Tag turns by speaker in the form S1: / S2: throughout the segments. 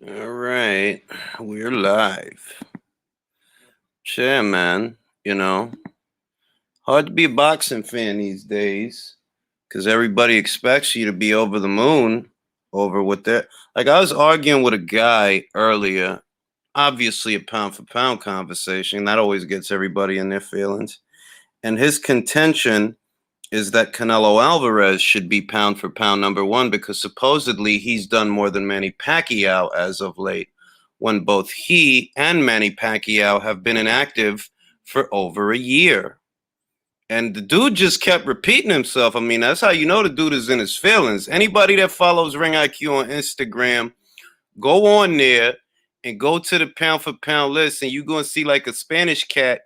S1: All right, we're live. Yeah, man. Hard to be a boxing fan these days because everybody expects you to be over the moon over what they're like. I was arguing with a guy earlier, obviously a pound for pound conversation. That always gets everybody in their feelings. And his contention is that Canelo Alvarez should be pound for pound number one because supposedly he's done more than Manny Pacquiao as of late, when both he and Manny Pacquiao have been inactive for over a year. And the dude just kept repeating himself. I mean, that's how you know the dude is in his feelings. Anybody that follows Ring IQ on Instagram, go on there and go to the pound for pound list, and you're going to see like a Spanish cat.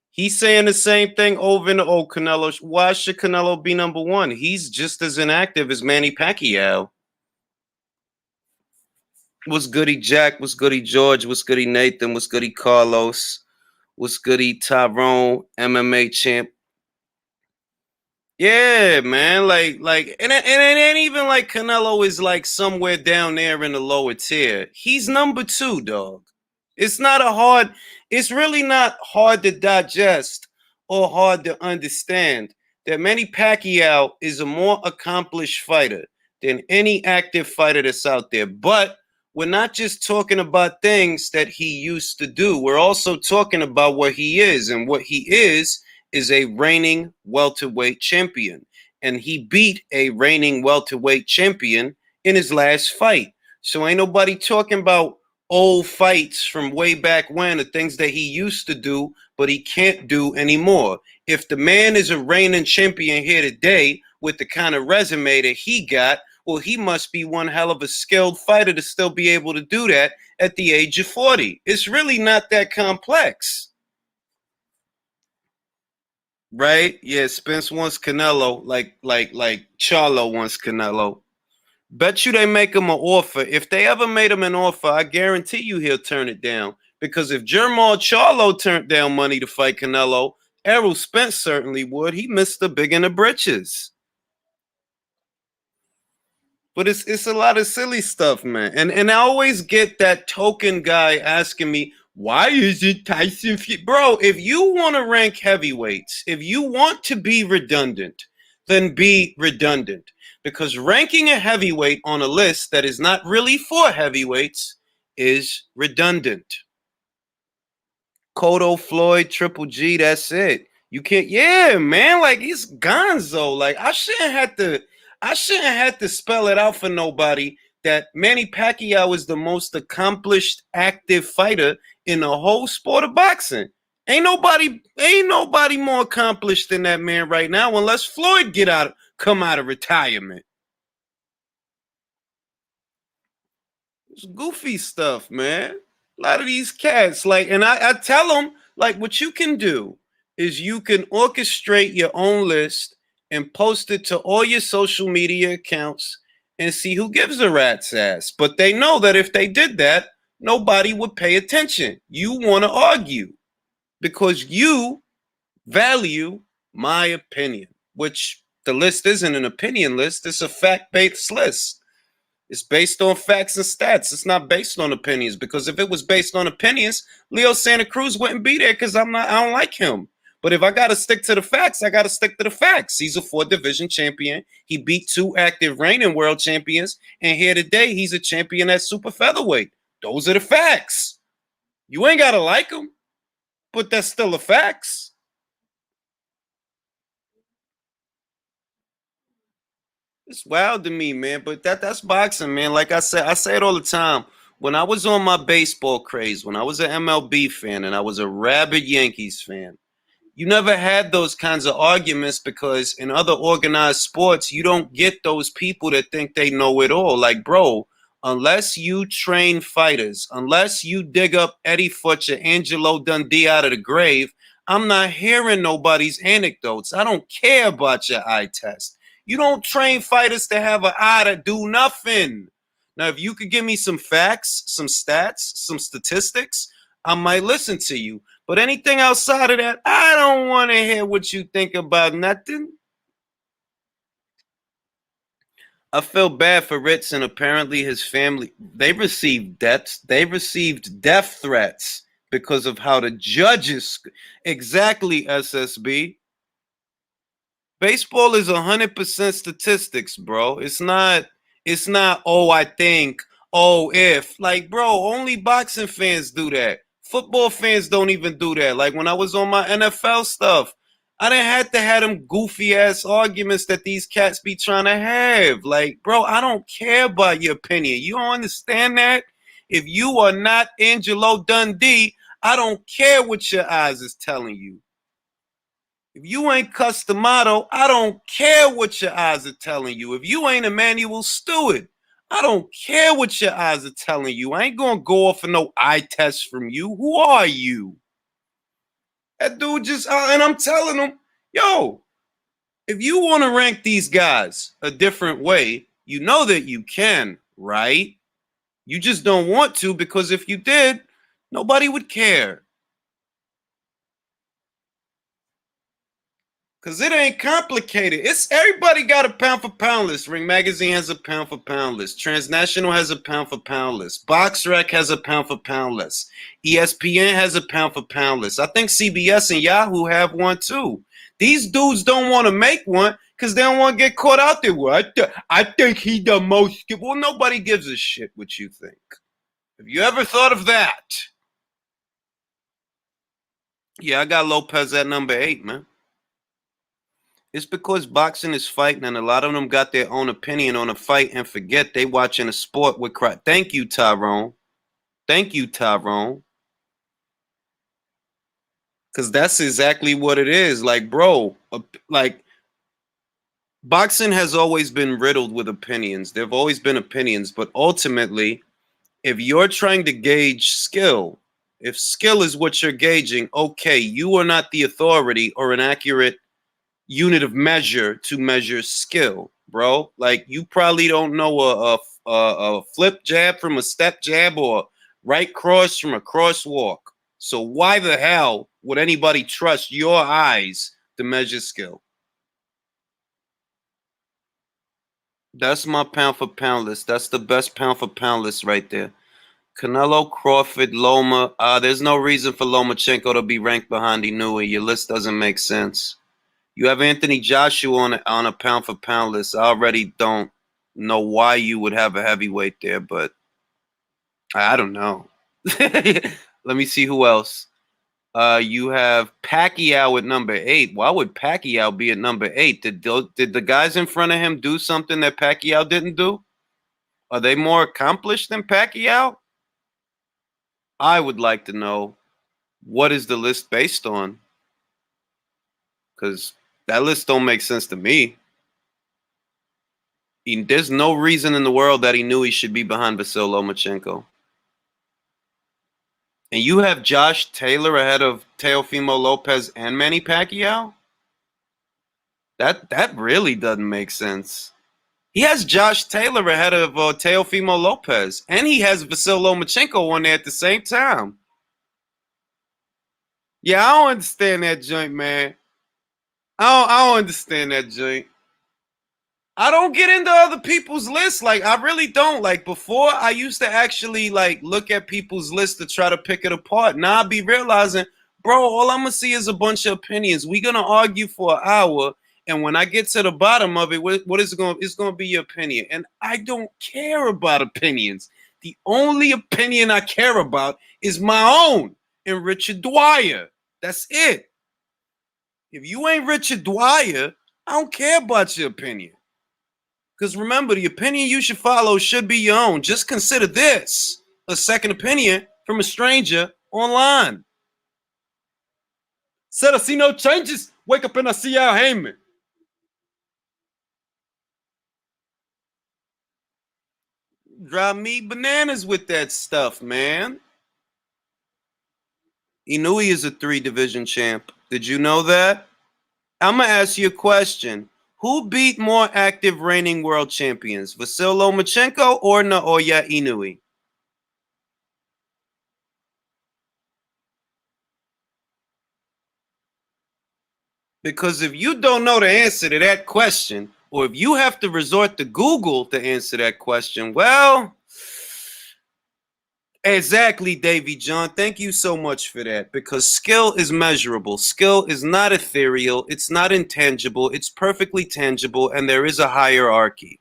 S1: He's saying the same thing over and over. Canelo, why should Canelo be number one? He's just as inactive as Manny Pacquiao. What's goody Jack? What's goody George? What's goody Nathan? What's goody Carlos? What's goody Tyrone? MMA champ. Yeah, man. And it ain't even like Canelo is like somewhere down there in the lower tier. He's number two, dog. It's really not hard to digest or hard to understand that Manny Pacquiao is a more accomplished fighter than any active fighter that's out there. But we're not just talking about things that he used to do. We're also talking about what he is. And what he is a reigning welterweight champion. And he beat a reigning welterweight champion in his last fight. So ain't nobody talking about old fights from way back when, the things that he used to do, but he can't do anymore. If the man is a reigning champion here today with the kind of resume that he got, well, he must be one hell of a skilled fighter to still be able to do that at the age of 40. It's really not that complex. Right? Yeah, Spence wants Canelo like Charlo wants Canelo. Bet you they make him an offer. If they ever made him an offer, I guarantee you he'll turn it down. Because if Jermall Charlo turned down money to fight Canelo, Errol Spence certainly would. He missed the big in the britches. But it's a lot of silly stuff, man. And I always get that token guy asking me, why is it Tyson? Bro, if you want to rank heavyweights, if you want to be redundant, then be redundant. Because ranking a heavyweight on a list that is not really for heavyweights is redundant. Cotto, Floyd, Triple G, that's it. You can't, yeah, man, like he's gonzo. Like I shouldn't have to spell it out for nobody that Manny Pacquiao is the most accomplished active fighter in the whole sport of boxing. Ain't nobody more accomplished than that man right now, unless Floyd come out of retirement. It's goofy stuff, man. A lot of these cats, and I tell them, what you can do is you can orchestrate your own list and post it to all your social media accounts and see who gives a rat's ass. But they know that if they did that, nobody would pay attention. You want to argue because you value my opinion, which the list isn't an opinion list. It's a fact-based list. It's based on facts and stats. It's not based on opinions, because if it was based on opinions, Leo Santa Cruz wouldn't be there because I don't like him. But if I got to stick to the facts, I got to stick to the facts. He's a 4-division champion. He beat 2 active reigning world champions. And here today, he's a champion at super featherweight. Those are the facts. You ain't got to like him, but that's still the facts. It's wild to me, man. But that's boxing, man. Like I say it all the time. When I was on my baseball craze, when I was an MLB fan and I was a rabid Yankees fan, you never had those kinds of arguments because in other organized sports, you don't get those people that think they know it all. Like, bro, unless you train fighters, unless you dig up Eddie Futcher, Angelo Dundee out of the grave, I'm not hearing nobody's anecdotes. I don't care about your eye test. You don't train fighters to have an eye to do nothing. Now, if you could give me some facts, some stats, some statistics, I might listen to you. But anything outside of that, I don't want to hear what you think about nothing. I feel bad for Ritz and apparently his family. They received deaths. They received death threats because of how the judges. Exactly, SSB. Baseball is 100% statistics, bro. It's not, oh, I think, oh, if. Like, bro, only boxing fans do that. Football fans don't even do that. Like when I was on my NFL stuff, I didn't have to have them goofy ass arguments that these cats be trying to have. Like, bro, I don't care about your opinion. You don't understand that? If you are not Angelo Dundee, I don't care what your eyes is telling you. If you ain't Customato, I don't care what your eyes are telling you. If you ain't Emmanuel Stewart, I don't care what your eyes are telling you. I ain't gonna go off of no eye test from you. Who are you? That dude just, and I'm telling him, yo, if you want to rank these guys a different way, you know that you can, right? You just don't want to because if you did, nobody would care. Cause it ain't complicated. It's everybody got a pound for pound list. Ring Magazine has a pound for pound list. Transnational has a pound for pound list. BoxRec has a pound for pound list. ESPN has a pound for pound list. I think CBS and Yahoo have one too. These dudes don't want to make one because they don't want to get caught out there. Well, I think he the most. Well, nobody gives a shit what you think. Have you ever thought of that? Yeah, I got Lopez at number 8, man. It's because boxing is fighting, and a lot of them got their own opinion on a fight and forget they watching a sport with crowd. Thank you, Tyrone. Thank you, Tyrone. Because that's exactly what it is. Like, bro, like, boxing has always been riddled with opinions. There have always been opinions, but ultimately, if you're trying to gauge skill, if skill is what you're gauging, okay, you are not the authority or an accurate unit of measure to measure skill, bro. Like you probably don't know a flip jab from a step jab or right cross from a crosswalk. So why the hell would anybody trust your eyes to measure skill? That's my pound for pound list. That's the best pound for pound list right there. Canelo, Crawford, Loma. There's no reason for Lomachenko to be ranked behind Inoue. Your list doesn't make sense. You have Anthony Joshua on a pound for pound list. I already don't know why you would have a heavyweight there, but I don't know. Let me see who else. You have Pacquiao at number 8. Why would Pacquiao be at number 8? Did the guys in front of him do something that Pacquiao didn't do? Are they more accomplished than Pacquiao? I would like to know what is the list based on, because that list don't make sense to me. There's no reason in the world that he knew he should be behind Vasil Lomachenko. And you have Josh Taylor ahead of Teofimo Lopez and Manny Pacquiao? That really doesn't make sense. He has Josh Taylor ahead of Teofimo Lopez, and he has Vasil Lomachenko on there at the same time. Yeah, I don't understand that joint, man. I don't understand that joint. I don't get into other people's lists. Like, I really don't. Like, before, I used to actually, like, look at people's lists to try to pick it apart. Now I be realizing, bro, all I'm going to see is a bunch of opinions. We're going to argue for an hour, and when I get to the bottom of it, what is it going to? It's going to be your opinion. And I don't care about opinions. The only opinion I care about is my own and Richard Dwyer. That's it. If you ain't Richard Dwyer, I don't care about your opinion. Because remember, the opinion you should follow should be your own. Just consider this a second opinion from a stranger online. Said I see no changes. Wake up and I see Al Heyman. Drive me bananas with that stuff, man. Inoue is a 3-division champ. Did you know that? I'm going to ask you a question. Who beat more active reigning world champions, Vasil Lomachenko or Naoya Inoue? Because if you don't know the answer to that question, or if you have to resort to Google to answer that question, well, exactly, Davy John. Thank you so much for that. Because skill is measurable. Skill is not ethereal. It's not intangible. It's perfectly tangible, and there is a hierarchy.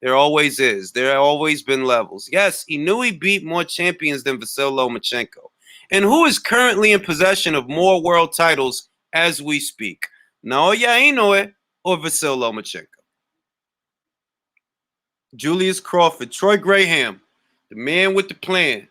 S1: There always is. There have always been levels. Yes, he knew he beat more champions than Vasyl Lomachenko. And who is currently in possession of more world titles as we speak? Naoya Inoue or Vasyl Lomachenko? Julius Crawford, Troy Graham, the man with the plan.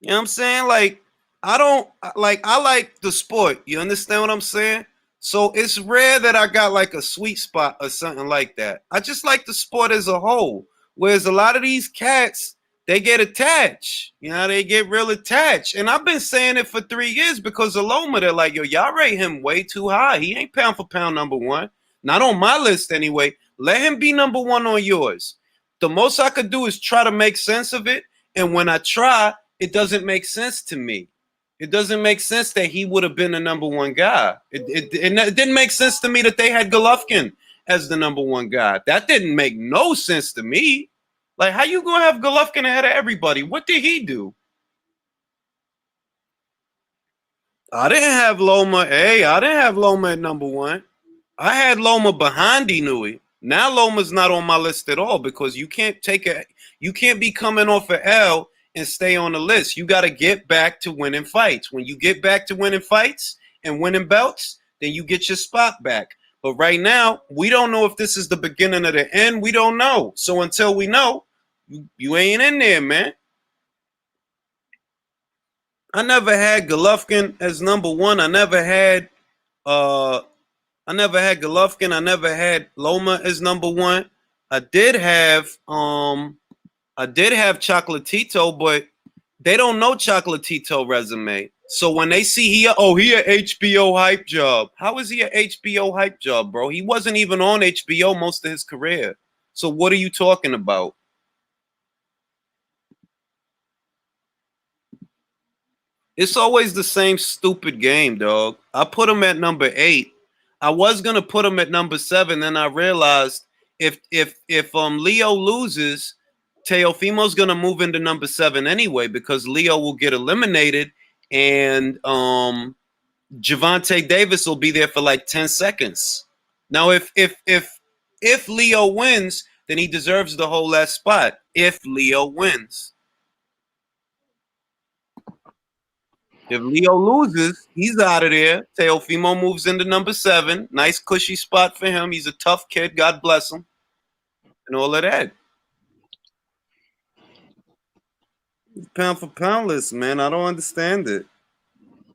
S1: You know what I'm saying? Like, I like the sport. You understand what I'm saying? So it's rare that I got like a sweet spot or something like that. I just like the sport as a whole. Whereas a lot of these cats, they get attached. You know, they get real attached. And I've been saying it for 3 years because of Loma. They're like, yo, y'all rate him way too high. He ain't pound for pound number one. Not on my list anyway. Let him be number one on yours. The most I could do is try to make sense of it. And when I try, it doesn't make sense to me. It doesn't make sense that he would have been the number one guy. It didn't make sense to me that they had Golovkin as the number one guy. That didn't make no sense to me. Like, how you gonna have Golovkin ahead of everybody? What did he do? I didn't have Loma. Hey, I didn't have Loma at number one. I had Loma behind Inoue. Now Loma's not on my list at all because you can't be coming off an L and stay on the list. You got to get back to winning fights. When you get back to winning fights and winning belts, then you get your spot back. But right now, we don't know if this is the beginning of the end. We don't know. So until we know, you ain't in there, man. I never had Golovkin as number one. I never had Golovkin. I never had Loma as number one. I did have Chocolatito, but they don't know Chocolatito resume. So when they see he a HBO hype job. How is he a HBO hype job, bro? He wasn't even on HBO most of his career. So what are you talking about? It's always the same stupid game, dog. I put him at number 8. I was gonna put him at number 7, then I realized if Leo loses, Teofimo's gonna move into number 7 anyway because Leo will get eliminated and Gervonta Davis will be there for like 10 seconds. Now, if Leo wins, then he deserves the whole last spot. If Leo wins. If Leo loses, he's out of there. Teofimo moves into number 7. Nice cushy spot for him. He's a tough kid. God bless him. And all of that. Pound for pound list, man. I don't understand it.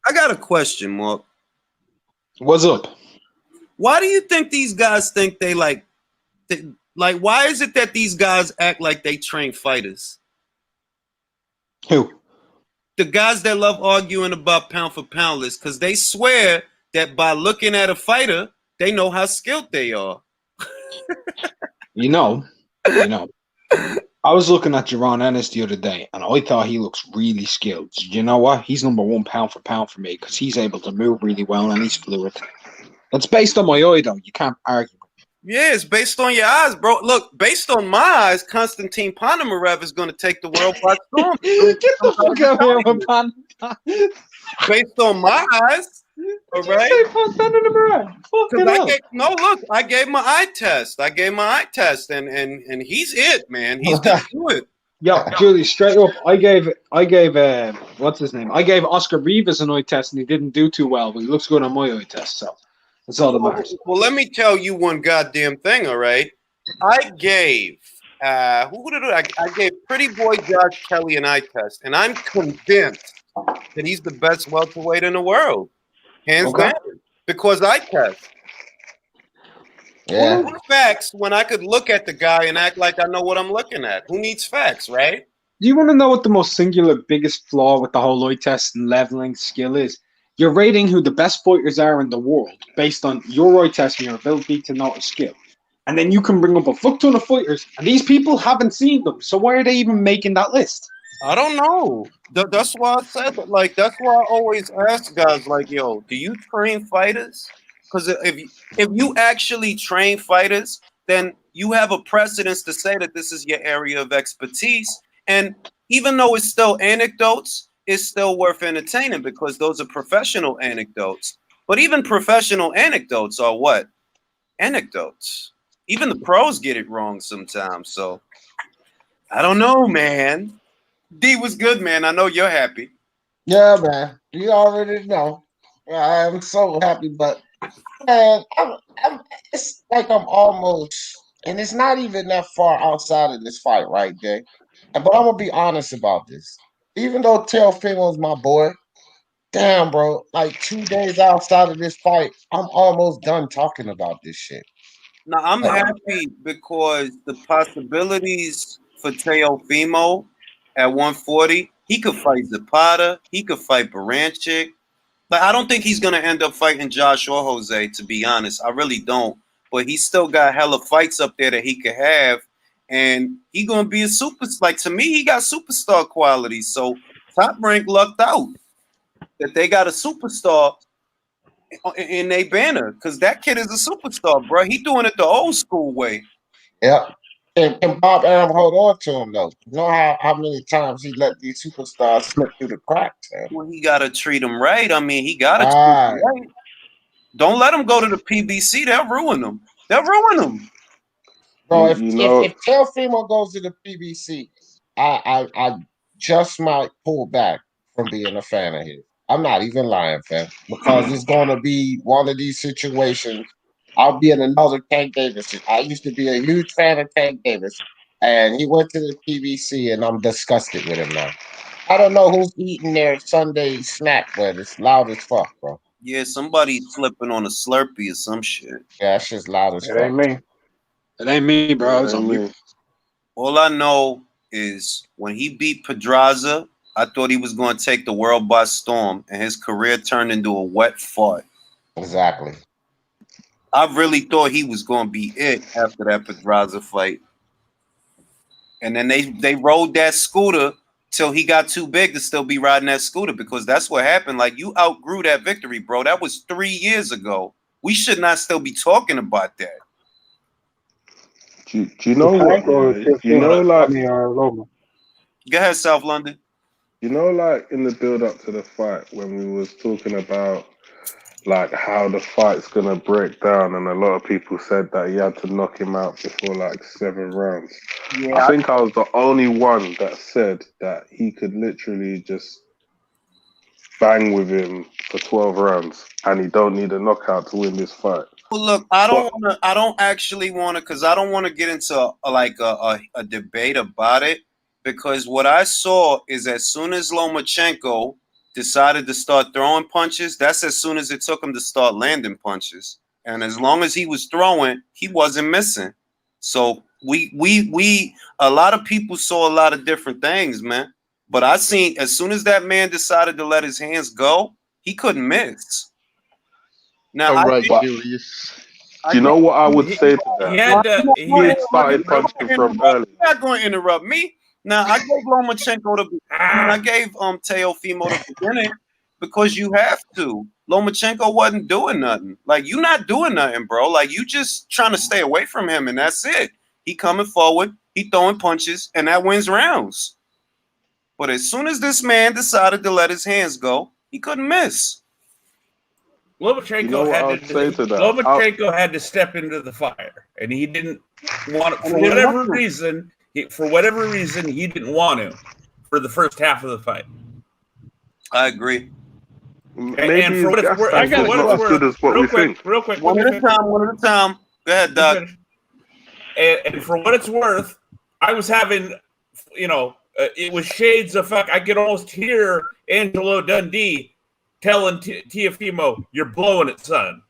S1: I got a question, Mark.
S2: What's up?
S1: Why do you think these guys think they like why is it that these guys act like they train fighters?
S2: Who?
S1: The guys that love arguing about pound for pound lists, because they swear that by looking at a fighter, they know how skilled they are.
S2: You know. I was looking at Jaron Ennis the other day, and I thought he looks really skilled. You know what? He's number 1 pound for pound for me because he's able to move really well and he's fluid. That's based on my eye, though. You can't argue.
S1: Yeah, it's based on your eyes, bro. Look, based on my eyes, Konstantin Ponomarev is going to take the world by storm.
S2: Get the fuck out of here, man.
S1: Based on my eyes, all right? I gave my eye test. And he's it, man. He's going to do it.
S2: Yo, Julie, straight up, I gave what's his name? I gave Oscar Rivas an eye test, and he didn't do too well, but he looks good on my eye test, so that's all that matters.
S1: Well, let me tell you one goddamn thing, all right? I gave I gave Pretty Boy Josh Kelly an eye test, and I'm convinced that he's the best welterweight in the world, hands down, because I test.
S2: Yeah.
S1: Who needs facts when I could look at the guy and act like I know what I'm looking at? Who needs facts, right?
S2: Do you want to know what the most singular, biggest flaw with the whole eye test and leveling skill is? You're rating who the best fighters are in the world based on your eye test and your ability to notice skill. And then you can bring up a fuck ton of fighters, and these people haven't seen them. So why are they even making that list?
S1: I don't know. That's why I said that. Like, that's why I always ask guys, like, yo, do you train fighters? Because if you actually train fighters, then you have a precedence to say that this is your area of expertise. And even though it's still anecdotes, it's still worth entertaining because those are professional anecdotes. But even professional anecdotes are what? Anecdotes. Even the pros get it wrong sometimes. So I don't know, man. D was good, man. I know you're happy.
S3: Yeah, man. You already know. I'm so happy, but man, it's like I'm almost, and it's not even that far outside of this fight, right, Jay? But I'm gonna be honest about this. Even though Teofimo's my boy, damn, bro, like 2 days outside of this fight, I'm almost done talking about this shit.
S1: Now I'm happy because the possibilities for Teofimo at 140, he could fight Zapata, he could fight Baranchik. But I don't think he's gonna end up fighting Josh or Jose, to be honest. I really don't. But he's still got hella fights up there that he could have, and he gonna be a super. Like to me, he got superstar qualities. So Top Rank lucked out that they got a superstar in their banner because that kid is a superstar, bro. He doing it the old school way.
S3: Yep. And Bob Arum hold on to him though. You know how many times he let these superstars slip through the cracks, man.
S1: Well, he gotta treat him right. I mean, he gotta treat
S3: Right.
S1: him right. Don't let him go to the PBC. They'll ruin him. They'll ruin him.
S3: Bro, if
S4: You know,
S3: if Teofimo goes to the PBC, I just might pull back from being a fan of his. I'm not even lying, fam, because it's gonna be one of these situations. I'll be in another Tank Davis. I used to be a huge fan of Tank Davis, and he went to the PBC, and I'm disgusted with him now. I don't know who's eating their Sunday snack, but it's loud as fuck, bro.
S1: Yeah, somebody slipping on a Slurpee or some shit.
S3: Yeah, that shit's loud as
S4: it
S3: fuck.
S4: ain't me.
S2: It ain't me, bro. It's
S4: It
S2: on
S4: ain't
S2: you.
S4: me.
S1: All I know is when he beat Pedraza, I thought he was going to take the world by storm, and his career turned into a wet fart.
S3: Exactly.
S1: I really thought he was going to be it after that Pedraza fight. And then they rode that scooter till he got too big to still be riding that scooter because that's what happened. Like, you outgrew that victory, bro. That was 3 years ago. We should not still be talking about that.
S4: Do you know what? Yeah? You know, like
S5: Loma.
S1: Go ahead, South London.
S4: you know, like in the build up to the fight when we was talking about like how the fight's gonna break down, and a lot of people said that he had to knock him out before like 7 rounds. I think I was the only one that said that he could literally just bang with him for 12 rounds, and he don't need a knockout to win this fight.
S1: Well, look, I don't actually want to, because I don't want to get into a debate about it, because what I saw is as soon as Lomachenko decided to start throwing punches, that's as soon as it took him to start landing punches. And as long as he was throwing, he wasn't missing. So we a lot of people saw a lot of different things, man. But I seen as soon as that man decided to let his hands go, he couldn't miss. Now,
S6: All right,
S4: but-
S6: Julius.
S4: Do you know what I would say to that? He had started punching from early.
S1: You're not going to interrupt me. Now, I gave Lomachenko I gave Teofimo the beginning because you have to. Lomachenko wasn't doing nothing. Like, you not doing nothing, bro. Like, you just trying to stay away from him, and that's it. He coming forward, he throwing punches, and that wins rounds. But as soon as this man decided to let his hands go, he couldn't miss.
S5: Lomachenko
S4: You know what I would say to that?
S5: Lomachenko had to step into the fire, and he didn't want it for whatever reason. He didn't want to for the first half of the fight.
S1: I agree.
S4: Maybe
S5: And for what it's worth,
S4: I got not as good as what we think.
S5: real quick.
S1: One at a time. Go ahead, Doc.
S5: And for what it's worth, I was having, it was shades of fuck. I could almost hear Angelo Dundee telling Teofimo, "You're blowing it, son."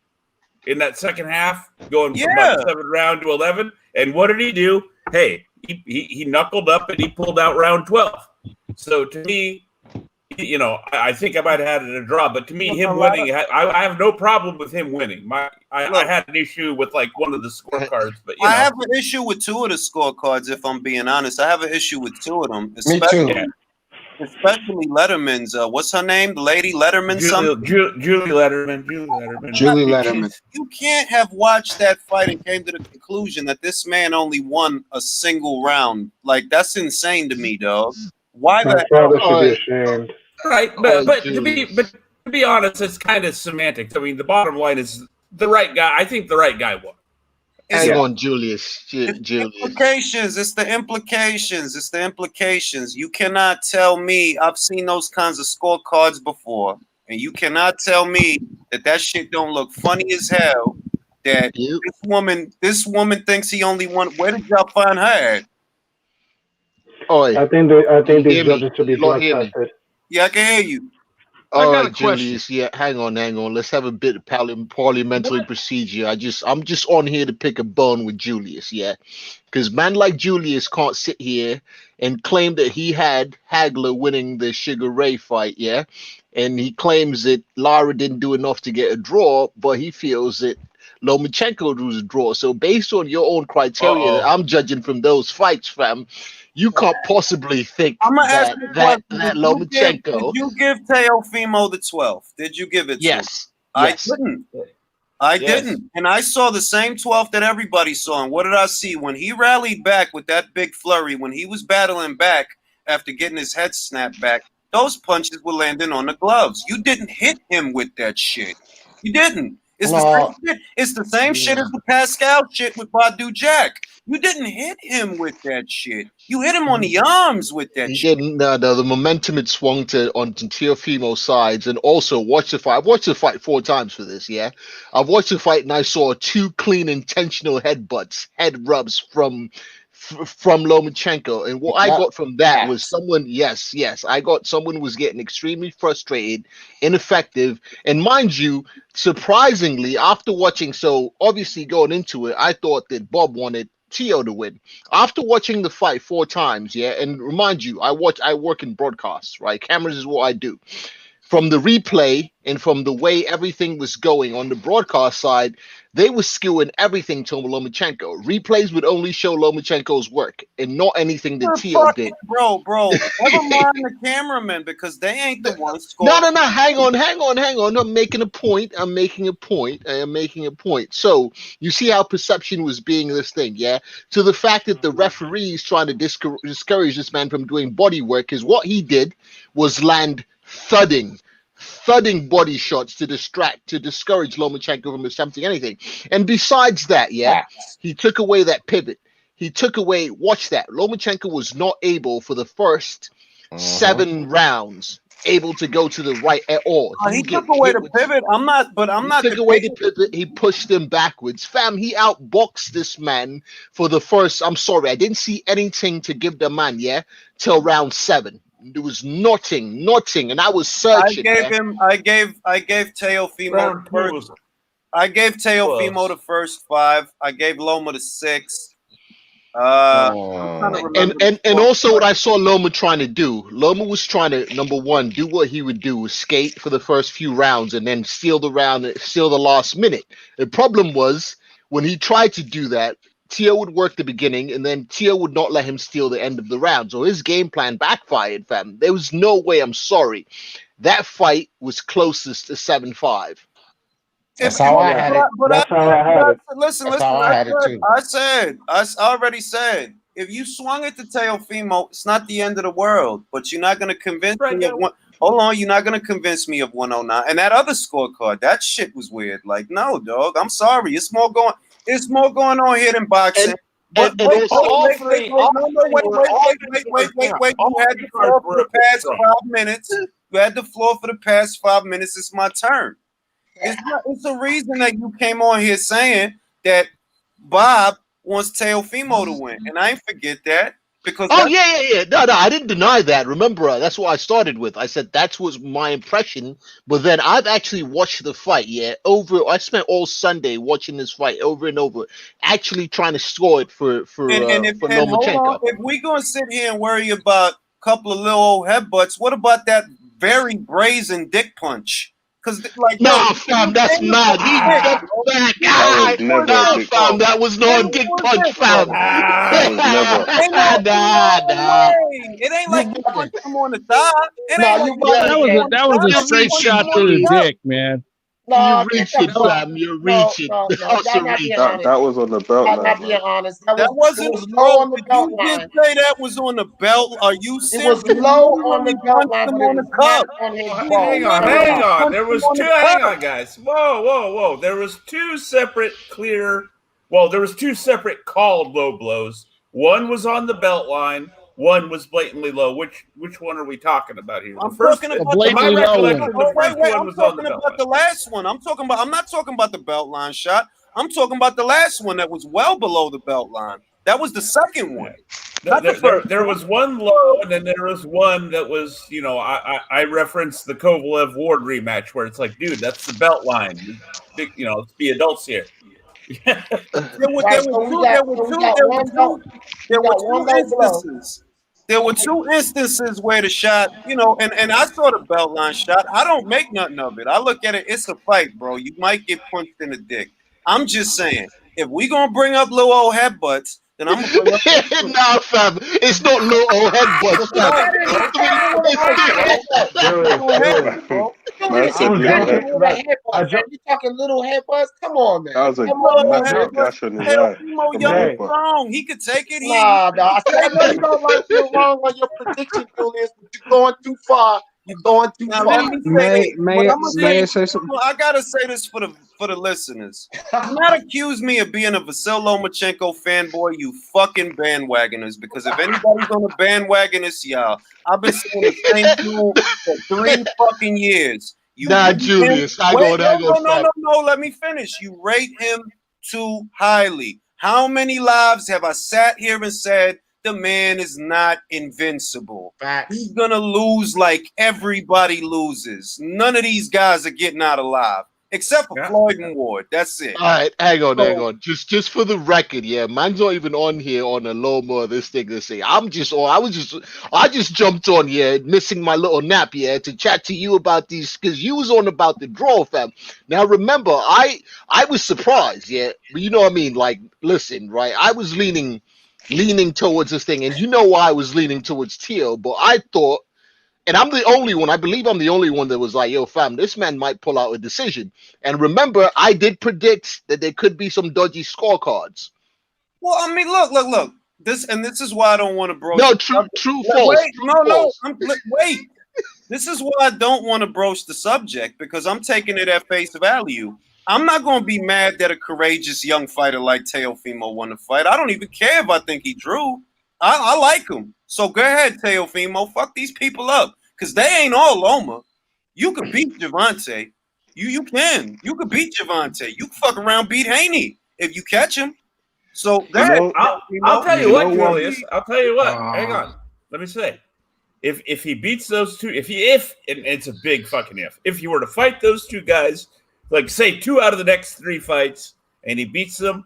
S5: In that second half, going from about the 7th round to 11, and what did he do? Hey, he knuckled up and he pulled out round 12. So to me, I think I might have had it a draw, but to me, him winning, I have no problem with him winning. I had an issue with like one of the scorecards, but
S1: I have an issue with 2 of the scorecards. If I'm being honest, I have an issue with 2 of them.
S3: Me too.
S1: especially Letterman's. What's her name? The lady Letterman.
S5: Julie Letterman.
S2: Julie Letterman.
S1: You can't have watched that fight and came to the conclusion that this man only won a single round. Like, that's insane to me, dog. Why
S4: My
S1: the
S4: father should be
S2: Oh,
S4: ashamed.
S5: Right, but to be honest, it's kind of semantics. I mean, the bottom line is the right guy. I think the right guy won.
S6: Hang on, Julius.
S1: Implications. It's the implications. It's the implications. You cannot tell me. I've seen those kinds of scorecards before, and you cannot tell me that shit don't look funny as hell. That this woman thinks he only won. Where did y'all find her at?
S4: I think these judges should be blood tested.
S1: Yeah, I can hear you.
S6: All right, Julius. Yeah, hang on. Let's have a bit of parliamentary procedure. I'm just on here to pick a bone with Julius, yeah, because man like Julius can't sit here and claim that he had Hagler winning the Sugar Ray fight, yeah, and he claims that Lara didn't do enough to get a draw, but he feels that Lomachenko was a draw. So based on your own criteria that I'm judging from those fights, fam, you can't possibly think that Lomachenko.
S1: Did you give Teofimo the 12th? Did you give it to him? I didn't. I didn't. And I saw the same 12th that everybody saw. And what did I see? When he rallied back with that big flurry, when he was battling back after getting his head snapped back, those punches were landing on the gloves. You didn't hit him with that shit. You didn't. It's the same shit. It's the same shit as the Pascal shit with Badu Jack. You didn't hit him with that shit. You hit him on the arms with that shit.
S6: No, the momentum had swung on Teofimo's sides, and also watch the fight. I've watched the fight 4 times for this, yeah? I've watched the fight and I saw 2 clean intentional headbutts, head rubs from Lomachenko, and what I got from that was someone was getting extremely frustrated, ineffective, and mind you, surprisingly, after watching, so obviously going into it, I thought that Bob wanted Teo to win. After watching the fight 4 times, yeah, and remind you, I work in broadcasts, right? Cameras is what I do. From the replay and from the way everything was going on the broadcast side, they were skewing everything to Lomachenko. Replays would only show Lomachenko's work and not anything that Teo did.
S1: Bro, never mind the cameraman because they ain't the ones scoring.
S6: No, hang on. I'm making a point. So you see how perception was being this thing, yeah? To the fact that the referee's trying to discourage this man from doing body work is what he did was land thudding body shots to discourage Lomachenko from attempting anything. And besides that, he took away that pivot. Watch that. Lomachenko was not able for the first 7 rounds able to go to the right at all.
S1: He took away the pivot. I'm not.
S6: He took away the pivot. He pushed him backwards. Fam, he outboxed this man for the first. I'm sorry, I didn't see anything to give the man, till round 7. There was nothing, and I was searching.
S1: I gave Teofimo the first. I gave Teofimo the first 5. I gave Loma the 6.
S6: And also what I saw Loma trying to do. Loma was trying to, number one, do what he would do, skate for the first few rounds and then steal the last minute. The problem was when he tried to do that, Teo would work the beginning, and then Teo would not let him steal the end of the round. So his game plan backfired, fam. There was no way, I'm sorry. That fight was closest to 7-5.
S3: That's how I had it.
S4: That's how I had it.
S1: Listen. I already said, if you swung it to Teofimo, it's not the end of the world, but you're not going to convince me of one. Hold on, you're not going to convince me of 109. And that other scorecard, that shit was weird. Like, no, dog, I'm sorry. It's more going on here than boxing. Wait. You had the floor for the past 5 minutes. You had the floor for the past 5 minutes. It's my turn. It's a reason that you came on here saying that Bob wants Teofimo to win, and I ain't forget that. Because
S6: No, I didn't deny that. Remember, that's what I started with. I said that was my impression, but then I've actually watched the fight. I spent all Sunday watching this fight over and over, actually trying to score it for Lomachenko.
S1: If we gonna sit here and worry about a couple of little old headbutts, what about that very brazen dick punch Cause like
S6: Nah, fam, that's mad. He jumped back.
S4: That was never a
S6: Nah,
S4: dick
S6: fam,
S4: punch.
S6: that was not a dick punch, fam.
S4: That was never.
S1: Ain't no
S6: Nah.
S1: way. It ain't like you punched him on the thigh. It
S3: Nah,
S1: ain't
S3: you
S1: like
S3: bugging.
S7: That was a
S6: You're
S7: straight
S6: reaching,
S7: shot to the dick, man.
S3: No,
S6: You're reaching, fam. You're reaching.
S3: No.
S6: That's
S3: Y'all
S6: a
S3: not
S6: reach.
S3: being
S4: That
S3: honest.
S4: was on the belt
S3: Y'all
S4: line,
S3: not being
S4: man.
S3: honest.
S1: that
S3: It
S1: wasn't
S3: was
S1: bro.
S3: low on the
S1: Did
S3: belt
S1: you
S3: line.
S1: just say that was on the belt? Are you
S3: It
S1: serious?
S3: was low
S1: You
S3: on the
S1: literally
S3: belt
S1: punched
S3: line,
S1: him
S3: but it
S1: on the
S3: was not
S1: cup.
S3: on his
S5: Oh,
S3: ball.
S5: hang on,
S3: Cut it
S5: hang
S3: off.
S5: on. There was
S1: On the
S5: two. Hang
S1: cup.
S5: on, guys. Whoa. There was two separate clear. Well, there was two separate called low blows. One was on the belt line. One was blatantly low. Which one are we talking about here?
S1: I'm talking about
S5: to my
S7: blatantly low
S5: recollection,
S7: one.
S5: the first one
S1: I'm
S5: was on the
S1: talking
S5: belt
S1: about the
S5: line.
S1: last one. I'm not talking about the belt line shot. I'm talking about the last one that was well below the belt line. That was the second one. Not the first
S5: There
S1: one.
S5: was one low, and then there was one that was, I referenced the Kovalev Ward rematch where it's like, dude, that's the belt line. Let's be adults here.
S1: There were
S3: Right, so we got one
S1: two
S3: low blow.
S1: instances. There were two instances where the shot, and I saw the belt line shot. I don't make nothing of it. I look at it, it's a fight, bro. You might get punched in the dick. I'm just saying, if we gonna bring up little old headbutts, then I'm gonna bring up
S6: Nah, fam. It's not low old headbutts, fam.
S4: Man said little head.
S3: You talking little headbutts? Come on, man.
S4: That was a
S3: Come on, man.
S4: massive gash on his
S1: Hell,
S4: eye.
S1: Fimo
S4: From
S1: young
S4: a
S1: and
S4: headbutt.
S1: strong. He could take it.
S3: Nah, dog. I know you don't like you're wrong on your prediction, Julius, but you're going too far. You're going too
S1: Now
S3: far.
S1: let me say what I'm gonna
S2: May I
S1: say.
S2: say something?
S1: I gotta say this for the listeners. Do not accuse me of being a Vasil Lomachenko fanboy, you fucking bandwagoners. Because if anybody's on the bandwagon, it's y'all. I've been saying the same dude for 3 fucking years. You
S6: Nah,
S1: rate him-
S6: Julius. Hang
S1: Wait,
S6: on, fam.
S1: no. Let me finish. You rate him too highly. How many lives have I sat here and said the man is not invincible?
S3: Facts.
S1: He's gonna lose like everybody loses. None of these guys are getting out alive, except for Floyd and Ward. That's it.
S6: All right, hang on. Just for the record, yeah, man's not even on here on a low more this thing to say. I just jumped on here, missing my little nap, yeah, to chat to you about these because you was on about the draw, fam. Now remember, I was surprised, yeah, but you know what I mean. Like, listen, right? I was leaning towards this thing, and you know why I was leaning towards Teal, but I thought. And I'm the only one, I believe I'm the only one that was like, yo, fam, this man might pull out a decision. And remember, I did predict that there could be some dodgy scorecards.
S1: Well, I mean, look. This is why I don't want to broach.
S6: No, true, false.
S1: Wait,
S6: True,
S1: no.
S6: false.
S1: Wait. This is why I don't want to broach the subject because I'm taking it at face value. I'm not going to be mad that a courageous young fighter like Teofimo won the fight. I don't even care if I think he drew. I like him. So go ahead, Teofimo. Fuck these people up. Because they ain't all Loma. You could beat Javante. You can. You could beat Javante. You can fuck around beat Hayney if you catch him. So go ahead.
S5: I'll tell you what,
S4: know what?
S5: Julius. I'll tell you what. Hang on. Let me say. If he beats those two, and it's a big fucking if he were to fight those two guys, like say 2 out of the next 3 fights, and he beats them,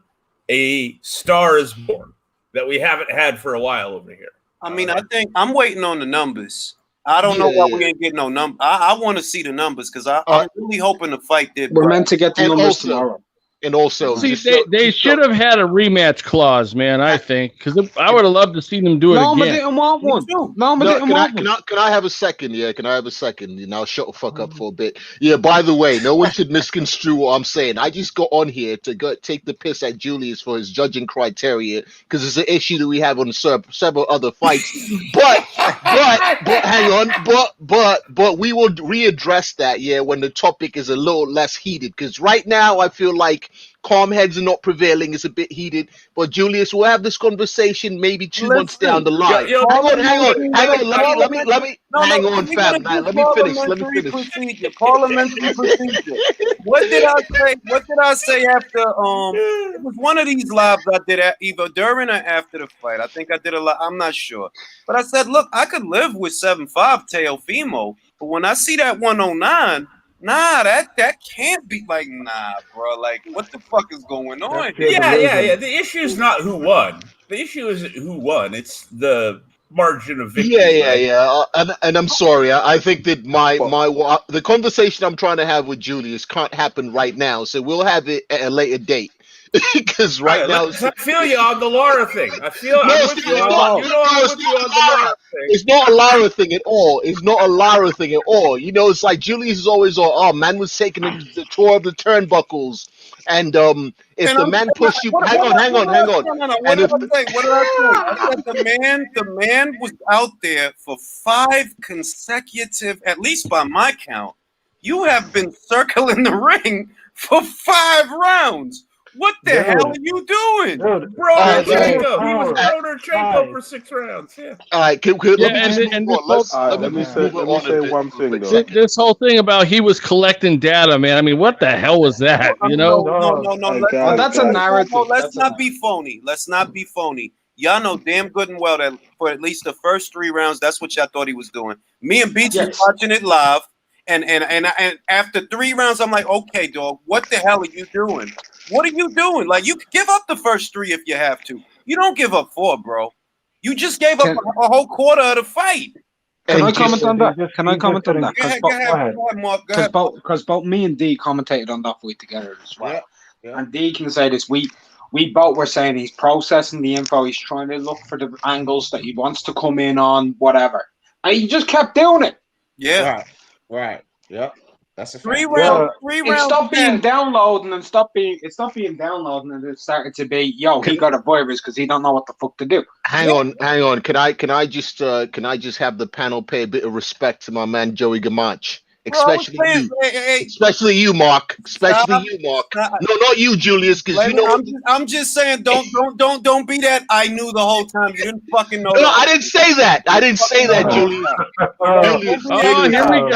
S5: a star is born that we haven't had for a while over here.
S1: I mean, I think I'm waiting on the numbers. I don't know why we ain't getting no number. I want to see the numbers because I'm really hoping the fight did.
S2: We're meant to get the
S6: And
S2: numbers
S6: also-
S2: tomorrow.
S6: And also,
S7: See,
S6: just so-
S7: they should have had a rematch clause, man. I think because I would have loved to see them do it
S2: Norma
S7: again.
S2: didn't want one. Norma didn't want one.
S6: Can I have a second? Yeah, can I have a second? And I'll shut the fuck up for a bit. Yeah, by the way, no one should misconstrue what I'm saying. I just got on here to take the piss at Julius for his judging criteria because it's an issue that we have on several other fights. But hang on, but we will readdress that, yeah, when the topic is a little less heated. Because right now I feel like calm heads are not prevailing. It's a bit heated. But Julius, we'll have this conversation maybe 2 months down the line. Hang on. Let me hang on, fam. Let me finish.
S1: Parliamentary procedure. What did I say after? It was one of these lives I did either during or after the fight. I think I did a lot. I'm not sure, but I said, look, I could live with 7'5" Teofimo, but when I see that 109. Nah, that can't be like, nah, bro. Like, what the fuck is going on?
S5: Yeah. The issue is not who won. The issue is who won. It's the margin of victory.
S6: Yeah. And I'm sorry. I think that the conversation I'm trying to have with Julius can't happen right now. So we'll have it at a later date. Because right now,
S5: I feel you on the Lara thing. I'm with you on the Lara thing.
S6: It's not a Lara thing at all. It's not a Lara thing at all. You know, it's like Julius is always man was taking the tour of the turnbuckles, and if the man pushed you, hang on.
S1: What did I say? I said the man was out there for 5 consecutive, at least by my count. You have been circling the ring for 5 rounds. What the hell are you doing?
S5: Bronerchenko. He was Bronerchenko for 6 rounds. Yeah.
S6: All right.
S4: Let me say one thing, though.
S7: This whole thing about he was collecting data, man. I mean, what the hell was that? You know?
S1: No.
S2: That's a narrative.
S1: Let's not be phony. Y'all know damn good and well that for at least the first 3 rounds, that's what y'all thought he was doing. Me and Beats was watching it live, and after 3 rounds, I'm like, okay, dog, what the hell are you doing? What are you doing? Like, you give up the first 3 if you have to. You don't give up 4, bro. You just gave up a whole quarter of the fight.
S2: Can I comment on that?
S1: Go ahead, Mark. Go ahead.
S2: Because both me and D commentated on that fight together as well. Yeah. And D can say this. We both were saying he's processing the info. He's trying to look for the angles that he wants to come in on, whatever. And he just kept doing it.
S1: Yeah.
S3: Right. Yep. That's a fact.
S1: 3 rounds.
S2: It stopped being downloading and it started to be, he got a virus because he don't know what the fuck to do.
S6: Hang on. Can I just have the panel pay a bit of respect to my man Joey Gamach? Especially you, Mark. No, not you, Julius. Because you know.
S1: I'm just saying, don't be that. I knew the whole time. You didn't fucking know.
S6: No, I didn't say that. Julius.
S7: Here we go.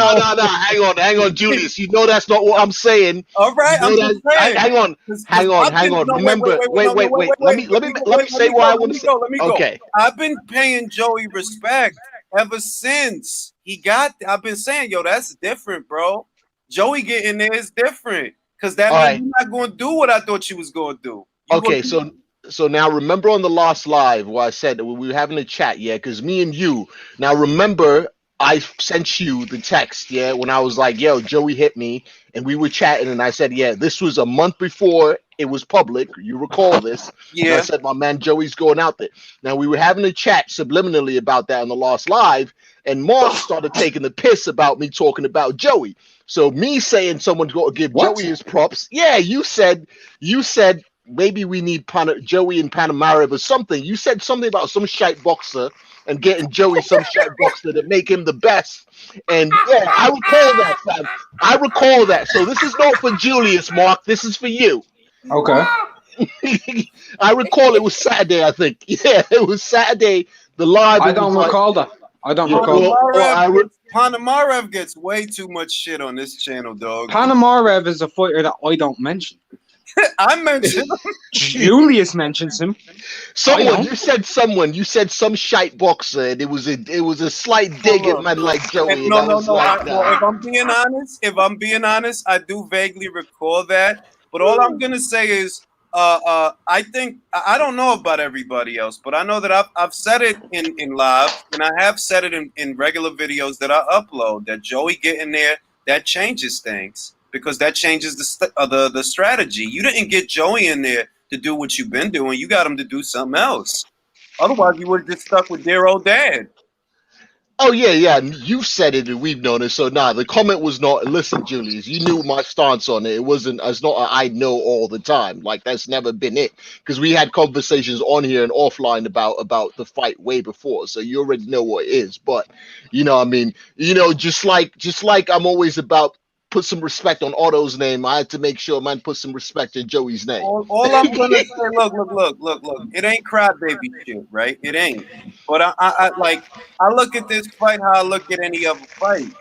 S6: No. Hang on, Julius. You know that's not what I'm saying.
S1: All right, I'm just saying.
S6: Hang on. Remember, wait. Let me say what I want to say.
S1: Let me go.
S6: Okay.
S1: I've been paying Joey respect ever since I've been saying, that's different, bro. Joey getting there is different because that means you're not going to do what I thought you was going to do.
S6: Okay, so now remember on the last live where I said that we were having a chat, because me and you. Now remember, I sent you the text, when I was like, yo, Joey hit me, and we were chatting, and I said, this was a month before it was public. You recall this?
S1: Yeah.
S6: And I said, my man Joey's going out there. Now we were having a chat subliminally about that on the last live, and Mark started taking the piss about me talking about Joey. So me saying someone's got to give Joey his props. Yeah, you said maybe we need Joey and Panamarev or something. You said something about some shite boxer and getting Joey some shite boxer to make him the best. And I recall that, fam. I recall that. So this is not for Julius, Mark. This is for you.
S2: Okay.
S6: I recall it was Saturday, I think. Yeah, it was Saturday. The live.
S2: I don't recall that.
S1: Panamarev gets way too much shit on this channel, dog.
S2: Panamarev is a fighter that I don't mention.
S1: I mentioned him.
S2: Julius mentions him.
S6: You said some shite boxer, and it was a slight dig at man like Joey.
S1: No. If I'm being honest, I do vaguely recall that. But all I'm gonna say is, I think I don't know about everybody else, but I know that I've said it in live, and I have said it in regular videos that I upload. That Joey getting there, that changes things. Because that changes the strategy. You didn't get Joey in there to do what you've been doing. You got him to do something else. Otherwise, you would have just stuck with dear old dad.
S6: Oh, yeah. You said it and we've known it. So, the comment was not, listen, Julius, you knew my stance on it. It's not I know all the time. Like, that's never been it. Because we had conversations on here and offline about the fight way before. So you already know what it is. But, just like I'm always about put some respect on Otto's name, I had to make sure man put some respect in Joey's name.
S1: All I'm gonna say, look, it ain't crybaby shit, right? It ain't. But I look at this fight how I look at any other fight.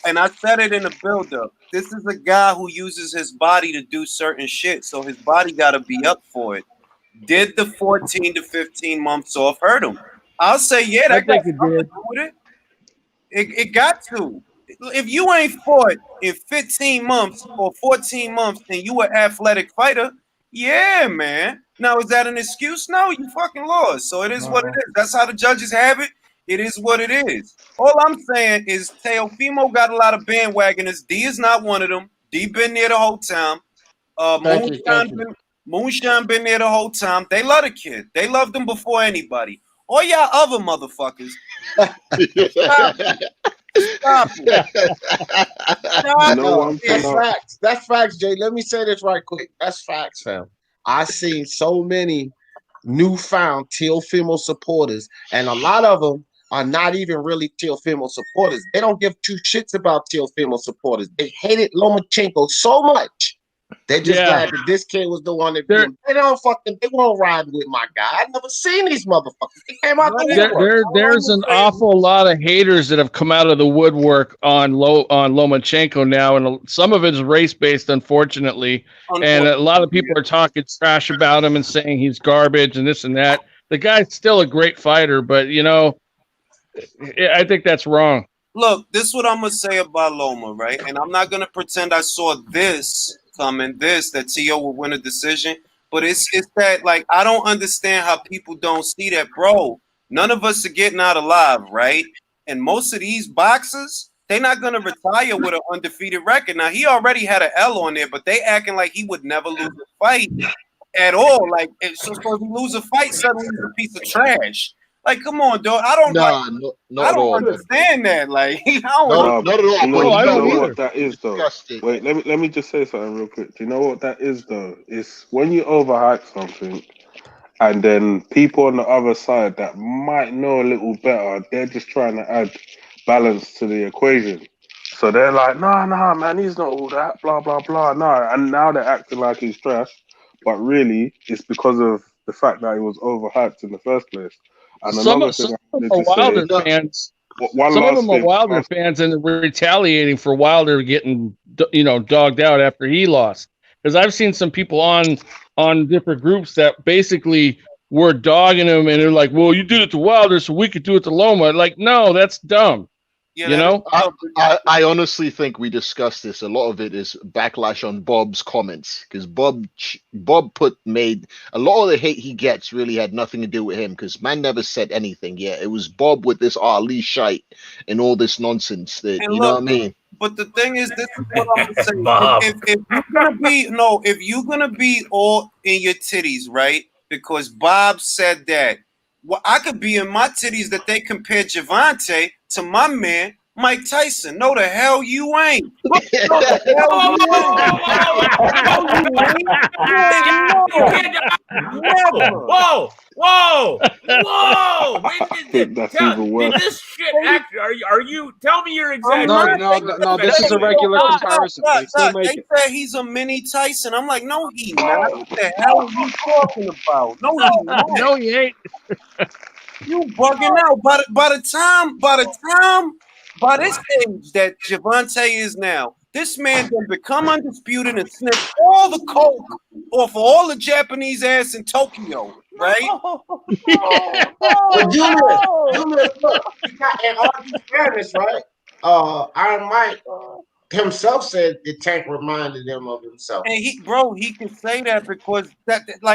S1: And I said it in the build-up. This is a guy who uses his body to do certain shit, so his body gotta be up for it. Did the 14 to 15 months off hurt him? I'll say, that got something to do with it. It got to. If you ain't fought in 15 months or 14 months and you an athletic fighter, man, Now, is that an excuse? No, you fucking lost. So it is what it is. That's how the judges have it. It is what it is. All I'm saying is Teofimo got a lot of bandwagoners. D is not one of them. D been there the whole time. Moonshine been there the whole time. They love the kid. They loved him before anybody. All y'all other motherfuckers. Stop it.
S3: That's facts. That's facts, Jay. Let me say this right quick. That's facts, fam. I seen so many newfound Teofimo supporters, and a lot of them are not even really Teofimo supporters. They don't give two shits about Teofimo supporters. They hated Lomachenko so much. They just glad that this kid was the one that beat him. They won't ride with my guy. I never seen these motherfuckers. They came out
S7: there's an awful lot of haters that have come out of the woodwork on Lomachenko now, and some of it's race based, unfortunately. And a lot of people are talking trash about him and saying he's garbage and this and that. The guy's still a great fighter, but I think that's wrong.
S1: Look, this is what I'm gonna say about Loma, right? And I'm not gonna pretend I saw this coming, that T.O. will win a decision, but it's that, like, I don't understand how people don't see that, bro. None of us are getting out alive, right? And most of these boxers, they're not gonna retire with an undefeated record. Now, he already had an L on there, but they acting like he would never lose a fight at all. Like, so if he lose a fight, suddenly he's a piece of trash. Like, come on, dog. I don't understand that. Like, I don't
S4: not at all. You know what that is, though. Wait, let me just say something real quick. Do you know what that is, though? It's when you overhype something, and then people on the other side that might know a little better, they're just trying to add balance to the equation. So they're like, nah, man, he's not all that, blah, blah, blah. No, and now they're acting like he's trash, but really, it's because of the fact that he was overhyped in the first place. And
S7: some of them are Wilder fans. Some of them are Wilder fans, and they're retaliating for Wilder getting, dogged out after he lost. Because I've seen some people on different groups that basically were dogging him, and they're like, "Well, you did it to Wilder, so we could do it to Loma." Like, no, that's dumb.
S6: I honestly think we discussed this. A lot of it is backlash on Bob's comments, because Bob made a lot of the hate he gets really had nothing to do with him, because man never said anything. Yeah, it was Bob with this Ali shite and all this nonsense. That know what I mean.
S1: But the thing is, this is what I'm saying. If you're gonna be all in your titties, right? Because Bob said that. Well, I could be in my titties that they compare Javante to my man Mike Tyson. No, the hell you ain't. No, the hell you ain't.
S5: Whoa! Did this shit act? Are you? Tell me you're exaggerating.
S2: No. This is a regular comparison.
S1: They said he's a mini Tyson. I'm like, no, he not. What the hell are you talking about? No, he not.
S7: No, he ain't.
S1: You bugging out. By this age that Javante is now, this man can become undisputed and sniff all the coke off of all the Japanese ass in Tokyo, right?
S3: But Julius, look, and all these fairness, right? Iron Mike himself said the Tank reminded him of himself.
S1: And he can say that because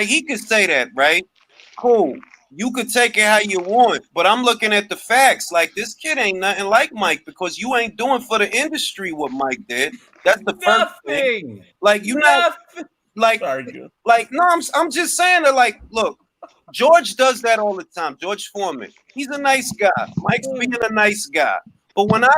S1: he could say that, right? Cool. You could take it how you want, but I'm looking at the facts. Like, this kid ain't nothing like Mike, because you ain't doing for the industry what Mike did. That's the first thing. Like, you not like, no, I'm just saying that, like, look, George does that all the time. George Foreman, he's a nice guy. Mike's being a nice guy. But when I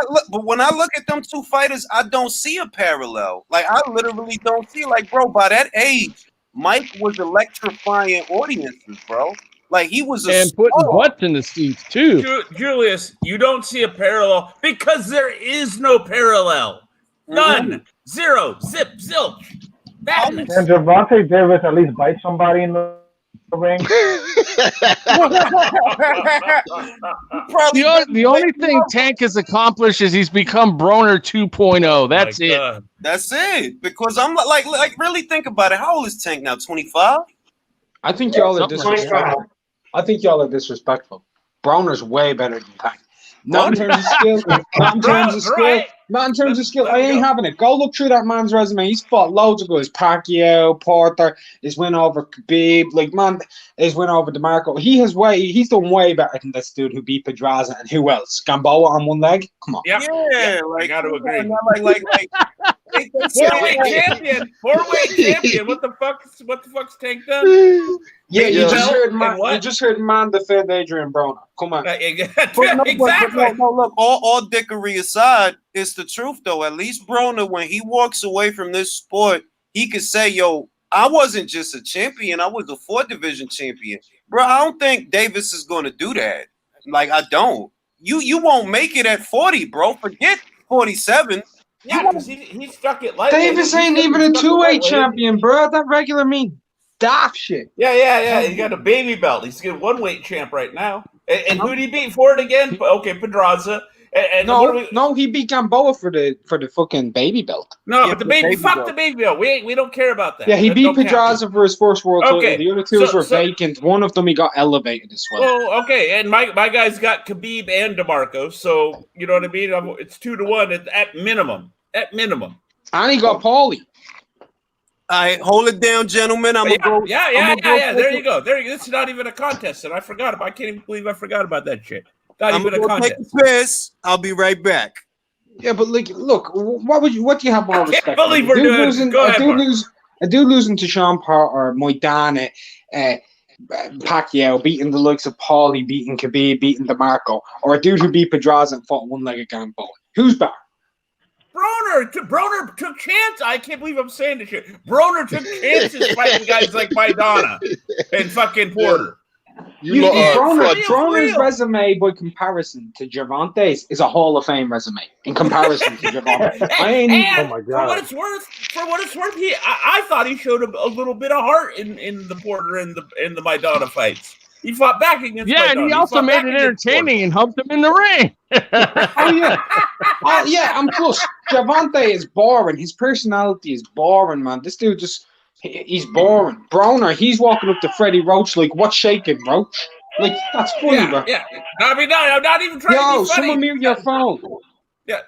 S1: look at them two fighters, I don't see a parallel. Like, I literally don't see, like, bro, by that age, Mike was electrifying audiences, bro. Like, he was
S7: putting butts in the seats too.
S5: Julius, you don't see a parallel because there is no parallel. None. Zero. Zip. Zilch. Badness.
S8: Can Gervonta Davis at least bite somebody in the ring?
S7: The only thing Tank has accomplished is he's become Broner 2.0. That's it.
S5: God.
S1: That's it. Because I'm like, really think about it. How old is Tank now? 25?
S2: I think y'all are disrespectful. Broner's way better than Tank. Not in terms of skill. Not in terms of skill. I ain't having it. Go look through that man's resume. He's fought loads of guys. Pacquiao, Porter, his win over Khabib. Like, man, his win over DeMarco. He's done way better than this dude who beat Pedraza. And who else? Gamboa on one leg? Come on.
S5: Yeah,
S1: Like,
S5: I got to agree.
S1: Like,
S5: Four-weight champion. What the fuck's Tank done?
S2: Yeah, you
S5: What?
S2: just heard man defend Adrian Broner. Come on.
S5: Exactly.
S1: No, look, all dickery aside, it's the truth though. At least Broner, when he walks away from this sport, he could say, yo, I wasn't just a champion, I was a 4th division champion. Bro, I don't think Davis is gonna do that. Like, I don't. You won't make it at 40, bro. Forget 47.
S5: Yeah, because he stuck it lightweight.
S2: Davis ain't even a 2-weight champion, bro. That regular mean daft shit.
S5: Yeah. He got a baby belt. He's a 1-weight champ right now. And who did he beat for it again? Okay, Pedraza. And
S2: no, he beat Gamboa for the fucking baby belt.
S5: No, but the baby belt. We don't care about that.
S2: Yeah, he beat Pedraza for his first world title. The other two were vacant. One of them he got elevated as well.
S5: Well, okay, and my guy's got Khabib and DeMarco, so you know what I mean. It's 2-1 at minimum.
S2: And he got Paulie.
S1: All right, hold it down, gentlemen.
S5: Yeah. There you go. This is not even a contest, and I forgot about. I can't even believe I forgot about that shit. Not even a contest.
S1: Take a piss. I'll be right back.
S2: Yeah, but like, look, what do you have more respect?
S5: I can't believe we're doing. Go ahead,
S2: a dude losing to Sean Porter, Moidana, Pacquiao, beating the likes of Paulie, beating Khabib, beating DeMarco, or a dude who beat Pedraza and fought one-legged Gamboa. Who's better?
S5: Broner took chances. I can't believe I'm saying this shit. Broner took chances fighting guys like Maidana and fucking Porter.
S2: Broner's resume, by comparison to Gervonta's, is a Hall of Fame resume. In comparison to Gervonta,
S5: oh my god! For what it's worth, I thought he showed a little bit of heart in the Porter and the Maidana fights. He fought back against.
S7: Yeah,
S5: Maidana.
S7: and he also made it entertaining and humped him in the ring.
S2: And plus, Gervonta is boring. His personality is boring, man. This dude he's boring. Broner, he's walking up to Freddie Roach like, what's shaking, Roach? Like, that's funny, bro.
S5: Yeah. I mean, no, I'm not even trying to be funny.
S2: Someone mute your phone.
S5: Yeah,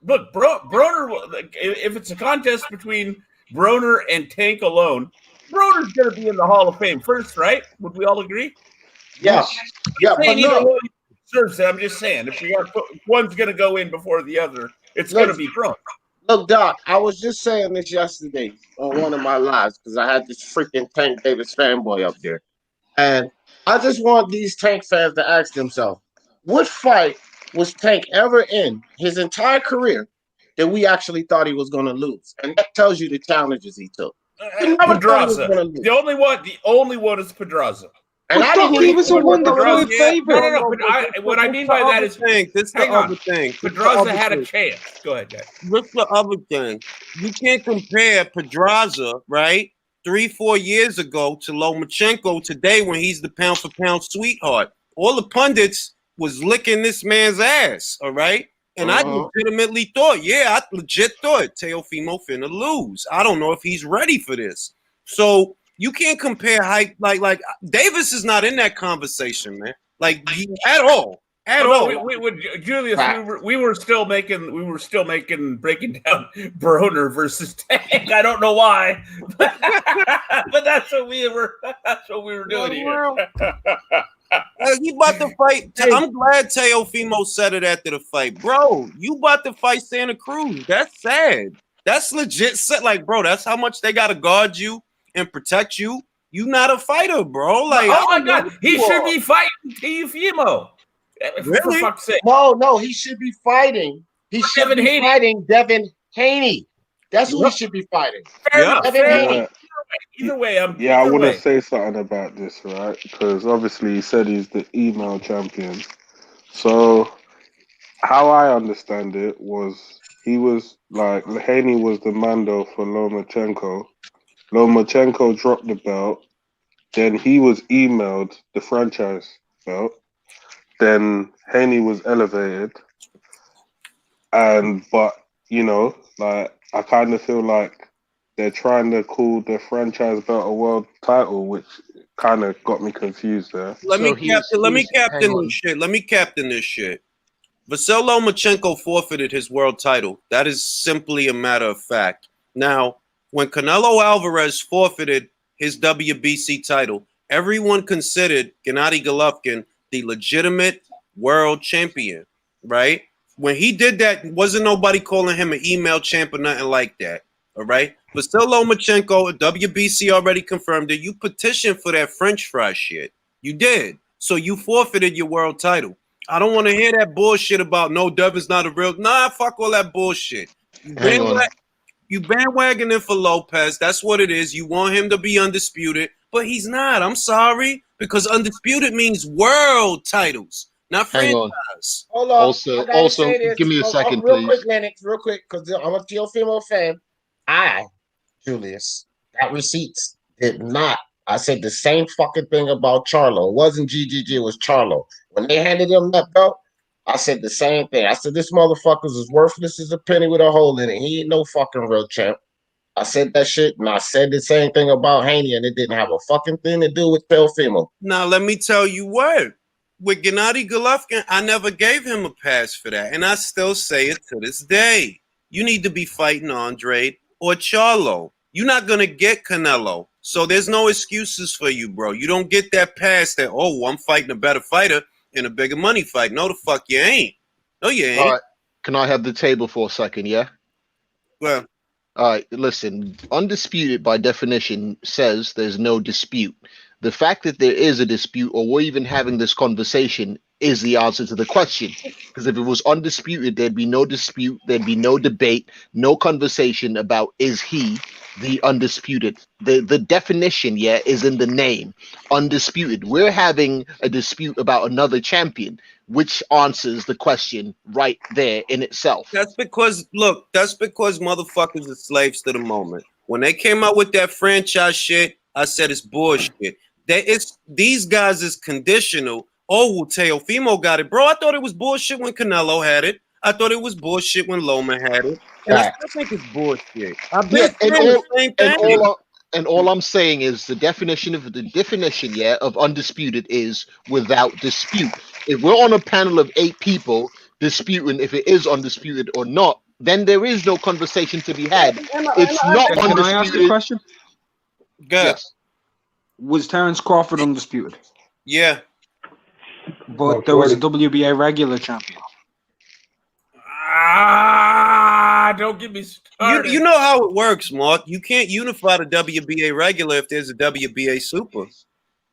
S5: look, Broner, if it's a contest between Broner and Tank alone, Broner's going to be in the Hall of Fame first, right? Would we all agree?
S3: Yes. Yeah, but no.
S5: I'm just saying, if one's going to go in before the other, it's going to be Broner.
S3: Look, Doc, I was just saying this yesterday on one of my lives because I had this freaking Tank Davis fanboy up there. And I just want these Tank fans to ask themselves, what fight was Tank ever in his entire career that we actually thought he was going to lose? And that tells you the challenges he took.
S5: Pedraza. The only one is Pedraza.
S2: And I thought he was a wonderful favorite.
S5: No. But what I mean by that is,
S1: this the other thing.
S5: Pedraza had a chance. Go ahead, guys.
S1: What's the other thing? You can't compare Pedraza, right, 3-4 years ago to Lomachenko today when he's the pound-for-pound sweetheart. All the pundits was licking this man's ass, all right? And I legitimately thought, Teofimo finna lose. I don't know if he's ready for this. So you can't compare height like Davis is not in that conversation, man. Like at all.
S5: Julius, we were still making breaking down Broner versus Tank. I don't know why, but that's what we were doing here.
S1: He about to fight. I'm glad Teofimo said it after the fight, bro. You about to fight Santa Cruz? That's sad. That's legit. Like, bro, that's how much they gotta guard you and protect you. You not a fighter, bro. Like,
S5: oh my god, he should be fighting Teofimo.
S1: Really?
S5: For fuck's sake.
S3: No, he should be fighting. He should be fighting Devin Hayney. That's who he should be fighting. Devin Hayney.
S5: Either way,
S4: I want to say something about this, right? Because obviously he said he's the email champion. So how I understand it was he was like Hayney was the Mando for Lomachenko. Lomachenko dropped the belt. Then he was emailed the franchise belt. Then Hayney was elevated. But you know, like I kind of feel like they're trying to call the franchise belt a world title, which kind of got me confused there.
S1: Let me captain this shit. Vasyl Lomachenko forfeited his world title. That is simply a matter of fact. Now, when Canelo Alvarez forfeited his WBC title, everyone considered Gennady Golovkin the legitimate world champion, right? When he did that, wasn't nobody calling him an email champ or nothing like that, all right? Vasyl Lomachenko, WBC already confirmed it. You petitioned for that French fry shit. You did. So you forfeited your world title. I don't want to hear that bullshit about no, Devin's not a real. Nah, fuck all that bullshit. You bandwagoning for Lopez. That's what it is. You want him to be undisputed, but he's not. I'm sorry, because undisputed means world titles, not franchise.
S3: Hold on.
S6: Also, give me a second,
S3: real
S6: please.
S3: Quick, Lennox, real quick, because I'm a Teofimo fan. Julius, got receipts. Did not. I said the same fucking thing about Charlo. It wasn't GGG, it was Charlo. When they handed him that belt, I said the same thing. I said this motherfucker's as worthless as a penny with a hole in it. He ain't no fucking real champ. I said that shit, and I said the same thing about Hayney, and it didn't have a fucking thing to do with Teofimo.
S1: Now, let me tell you what. With Gennady Golovkin, I never gave him a pass for that, and I still say it to this day. You need to be fighting Andre or Charlo. You're not going to get Canelo. So there's no excuses for you, bro. You don't get that pass that, oh, I'm fighting a better fighter in a bigger money fight. No, the fuck you ain't. No, you ain't.
S6: All right. Can I have the table for a second, yeah?
S1: Well,
S6: all right, listen. Undisputed, by definition, says there's no dispute. The fact that there is a dispute, or we're even having this conversation, is the answer to the question. Because if it was undisputed, there'd be no dispute, there'd be no debate, no conversation about is he the undisputed. The definition, yeah, is in the name, undisputed. We're having a dispute about another champion, which answers the question right there in itself.
S1: That's because motherfuckers are slaves to the moment. When they came out with that franchise shit, I said it's bullshit. These guys is conditional. Oh, well, Teofimo got it. Bro, I thought it was bullshit when Canelo had it. I thought it was bullshit when Loma had it. And I still think it's bullshit. I've been saying the same thing.
S6: And all I'm saying is the definition, yeah, of undisputed is without dispute. If we're on a panel of 8 people disputing if it is undisputed or not, then there is no conversation to be had. It's not undisputed.
S2: Can I ask you a question?
S1: Go.
S6: Yes.
S2: Was Terence Crawford undisputed?
S1: Yeah.
S2: But there was a WBA regular champion.
S5: Don't get me started.
S1: You know how it works, Mark. You can't unify the WBA regular if there's a WBA super.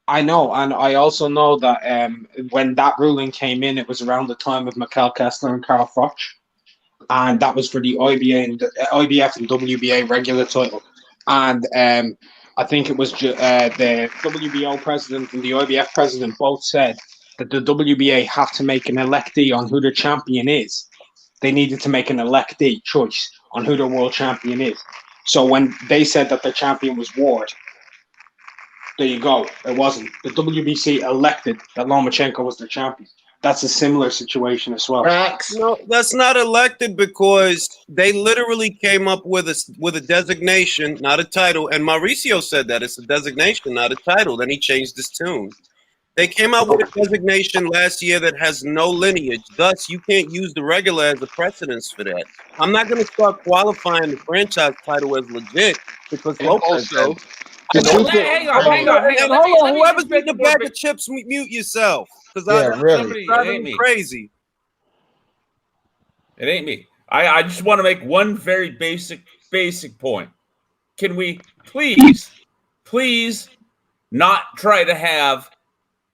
S2: I know, and I also know that when that ruling came in, it was around the time of Mikhail Kessler and Carl Froch, and that was for the IBF and WBA regular title. And I think it was the WBO president and the IBF president both said that the WBA have to make an electee on who the champion is. They needed to make an electee choice on who the world champion is. So when they said that the champion was Ward, there you go. It wasn't. The WBC elected that Lomachenko was the champion. That's a similar situation as well.
S1: No, that's not elected because they literally came up with a designation, not a title. And Mauricio said that it's a designation, not a title. Then he changed his tune. They came out with a designation last year that has no lineage. Thus, you can't use the regular as a precedence for that. I'm not going to start qualifying the franchise title as legit because Lopez. Also, hang on. Hold on. Whoever's eating a bag of chips, mute yourself. Because
S5: really,
S1: driving me crazy.
S5: It ain't me. I just want to make one very basic point. Can we please not try to have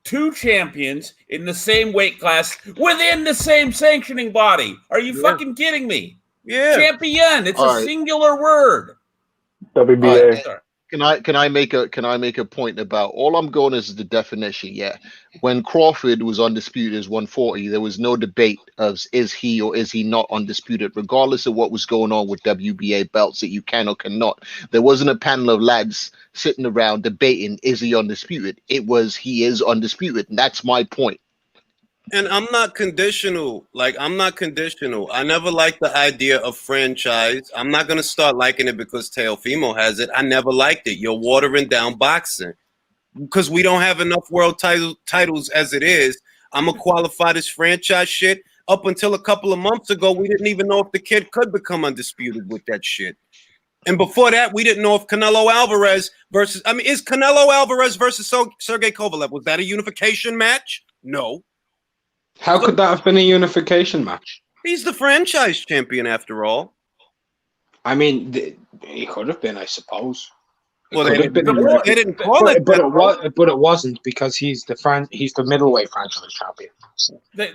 S5: 2 champions in the same weight class within the same sanctioning body? Are you fucking kidding me?
S1: Yeah.
S5: Champion. It's a singular word.
S8: WBA.
S6: Can I make a point about all I'm going is the definition? Yeah, when Crawford was undisputed as 140, there was no debate of is he or is he not undisputed, regardless of what was going on with WBA belts that you can or cannot. There wasn't a panel of lads sitting around debating is he undisputed. It was he is undisputed, and that's my point.
S1: And I'm not conditional. I never liked the idea of franchise. I'm not going to start liking it because Teofimo has it. I never liked it. You're watering down boxing because we don't have enough world titles as it is. I'm going to qualify this franchise shit. Up until a couple of months ago, we didn't even know if the kid could become undisputed with that shit. And before that, we didn't know if Canelo Alvarez versus, is Canelo Alvarez versus Sergey Kovalev, was that a unification match? No.
S2: How could that have been a unification match?
S1: He's the franchise champion after all.
S2: I mean, he could have been, I suppose.
S1: Well, they didn't call it,
S2: but it wasn't because he's the middleweight franchise champion.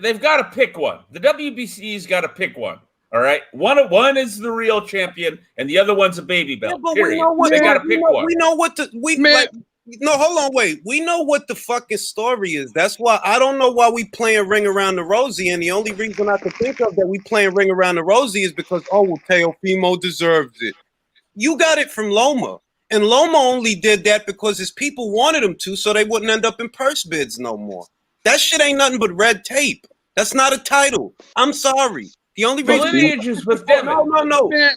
S5: They've got to pick one. The WBC's got to pick one. All right, one is the real champion, and the other one's a baby belt.
S1: Yeah,
S5: period. They got to pick one.
S1: We know what hold on, wait. We know what the fucking story is. That's why I don't know why we playing Ring Around the Rosie, and the only reason I can think of that we playing Ring Around the Rosie is because Teofimo deserves it. You got it from Loma. And Loma only did that because his people wanted him to, so they wouldn't end up in purse bids no more. That shit ain't nothing but red tape. That's not a title. I'm sorry. The only reason
S5: lineage is with Devin.
S1: No.
S7: Man,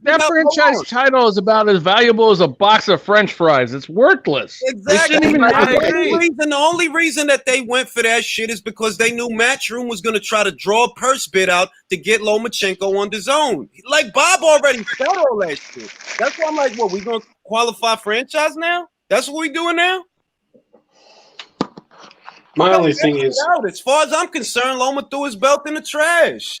S7: that franchise title is about as valuable as a box of French fries. It's worthless.
S1: Exactly. The only reason that they went for that shit is because they knew Matchroom was going to try to draw a purse bid out to get Lomachenko on the zone. Like Bob already said all that shit. That's why I'm like, what, we going to qualify franchise now? That's what we doing now?
S2: My only thing is,
S1: as far as I'm concerned, Loma threw his belt in the trash.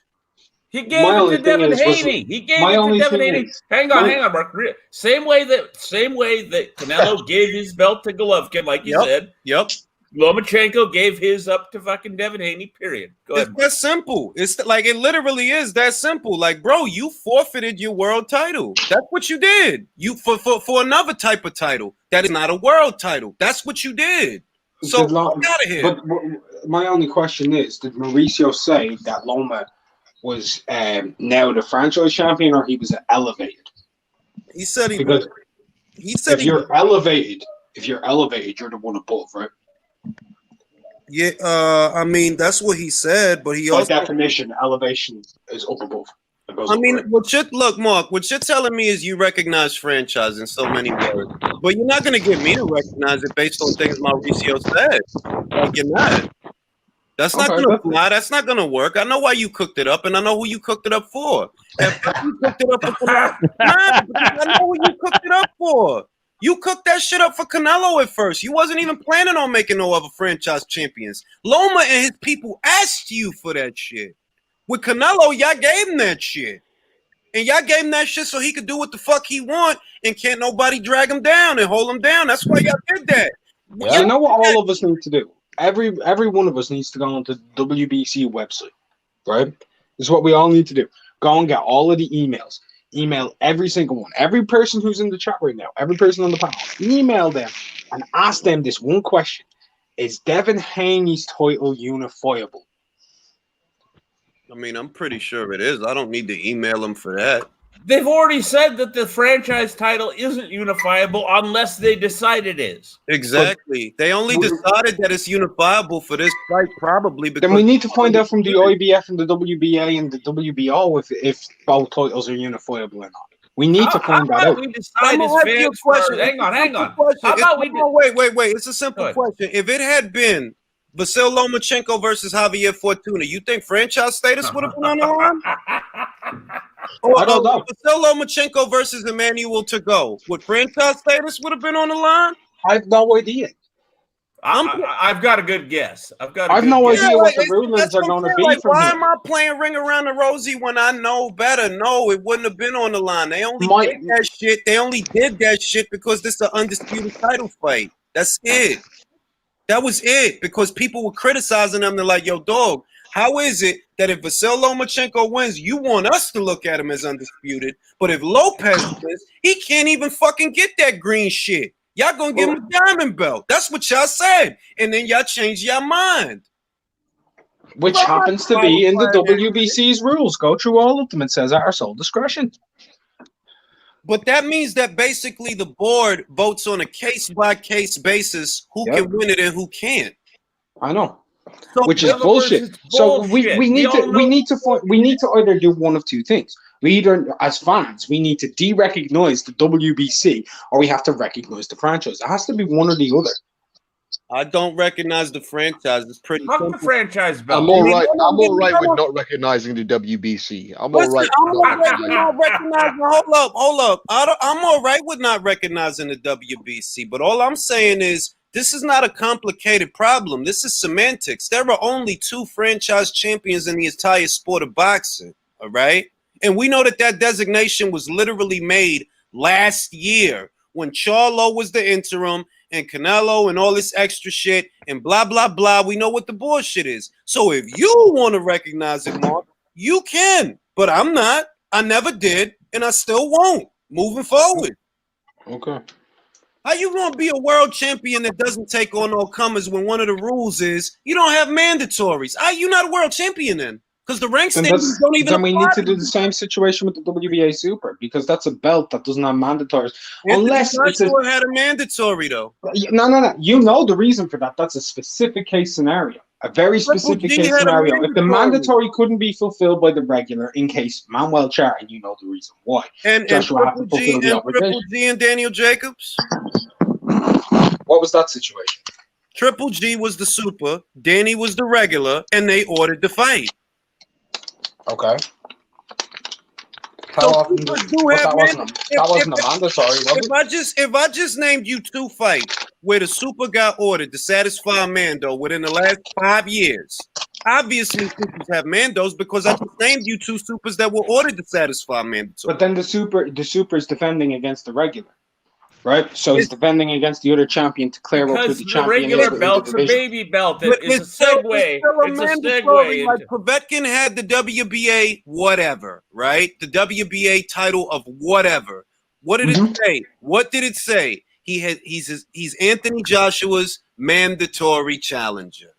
S5: He gave it to Devin Hayney. He gave it to Devin Hayney. Hang on, Mark. Same way that Canelo gave his belt to Golovkin, like you said.
S1: Yep.
S5: Lomachenko gave his up to fucking Devin Haney, period. Go ahead.
S1: It's that simple. It's like it literally is that simple. Like, bro, you forfeited your world title. That's what you did. You for another type of title that is not a world title. That's what you did. So get out of here.
S2: But my only question is, did Mauricio say that Loma was now the franchise champion, or he was elevated?
S1: He said
S2: if you're elevated, you're the one above, right?
S1: Yeah, I mean that's what he said, but he
S2: by
S1: also
S2: definition, elevation is up above.
S1: Mark, what you're telling me is you recognize franchise in so many words, but you're not going to get me to recognize it based on things Mauricio said. Like you're not. That's not going to fly. That's not going to work. I know why you cooked it up, and I know who you cooked it up for. If you cooked it up for Canelo, I know who you cooked it up for. You cooked that shit up for Canelo at first. You wasn't even planning on making no other franchise champions. Loma and his people asked you for that shit. With Canelo, y'all gave him that shit. And y'all gave him that shit so he could do what the fuck he want, and can't nobody drag him down and hold him down. That's why y'all did that.
S2: You know what all of us need to do? Every one of us needs to go onto the WBC website, right? This is what we all need to do. Go and get all of the emails. Email every single one. Every person who's in the chat right now, every person on the panel, email them and ask them this one question. Is Devin Haney's title unifiable?
S1: I mean, I'm pretty sure it is. I don't need to email them for that.
S5: They've already said that the franchise title isn't unifiable unless they decide it is.
S1: Exactly. They only decided that it's unifiable for this fight, probably. Because
S2: then we need to find out from the IBF and the WBA and the WBO if both titles are unifiable or not. We need to find that out.
S5: We decide as fans first. Hang on. How about we
S1: wait. It's a simple question. If it had been Vasil Lomachenko versus Javier Fortuna, you think franchise status would have been on the line?
S2: I don't know.
S1: Vasil Lomachenko versus Emmanuel Tago, would franchise status would have been on the line?
S2: I have no idea.
S5: I've got a good guess.
S2: I have no idea what the rulings are going to be.
S1: Like, why am I playing Ring Around the Rosie when I know better? No, it wouldn't have been on the line. They only did that shit. They only did that shit because this is an undisputed title fight. That's it. That was it. Because people were criticizing them. They're like, yo, dog, how is it that if Vasil Lomachenko wins, you want us to look at him as undisputed, but if Lopez wins, he can't even fucking get that green shit. Y'all gonna give him a diamond belt. That's what y'all said. And then y'all changed your mind.
S2: Which happens to be in the WBC's rules. Go through all of them. It says at our sole discretion.
S1: But that means that basically the board votes on a case-by-case basis who can win it and who can't.
S2: I know. So which is bullshit. So we need to either do one of two things. We either, as fans, we need to de-recognize the WBC, or we have to recognize the franchise. It has to be one or the other.
S1: I don't recognize the franchise. It's pretty
S5: Fuck
S1: simple.
S5: the franchise belt.
S6: I'm all right.
S1: no,
S6: I'm all right
S1: no.
S6: with not recognizing the WBC. I'm all
S1: Listen,
S6: right.
S1: I'm all right with not recognizing. Hold up. I'm all right with not recognizing the WBC. But all I'm saying is this is not a complicated problem. This is semantics. There are only 2 franchise champions in the entire sport of boxing. All right, and we know that designation was literally made last year when Charlo was the interim and Canelo and all this extra shit and blah, blah, blah. We know what the bullshit is. So if you want to recognize it, Mark, you can. But I'm not. I never did, and I still won't. Moving forward.
S2: Okay.
S1: How you going to be a world champion that doesn't take on no comers when one of the rules is you don't have mandatories? You're not a world champion then. Because the rank standings don't even
S2: Then we
S1: apply
S2: need to do the same situation with the WBA Super because that's a belt that doesn't have mandatories. Unless it's
S1: had a mandatory though.
S2: No. You know the reason for that. That's a specific case scenario. A very specific case scenario. If the mandatory couldn't be fulfilled by the regular, in case Manuel Charr, you know the reason why.
S1: And Triple G and Daniel Jacobs.
S2: What was that situation?
S1: Triple G was the super, Danny was the regular, and they ordered the fight.
S2: Okay.
S1: That
S2: wasn't a mandatory.
S1: If I just named you 2 fights where the super got ordered to satisfy Mando within the last 5 years, obviously supers have Mandos because I just named you 2 supers that were ordered to satisfy Mando.
S2: But then the super is defending against the regular. Right, so he's defending against the other champion to clear up who the champion is.
S5: Because the regular belt's a baby belt. It's a segue. It's a segue.
S1: Like Povetkin had the WBA whatever, right? The WBA title of whatever. What did it say? What did it say? He's Anthony Joshua's mandatory challenger.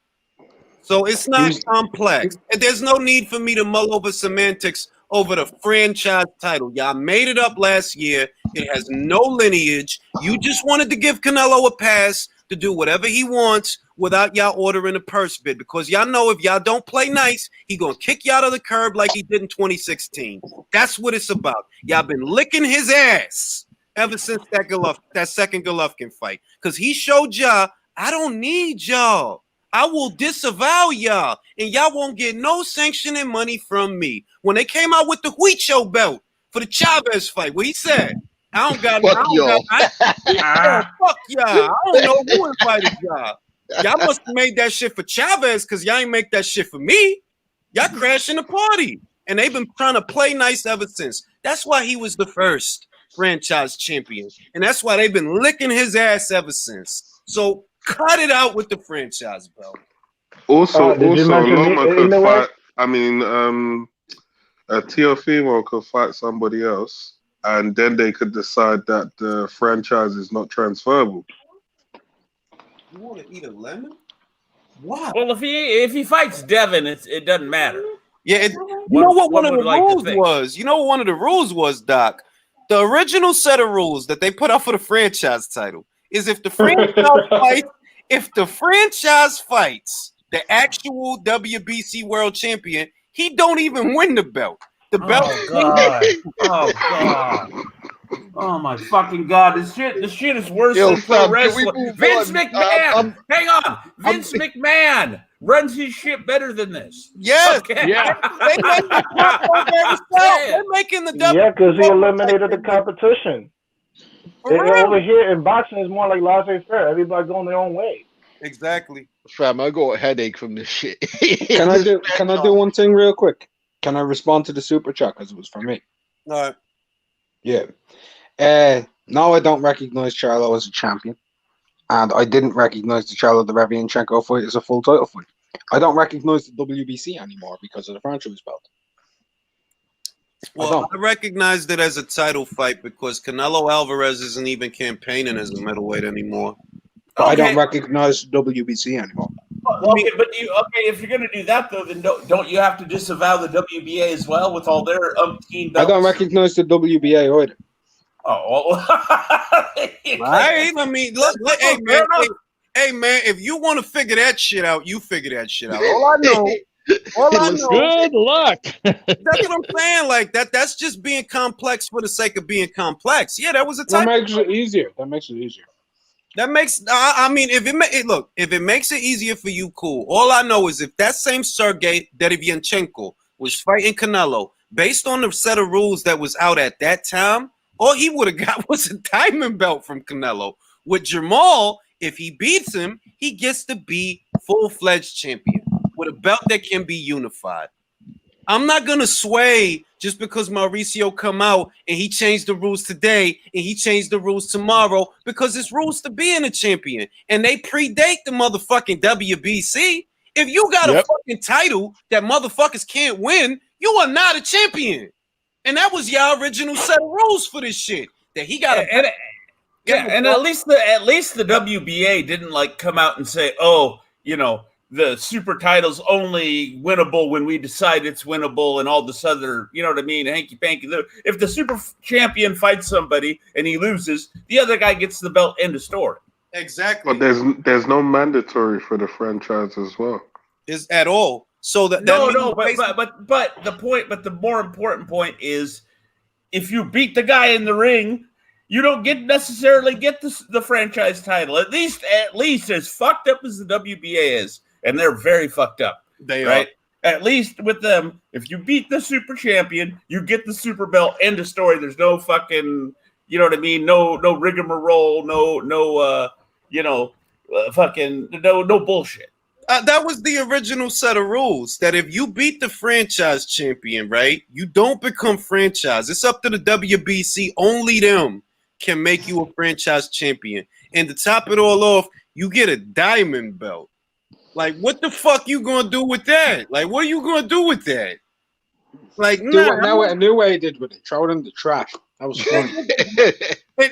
S1: So it's not complex. And there's no need for me to mull over semantics over the franchise title. Y'all made it up last year. It has no lineage. You just wanted to give Canelo a pass to do whatever he wants without y'all ordering a purse bid because y'all know if y'all don't play nice, he gonna kick y'all to the curb like he did in 2016. That's what it's about. Y'all been licking his ass ever since that second Golovkin fight because he showed y'all, I don't need y'all. I will disavow y'all, and y'all won't get no sanctioning money from me. When they came out with the Huicho belt for the Chavez fight, what he said, I don't got
S6: fuck y'all.
S1: Fuck y'all. I don't know who invited y'all. Y'all must have made that shit for Chavez because y'all ain't make that shit for me. Y'all crashing the party. And they've been trying to play nice ever since. That's why he was the first franchise champion. And that's why they've been licking his ass ever since. So cut it out with the franchise belt.
S4: Also, Loma could
S8: know
S4: fight. I mean, a Teofimo could fight somebody else, and then they could decide that the franchise is not transferable.
S1: You want to eat a lemon? Wow.
S5: Well, if he fights Devin, it doesn't matter.
S1: Yeah, you know what one of the rules was? You know what one of the rules was, Doc? The original set of rules that they put out for the franchise title is if the franchise fights the actual WBC world champion, he don't even win the belt. The belt.
S5: Oh God. Oh my fucking God! This shit is worse than pro wrestling. Vince McMahon, hang on. Vince McMahon runs his shit better than this.
S1: Yes,
S5: okay.
S1: Yeah. They're making the
S8: Yeah, because he eliminated the competition. Over here in boxing, it's more like laissez-faire. Everybody going their own way.
S1: Exactly.
S6: Fam, I got a headache from this shit.
S2: Can I do one thing real quick? Can I respond to the super chat because it was for me?
S1: All right.
S2: Yeah. No, I don't recognize Charlo as a champion. And I didn't recognize the Charlo Derevianchenko fight as a full title fight. I don't recognize the WBC anymore because of the franchise belt.
S1: Well, I recognized it as a title fight because Canelo Alvarez isn't even campaigning as a middle-weight anymore.
S2: But I don't recognize WBC anymore.
S5: Okay, but if you're going to do that, though, then don't you have to disavow the WBA as well with all their umpteen belts?
S2: I don't recognize the WBA either.
S5: Oh,
S1: right. I mean, look, hey man, if you want to figure that shit out, you figure that shit out. All I know.
S7: Good luck.
S1: That's what I'm saying. Like that's just being complex for the sake of being complex. Yeah, that was a
S2: That makes it easier.
S1: That makes. I mean, if it makes it easier for you, cool. All I know is if that same Sergey Derevianchenko was fighting Canelo based on the set of rules that was out at that time, all he would have got was a diamond belt from Canelo. With Jamal, if he beats him, he gets to be full-fledged champion with a belt that can be unified. I'm not gonna sway just because Mauricio come out and he changed the rules today and he changed the rules tomorrow because it's rules to being a champion and they predate the motherfucking WBC. If you got a fucking title that motherfuckers can't win, you are not a champion. And that was your original set of rules for this shit. That he got
S5: and at least the WBA didn't like come out and say, oh, you know, the super title's only winnable when we decide it's winnable and all this other, you know what I mean, hanky-panky. If the super champion fights somebody and he loses, the other guy gets the belt, end of story.
S1: Exactly.
S4: But there's no mandatory for the franchise as well.
S1: Is at all. So that
S5: but the more important point is if you beat the guy in the ring, you don't necessarily get the franchise title. At least as fucked up as the WBA is. And they're very fucked up.
S1: They
S5: right? At least with them, if you beat the super champion, you get the super belt. End of story. There's no fucking, you know what I mean? No rigmarole. No bullshit.
S1: That was the original set of rules. That if you beat the franchise champion, right, you don't become franchise. It's up to the WBC. Only them can make you a franchise champion. And to top it all off, you get a diamond belt. Like, what the fuck you gonna do with that? Like, what are you gonna do with that? Like,
S2: I knew what he did with it. Throw it in the trash. That was funny.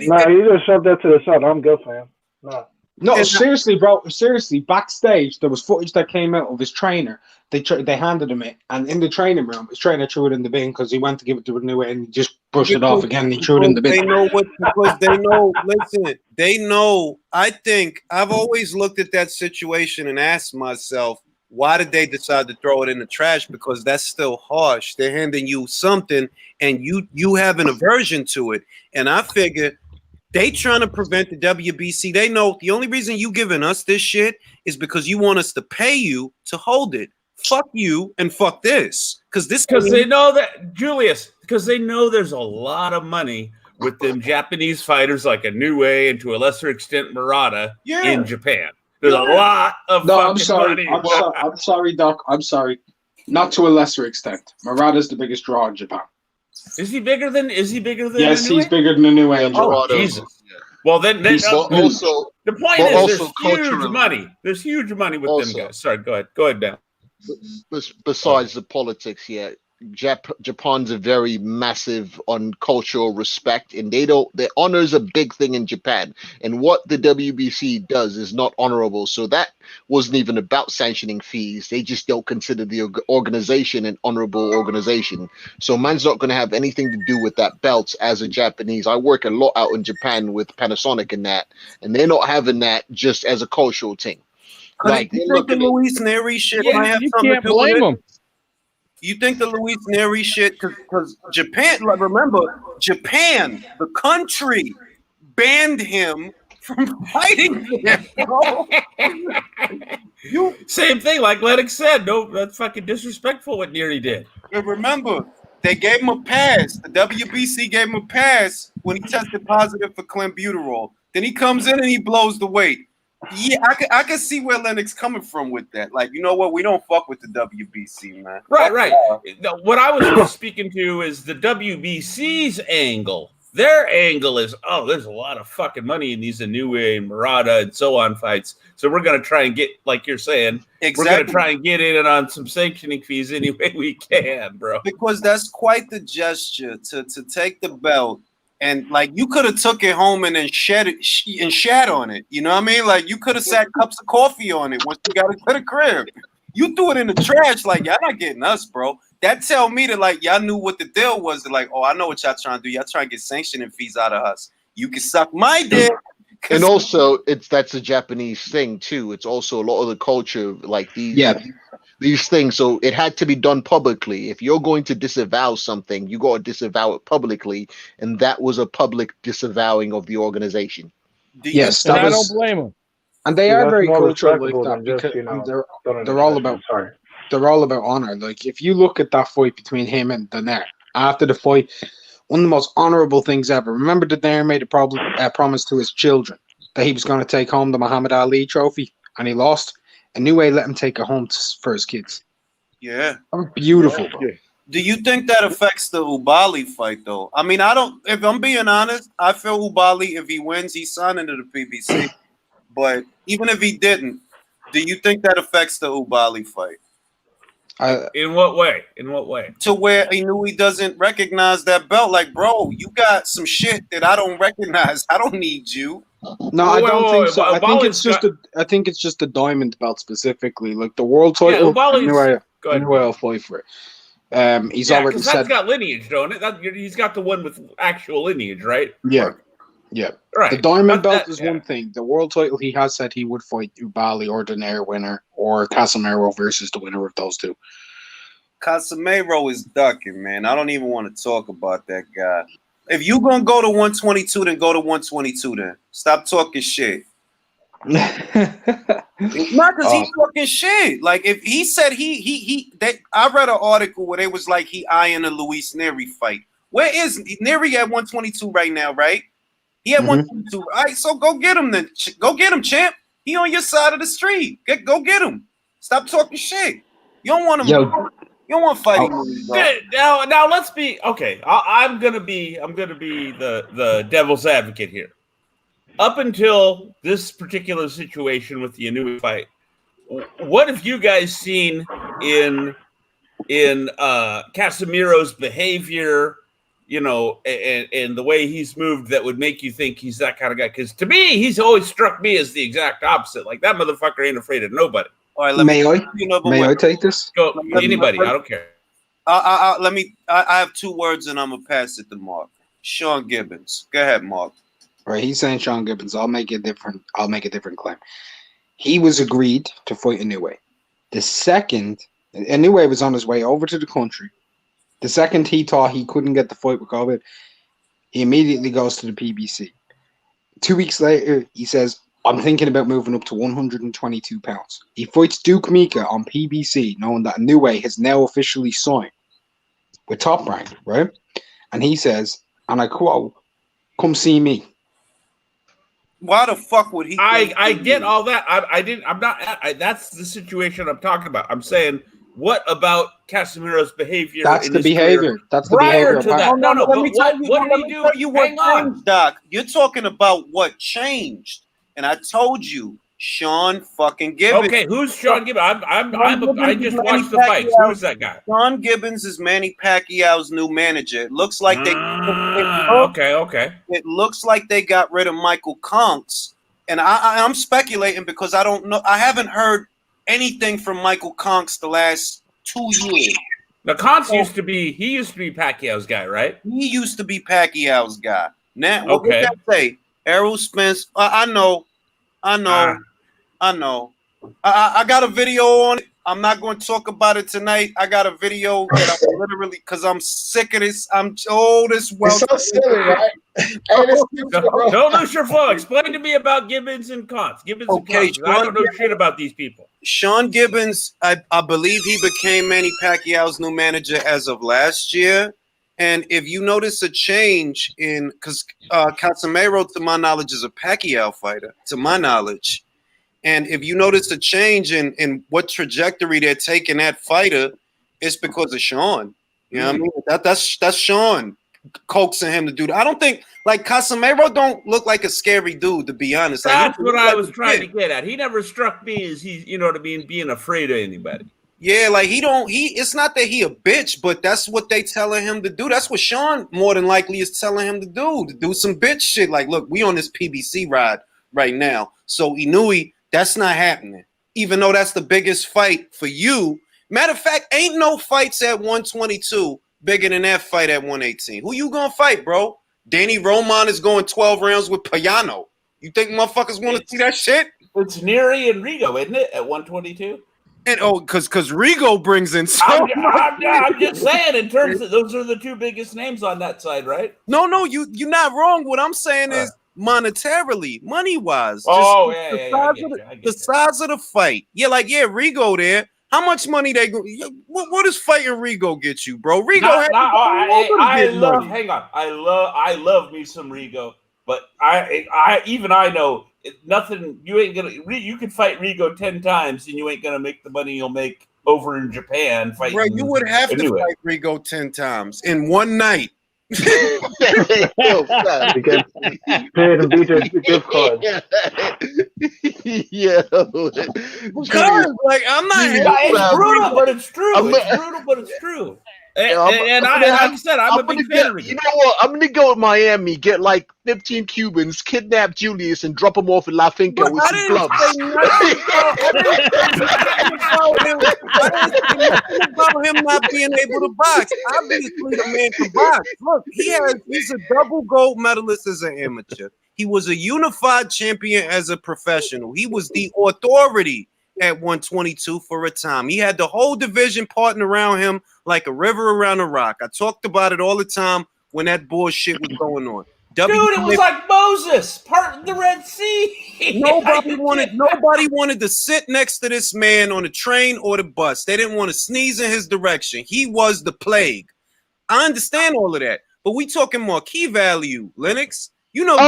S8: Nah, you just shoved that to the side. I'm good, fam. Nah.
S2: No, seriously, bro. Seriously, backstage, there was footage that came out of his trainer. They handed him it, and in the training room, his trainer threw it in the bin because he went to give it to a new and he just brushed it off again and he threw it in the bin.
S1: They know because they know. Listen, they know. I think I've always looked at that situation and asked myself, why did they decide to throw it in the trash? Because that's still harsh. They're handing you something, and you have an aversion to it, and I figure. They trying to prevent the WBC. They know the only reason you giving us this shit is because you want us to pay you to hold it. Fuck you and fuck this. Because
S5: they know that, Julius, because they know there's a lot of money with them Japanese fighters like Inoue and to a lesser extent Murata in Japan. There's a lot of money.
S2: I'm sorry, Doc. I'm sorry. Not to a lesser extent. Murata's the biggest draw in Japan.
S5: Is he bigger than? Yes,
S2: Inoue? He's bigger than Inoue.
S5: Oh, Jesus. Yeah. Well, then also the point is there's huge money. There's huge money with them guys. Sorry, go ahead, Dan.
S6: Besides the politics, Japan's a very massive on cultural respect, and their honor is a big thing in Japan. And what the WBC does is not honorable. So that wasn't even about sanctioning fees. They just don't consider the organization an honorable organization. So man's not going to have anything to do with that belt as a Japanese. I work a lot out in Japan with Panasonic and that, and they're not having that just as a cultural thing.
S1: Like you think the Luis Neri shit might have something to do with it? You think the Luis Neri shit, because Japan, like, remember, Japan, the country, banned him from fighting there, bro.
S5: Same thing, like Lennox said. No, that's fucking disrespectful what Neri did.
S1: And remember, they gave him a pass. The WBC gave him a pass when he tested positive for clenbuterol. Then he comes in and he blows the weight. Yeah, I can see where Lennox coming from with that. Like, you know what? We don't fuck with the WBC, man.
S5: Right. What I was speaking to is the WBC's angle. Their angle is, there's a lot of fucking money in these Inoue and Murata and so on fights. So we're going to try and get, like you're saying, we're going to try and get in on some sanctioning fees any way we can, bro.
S1: Because that's quite the gesture to take the belt. And like you could have took it home and then shat on it. You know what I mean? Like you could have sat cups of coffee on it once you got it to the crib. You threw it in the trash. Like y'all not getting us, bro. That tell me that like y'all knew what the deal was. Like, I know what y'all trying to do. Y'all trying to get sanctioning fees out of us. You can suck my dick.
S6: And also, that's a Japanese thing too. It's also a lot of the culture, like these things. So it had to be done publicly. If you're going to disavow something, you got to disavow it publicly, and that was a public disavowing of the organization.
S2: Yes,
S7: And
S2: that
S7: I don't
S2: was,
S7: blame him.
S2: and they
S8: See,
S2: are
S8: that's
S2: very
S8: more
S2: cultural like
S8: respectable
S2: that
S8: than just,
S2: because
S8: you know,
S2: and
S8: throwing
S2: they're
S8: the
S2: all
S8: trash.
S2: about
S8: Sorry.
S2: they're all about honor. Like if you look at that fight between him and Daenerys after the fight, one of the most honorable things ever. Remember that Daenerys made a promise to his children that he was going to take home the Muhammad Ali trophy, and he lost. A new way let him take it home for his kids.
S1: Yeah.
S2: That was beautiful, bro.
S8: Yeah.
S1: Do you think that affects the Ubali fight, though? I mean, I don't. If I'm being honest, I feel Ubali, if he wins, he's signing to the PBC. But even if he didn't, do you think that affects the Ubali fight?
S5: In what way? In what way?
S1: To where Inui doesn't recognize that belt. Like, bro, you got some shit that I don't recognize. I don't need you.
S2: No, I don't think so. I think it's just
S5: got-
S2: I think it's just the diamond belt specifically, like the world
S5: Yeah,
S2: title.
S5: Ubali's- go
S2: I
S5: ahead.
S2: knew I'll fight for it. He's
S5: Yeah,
S2: already
S5: because that's
S2: said,
S5: got lineage, don't it? He's got the one with actual lineage, right?
S2: yeah, yeah.
S5: Right.
S2: The diamond belt
S5: That-
S2: is one thing. The world title, he has said he would fight Ubali or Daenerys winner or Casemiro versus the winner of those two.
S1: Casemiro is ducking, man. I don't even want to talk about that guy. If you gonna go to 122, then go to 122. Then stop talking shit. Not because he's talking shit. Like if he said I read an article where they was like he eyeing a Luis Neri fight. Where is Neri at 122 right now? Right? He at 122. All right, so go get him then. Go get him, champ. He on your side of the street. Go get him. Stop talking shit. You don't want him.
S2: Yo.
S1: You don't want fighting.
S5: Now let's be okay. I'm gonna be the devil's advocate here. Up until this particular situation with the Inui fight, what have you guys seen in Casemiro's behavior, you know, and the way he's moved that would make you think he's that kind of guy? Because to me, he's always struck me as the exact opposite. Like that motherfucker ain't afraid of nobody.
S1: All right,
S2: May I take this?
S5: Go anybody. I don't care.
S1: I have two words and I'm gonna pass it to Mark. Sean Gibbons. Go ahead, Mark.
S2: All right, he's saying Sean Gibbons. I'll make a different claim. He was agreed to fight Inoue. The second Inoue was on his way over to the country, the second he thought he couldn't get the fight with COVID, he immediately goes to the PBC. 2 weeks later, he says, I'm thinking about moving up to 122 pounds. He fights Duke Mika on PBC, knowing that Inoue has now officially signed with Top Rank, right? And he says, and I quote, "Come see me."
S1: Why the fuck would he?
S5: I get all that. I'm not. That's the situation I'm talking about. I'm saying, what about Casemiro's behavior?
S2: That's the behavior. That's the
S5: prior
S2: behavior.
S5: to that. No. But what did he do? Hang on,
S1: Doc. You're talking about what changed, and I told you, Sean fucking Gibbons.
S5: Okay, who's Sean Gibbons? I just watched the fights. Who's that guy?
S1: Sean Gibbons is Manny Pacquiao's new manager. It looks like they.
S5: Okay.
S1: It looks like they got rid of Michael Conks, and I'm speculating because I don't know. I haven't heard anything from Michael Conks the last 2 years.
S5: Now, Conks used to be Pacquiao's guy, right?
S1: He used to be Pacquiao's guy. Now, what did that say? Errol Spence. I know. I got a video on it. I'm not going to talk about it tonight. I got a video that I'm literally, because I'm sick of this.
S3: It's so silly, right?
S5: Don't lose your flow. Explain to me about Gibbons and Conks.
S1: Okay,
S5: I don't know shit about these people.
S1: Sean Gibbons, I believe he became Manny Pacquiao's new manager as of last year. And if you notice a change in, because Casemiro, to my knowledge, is a Pacquiao fighter, to my knowledge. And if you notice a change in what trajectory they're taking that fighter, it's because of Sean. You know what I mean? That's Sean coaxing him to do that. I don't think, like, Casemiro don't look like a scary dude, to be honest.
S5: That's what I was trying to get at. He never struck me as you know what I mean, being afraid of anybody.
S1: Yeah, like it's not that he a bitch, but that's what they telling him to do. That's what Sean more than likely is telling him to do some bitch shit. Like, look, we on this PBC ride right now. So Inui, that's not happening. Even though that's the biggest fight for you. Matter of fact, ain't no fights at 122 bigger than that fight at 118. Who you gonna fight, bro? Danny Roman is going 12 rounds with Payano. You think motherfuckers want to see that shit?
S5: It's Neri and Rigo, isn't it, at 122?
S1: And because Rigo brings in so
S5: I'm just saying, in terms of those are the two biggest names on that side, right?
S1: No, you're not wrong. What I'm saying is monetarily, money-wise.
S5: Oh,
S1: Just
S5: yeah, I get you.
S1: the size of the fight. Yeah, like, yeah, Rigo there. How much money they go? What does fighting Rigo get you, bro? Rigo
S5: Hang on. I love me some Rigo, but I know nothing. You ain't gonna. You can fight Rigo 10 times, and you ain't gonna make the money you'll make over in Japan fighting.
S1: Bro, you would have to fight Rigo 10 times in one night.
S8: Pay to beat your gift card.
S6: Yeah,
S1: because like I'm not.
S5: It's brutal, but it's true. It's brutal, but it's true. And like I said, I'm a big fan of Rigo.
S6: You know what? I'm gonna go with Miami, get like 15 Cubans, kidnap Julius, and drop him off in La Finca with some gloves.
S1: I didn't say about him not being able to box. Obviously, the man can box. Look, he's a double gold medalist as an amateur. He was a unified champion as a professional. He was the authority at 122 for a time. He had the whole division parting around him like a river around a rock. I talked about it all the time when that bullshit was going on.
S5: Dude, it was like Moses parting the Red Sea.
S1: Nobody wanted to sit next to this man on the train or the bus. They didn't want to sneeze in his direction. He was the plague. I understand all of that, but we talking marquee value, Lennox. You know,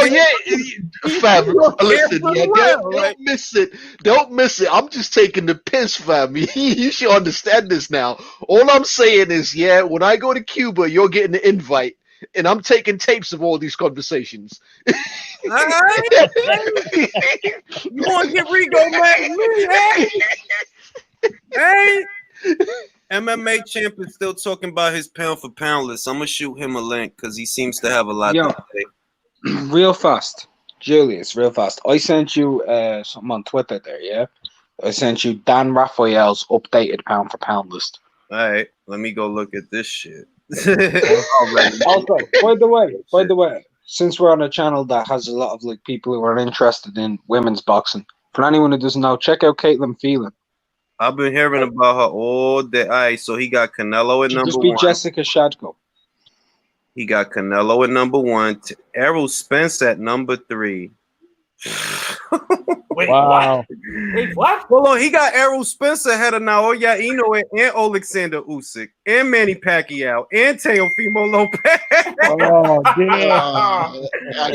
S6: fam. Listen, don't miss it. Don't miss it. I'm just taking the piss, fam. You should understand this now. All I'm saying is, when I go to Cuba, you're getting the invite, and I'm taking tapes of all these conversations.
S1: All right. You want to get Rigo mad at me, hey? MMA champ is still talking about his pound for pound list. I'm gonna shoot him a link because he seems to have a lot to say.
S2: Real fast, Julius, real fast. I sent you something on Twitter there, yeah? I sent you Dan Raphael's updated pound for pound list.
S1: All right, let me go look at this shit.
S2: Also, by the way, since we're on a channel that has a lot of like people who are interested in women's boxing, for anyone who doesn't know, check out Caitlin Phelan.
S1: I've been hearing about her all day. All right, so he got Canelo at number one.
S2: Jessica Shadko.
S1: He got Canelo at number one. Errol Spence at number 3.
S5: Wait,
S7: wow.
S5: What? Wait, what?
S1: Hold on, he got Errol Spence ahead of Naoya Inoue and Alexander Usyk and Manny Pacquiao and Teofimo Lopez.
S7: Oh, damn.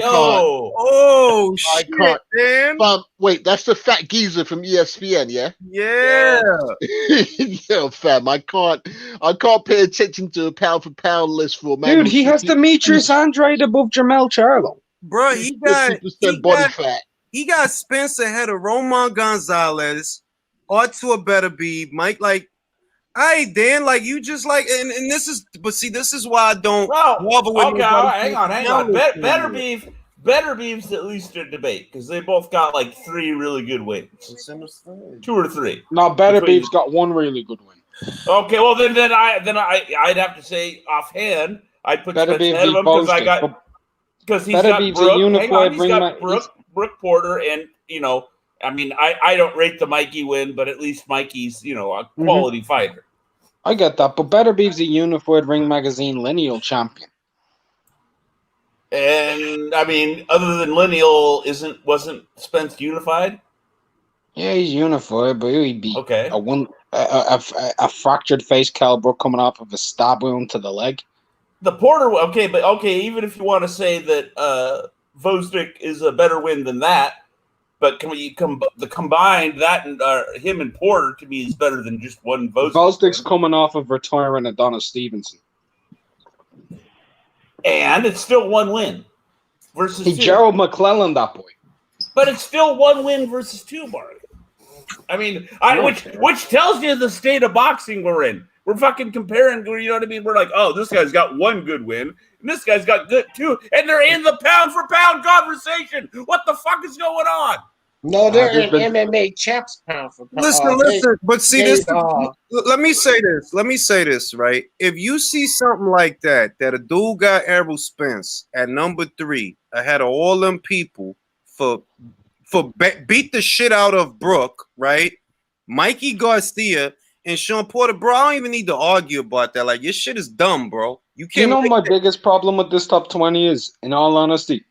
S1: Oh, shit, man.
S6: Wait, that's the fat geezer from ESPN, yeah?
S1: Yeah.
S6: Yo, fam, I can't pay attention to a pound for pound list for a man.
S2: Dude, he has Demetrius Andrade above Jermell Charlo.
S1: Bro, he got
S6: body fat.
S1: He got Spence ahead of Roman Gonzalez, Artur Beterbiev, Mike. Like, all right, Dan, like you just like, and this is, but see, this is why I don't.
S5: Okay, hang on. Beterbiev's at least a debate because they both got like 3 really good wins. 2 or 3.
S2: No, Beterbiev's got 1 really good win.
S5: Okay, well then I'd have to say offhand I'd put Spence ahead of him because he's got Brooke Porter, and I mean, I don't rate the Mikey win, but at least Mikey's a quality fighter.
S2: I get that, but Beterbiev's a unified Ring Magazine lineal champion.
S5: And I mean, other than lineal, wasn't Spence unified?
S2: Yeah, he's unified, but he'd be a fractured face, Cal Brook coming off of a stab wound to the leg.
S5: The Porter, even if you want to say that Vosdick is a better win than that, but the combined that and him and Porter to me is better than just one Vosdick.
S2: Vosdick's coming off of retiring Adonis Stevenson,
S5: and it's still 1 win versus 2.
S2: Gerald McClellan, that boy.
S5: But it's still 1 win versus 2, Mark. I mean, which tells you the state of boxing we're in. We're fucking comparing, you know what I mean? We're like, oh, this guy's got 1 good win, and this guy's got good 2, and they're in the pound for pound conversation. What the fuck is going on?
S3: No, they're in MMA champs pound for pound.
S1: Listen, but see this. Let me say this, right? If you see something like that a dude got Errol Spence at number 3 ahead of all them people for beat the shit out of Brooke, right? Mikey Garcia and Sean Porter, bro, I don't even need to argue about that. Like, your shit is dumb, bro. You can't.
S2: You know my biggest problem with this top 20 is, in all honesty,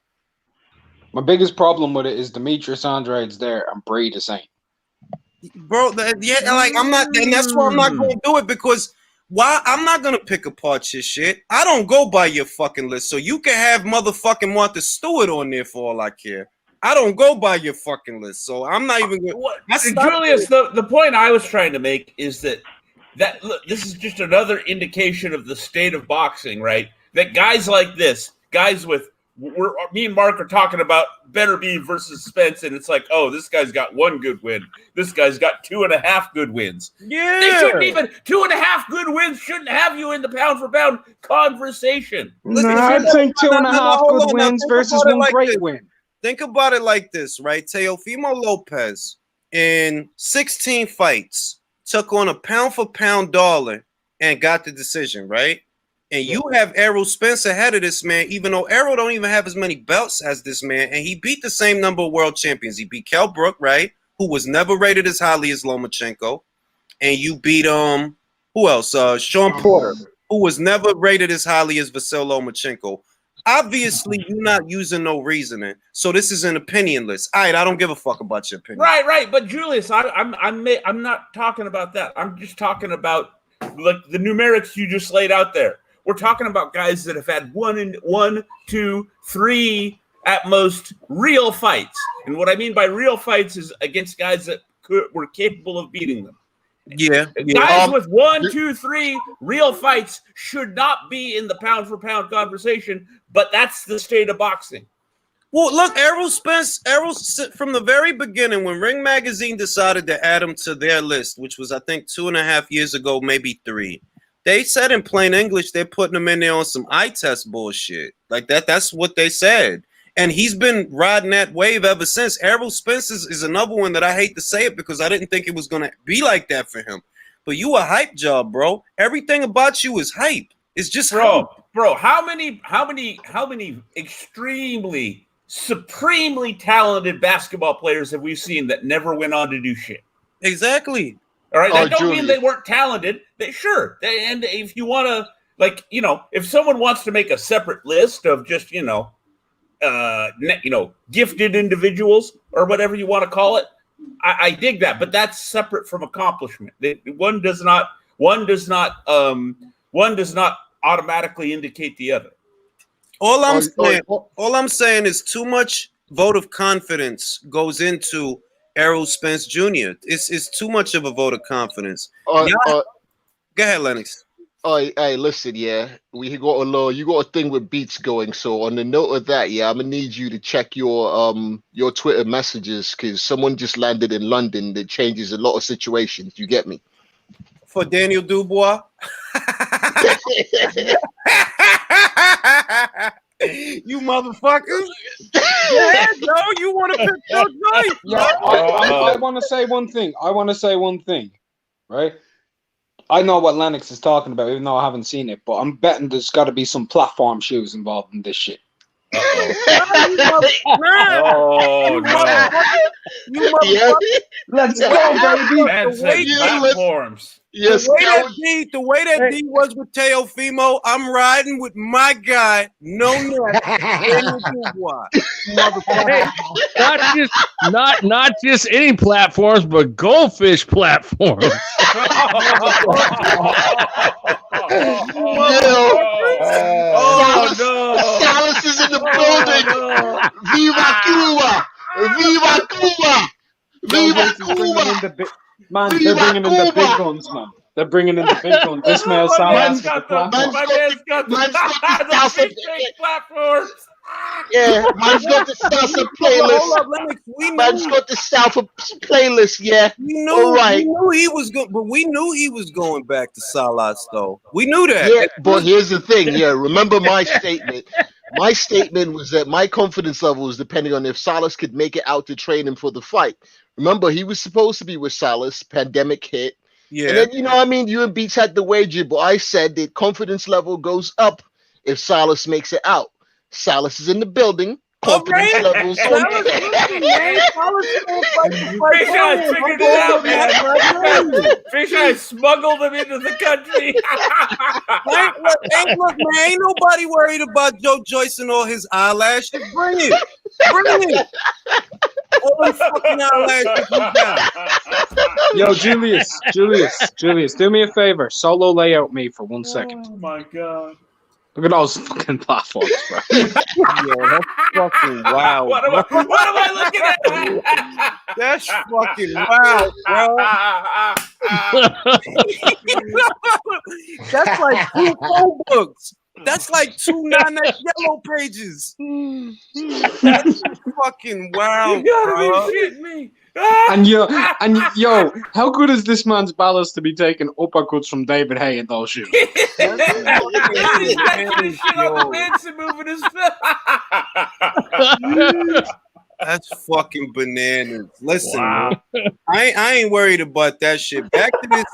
S2: My biggest problem with it is Demetrius Andrade's there and Bradis ain't.
S1: Bro, I'm not, and that's why I'm not going to do it, because why? I'm not going to pick apart your shit. I don't go by your fucking list, so you can have motherfucking Martha Stewart on there for all I care. I don't go by your fucking list, so I'm not even going to.
S5: Julius, the point I was trying to make is that look, this is just another indication of the state of boxing, right? That guys like this, guys with, me and Mark are talking about Beterbiev versus Spence, and it's like, oh, this guy's got 1 good win. This guy's got 2.5 good wins.
S1: Yeah.
S5: They shouldn't even, 2.5 good wins shouldn't have you in the pound for pound conversation.
S2: I think 2.5 good wins versus 1 great win.
S1: Think about it like this, right? Teofimo Lopez in 16 fights took on a pound for pound darling and got the decision, right? And you have Errol Spence ahead of this man, even though Errol don't even have as many belts as this man, and he beat the same number of world champions. He beat Kell Brook, right? Who was never rated as highly as Lomachenko. And you beat who else? Sean Porter, who was never rated as highly as Vasyl Lomachenko. Obviously, you're not using no reasoning, so this is an opinion list. All right, I don't give a fuck about your opinion.
S5: Right. But Julius, I'm not talking about that. I'm just talking about like the numerics you just laid out there. We're talking about guys that have had 1, 2, 3 at most real fights, and what I mean by real fights is against guys that were capable of beating them.
S1: Yeah.
S5: Guys with 1, 2, 3 real fights should not be in the pound for pound conversation, but that's the state of boxing.
S1: Well, look, Errol Spence, from the very beginning, when Ring Magazine decided to add him to their list, which was, I think, 2.5 years ago, maybe 3, they said in plain English they're putting him in there on some eye test bullshit. Like that. That's what they said. And he's been riding that wave ever since. Errol Spence is another one that I hate to say it because I didn't think it was going to be like that for him. But you a hype job, bro. Everything about you is hype. It's just hype.
S5: Bro, how many extremely, supremely talented basketball players have we seen that never went on to do shit?
S1: Exactly.
S5: All right, that don't mean they weren't talented. And if you want to, like, you know, if someone wants to make a separate list of just, gifted individuals or whatever you want to call it, I dig that. But that's separate from accomplishment. One does not automatically indicate the other.
S1: All I'm saying is too much vote of confidence goes into Errol Spence Jr. It's too much of a vote of confidence. Go ahead, Lennox.
S6: Hey, listen, yeah, you got a thing with beats going. So on the note of that, yeah, I'm gonna need you to check your Twitter messages because someone just landed in London that changes a lot of situations. You get me?
S1: For Daniel Dubois. You motherfuckers. Yeah, no, you want to pick your joint.
S2: I want to say one thing. Right? I know what Lennox is talking about, even though I haven't seen it, but I'm betting there's got to be some platform shoes involved in this shit.
S5: Oh, no.
S2: Let's go, baby.
S5: Platforms.
S6: Yes,
S1: the way that D was with Teofimo, I'm riding with my guy, no net.
S7: Hey, not just any platforms, but goldfish platforms.
S6: Salas is in the building. Viva Cuba! Viva Cuba! Viva Cuba!
S2: Man, they're bringing in the big guns, man. They're bringing in the big guns. This man Salas
S5: Man's got the platforms.
S6: Yeah, man's got the salsa playlist.
S1: Hold up, Lennox.
S6: Man's got the salsa playlist. Yeah, all right.
S1: We knew he was going, but we knew he was going back to Salas, though. We knew that.
S6: Yeah, but here's the thing. Yeah, remember my statement. My statement was that my confidence level was depending on if Salas could make it out to train him for the fight. Remember, he was supposed to be with Salas. Pandemic hit.
S1: Yeah.
S6: And then, you and Beats had the wager, but I said that confidence level goes up if Salas makes it out. Salas is in the building. Confidence levels.
S5: Fish Eye figured it out, man. Fish Eye smuggled them into the country.
S1: Look, man, ain't nobody worried about Joe Joyce and all his eyelashes. Bring it. Brilliant. All them fucking eyelashes we got.
S2: Yo, Julius, do me a favor. Solo layout me for 1 second.
S5: Oh my god.
S2: Look at those fucking platforms, bro.
S1: Yo, that's fucking wild.
S5: What am I looking at?
S1: That's fucking wild, bro. That's like 2 phone books. That's like 2 9 yellow pages. That's fucking wild,
S5: You gotta
S1: bro.
S5: be shitting me.
S2: And yo, how good is this man's ballast to be taking uppercuts from David Hay in those shoes?
S5: He's got this shit on the bench and moving his
S1: That's fucking bananas. Listen,
S5: Wow.
S1: man, I ain't worried about that shit. Back to this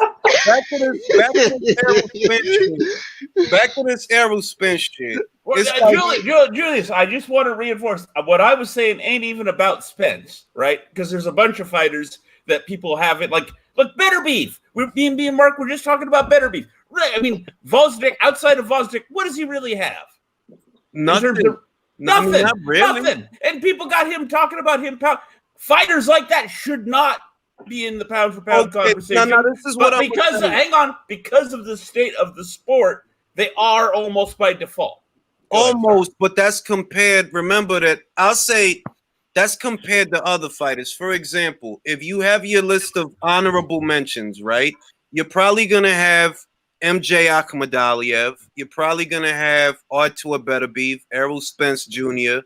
S1: Aerospin shit.
S5: Well,
S1: It's like-
S5: Julius, I just want to reinforce what I was saying ain't even about Spence, right? Because there's a bunch of fighters that people have it like Better Beef. Me and Mark were just talking about Better Beef. Right? I mean, Vosdick, outside of Vosdick, what does he really have?
S1: Nothing.
S5: Nothing.
S1: Not really.
S5: Nothing. And people got him talking about him. Fighters like that should not be in the pound for pound conversation.
S1: No, this is what
S5: but because of the state of the sport, they are almost by default.
S1: Almost, but that's compared. Remember that I'll say that's compared to other fighters. For example, if you have your list of honorable mentions, right, you're probably gonna have MJ Akhmadaliev. You're probably gonna have Artur Beterbiev, Errol Spence Jr.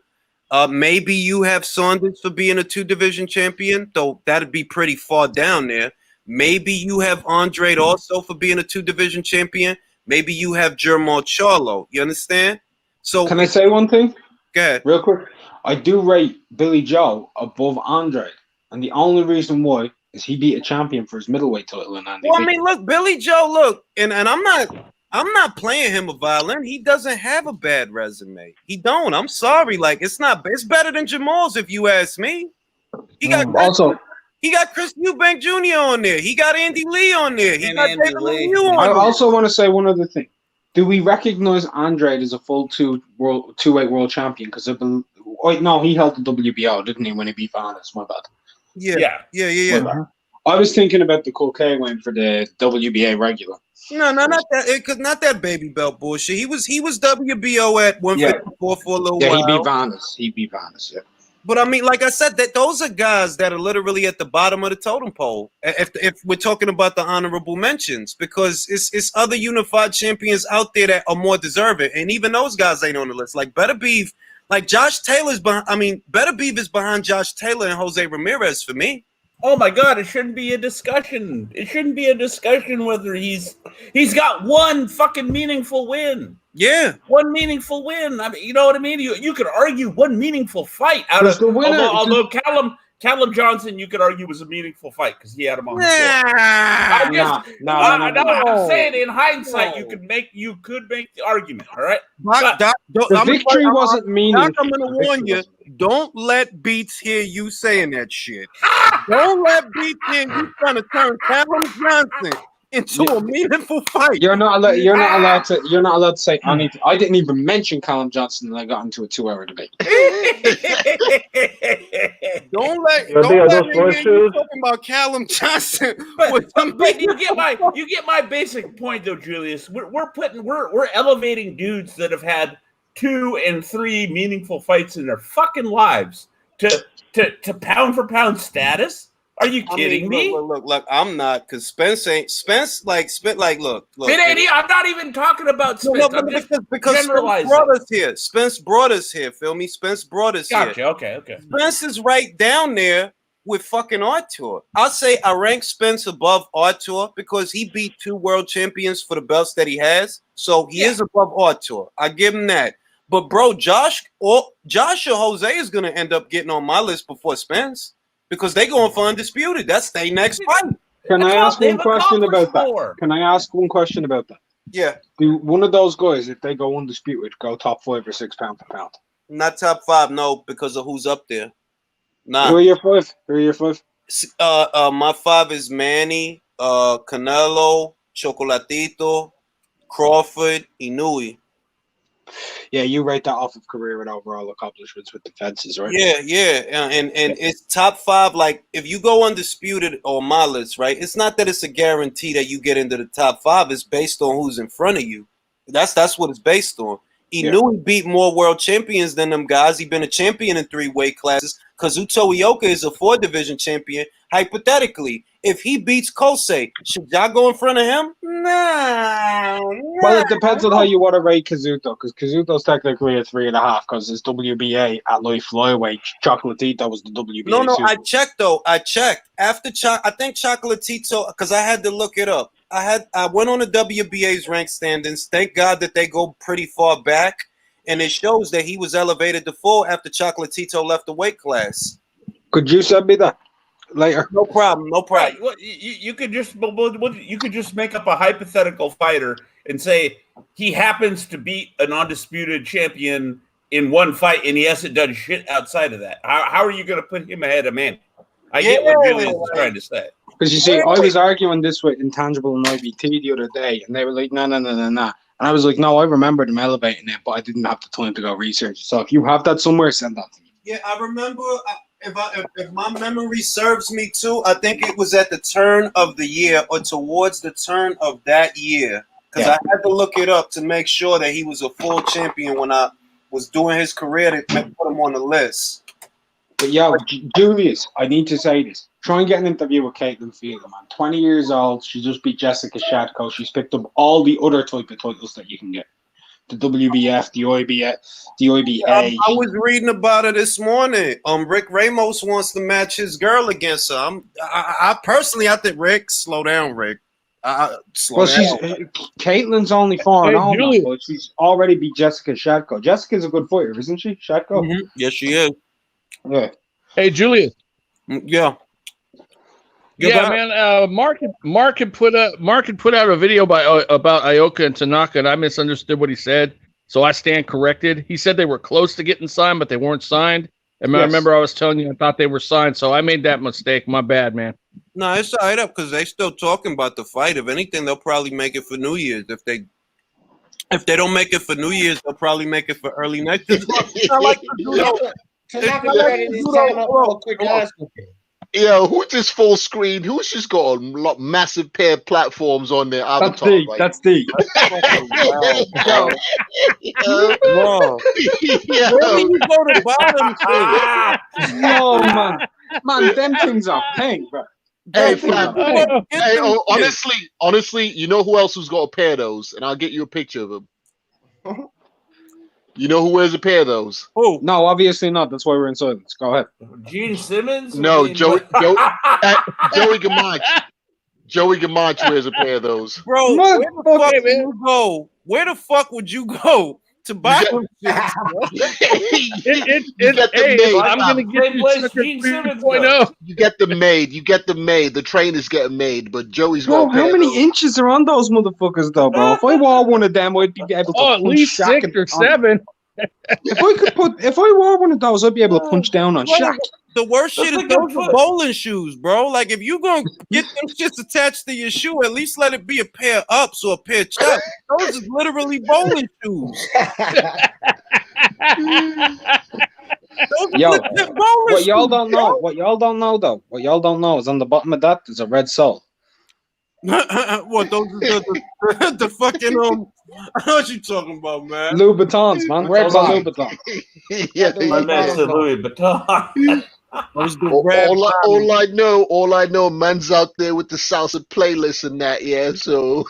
S1: Maybe you have Saunders for being a 2-division champion, though that'd be pretty far down there. Maybe you have Andrade also for being a 2-division champion. Maybe you have Jermall Charlo. You understand? So
S2: Can I say one thing?
S1: Go ahead.
S2: Real quick. I do rate Billy Joe above Andrade. And the only reason why is he beat a champion for his middleweight title in Andy.
S1: Well, I mean, look, Billy Joe, and I'm not playing him a violin. He doesn't have a bad resume. He don't. I'm sorry. Like, it's better than Jamal's if you ask me. He got Chris Eubank Jr. on there. He got Andy Lee on there. He got David Lemieux on
S2: I
S1: there.
S2: also want to say one other thing. Do we recognize Andrade as a full two-weight world champion? Because no, he held the WBO, didn't he, when he beat Varnes? My bad.
S1: Yeah.
S2: I was thinking about the cocaine win for the WBA regular.
S1: No, not that. Not that baby belt bullshit. He was WBO at 154 for a little while.
S2: Yeah, he beat Varnes. Yeah.
S1: But I mean, like I said, that those are guys that are literally at the bottom of the totem pole. If we're talking about the honorable mentions, because it's other unified champions out there that are more deserving, and even those guys ain't on the list. Like Beterbiev, like Josh Taylor's behind. I mean, Beterbiev is behind Josh Taylor and Jose Ramirez for me.
S5: Oh my God! It shouldn't be a discussion. It shouldn't be a discussion whether he's got one fucking meaningful win.
S1: Yeah,
S5: one meaningful win. I mean, you know what I mean. You could argue one meaningful fight out of the winner. Although Callum Johnson, you could argue was a meaningful fight because he had him on the floor. I'm saying in hindsight, you could make the argument. All right,
S2: the victory wasn't meaningful.
S1: I'm going to warn you. Don't let Beats hear you saying that shit. Don't let Beats hear you trying to turn Callum Johnson into a meaningful fight.
S2: You're not allowed to say anything. I didn't even mention Callum Johnson and I got into a 2-hour debate.
S1: don't let him hear you talking about Callum Johnson.
S5: But you get my basic point though, Julius. We're elevating dudes that have had 2 and 3 meaningful fights in their fucking lives to pound for pound status. Are you kidding me?
S1: Look, I'm not, because Spence. Look.
S5: It ain't. I'm not even talking about Spence.
S1: No, because Spence brought us here. Feel me? Spence brought us here.
S5: Gotcha. Okay.
S1: Spence is right down there with fucking Artur. I'll say I rank Spence above Artur because he beat 2 world champions for the belts that he has. So he is above Artur. I give him that. But bro, Josh or Jose is gonna end up getting on my list before Spence. Because they going for Undisputed. That's their next fight.
S2: Can I ask one question about that?
S1: Yeah.
S2: Do one of those guys, if they go Undisputed, go top 5 or 6 pound for pound?
S1: Not top 5, no, because of who's up there. Nah.
S2: Who are your 5?
S1: My 5 is Manny, Canelo, Chocolatito, Crawford, Inui.
S2: Yeah, you rate that off of career and overall accomplishments with the fences, right?
S1: Yeah, and it's top 5. Like if you go undisputed on my list, right? It's not that it's a guarantee that you get into the top 5. It's based on who's in front of you. That's what it's based on. He knew he beat more world champions than them guys. He been a champion in 3 weight classes. Kazuto Ioka is a 4 division champion. Hypothetically, if he beats Kosei, should y'all go in front of him? Nah.
S2: Well, it depends on how you want to rate Kazuto, because Kazuto's technically a 3.5 because his WBA at light flyweight. Chocolatito was the WBA.
S1: No,
S2: super.
S1: I checked though. I checked after I think Chocolatito, because I had to look it up. I went on the WBA's rank standings. Thank God that they go pretty far back, and it shows that he was elevated to 4 after Chocolatito left the weight class.
S2: Could you send me that later?
S1: No problem.
S5: Right. Well, you could just make up a hypothetical fighter and say he happens to beat an undisputed champion in 1 fight, and he hasn't done shit outside of that. How are you going to put him ahead of Manny? I get what Julius is trying to say.
S2: Because you see, I was arguing this with Intangible and IBT the other day, and they were like, no. And I was like, no, I remember them elevating it, but I didn't have the time to go research. So if you have that somewhere, send that to me.
S1: Yeah, I remember. If my memory serves me too, I think it was at the turn of the year or towards the turn of that year. Because I had to look it up to make sure that he was a full champion when I was doing his career to put him on the list.
S2: But yo, Julius, I need to say this. Try and get an interview with Caitlin Fielder, man. 20 years old. She just beat Jessica Shatko. She's picked up all the other type of titles that you can get. The WBF, the IBF, the IBA.
S1: I was reading about it this morning. Rick Ramos wants to match his girl against her. I personally, I think Rick, slow down, Rick.
S2: Caitlin's only 4-0, but she's already beat Jessica Shatko. Jessica's a good fighter, isn't she? Shatko?
S1: Mm-hmm. Yes, she is.
S2: Yeah.
S7: Hey, Julius.
S1: Yeah.
S7: Yeah, man. Mark had put out a video about Ioka and Tanaka, and I misunderstood what he said, so I stand corrected. He said they were close to getting signed, but they weren't signed. And I remember I was telling you I thought they were signed, so I made that mistake. My bad, man.
S1: No, it's all right up because they still talking about the fight. If anything, they'll probably make it for New Year's. If they don't make it for New Year's, they'll probably make it for early next year.
S6: Yeah, who just full screen? Who's just got a massive pair of platforms on their avatar?
S2: That's deep.
S1: Bro. Where do you go to bottom?
S2: No, man, them things are pink, bro.
S6: Hey, honestly, you know who else has got a pair of those? And I'll get you a picture of them. You know who wears a pair of those?
S1: Oh
S2: no, obviously not. That's why we're in silence. Go ahead.
S5: Gene Simmons?
S6: No, Joey Gamach. Joey Gamach wears a pair of those.
S1: Bro, where the fuck would you go? Where the fuck would you go to buy them?
S7: I'm gonna get
S5: Gene Simmons.
S6: You get them made. The trainers get them made, but Joey's got.
S2: How many inches are on those motherfuckers, though, bro? If I wore one of them, I'd be able to.
S7: At least 6 or 7.
S2: If I wore one of those, I'd be able to punch down on Shaq.
S1: The worst shit is those are bowling shoes, bro. Like if you gonna get them shits attached to your shoe, at least let it be a pair of ups or a pair of chucks. Those is literally bowling shoes.
S2: Yo, what y'all don't know is on the bottom of that there's a red sole.
S1: What those are the fucking what you talking about, man?
S2: Louboutins, man. Those are Louboutins.
S5: My man's a Louis Vuitton.
S6: All I know, man's out there with the salsa playlist and that, yeah. So,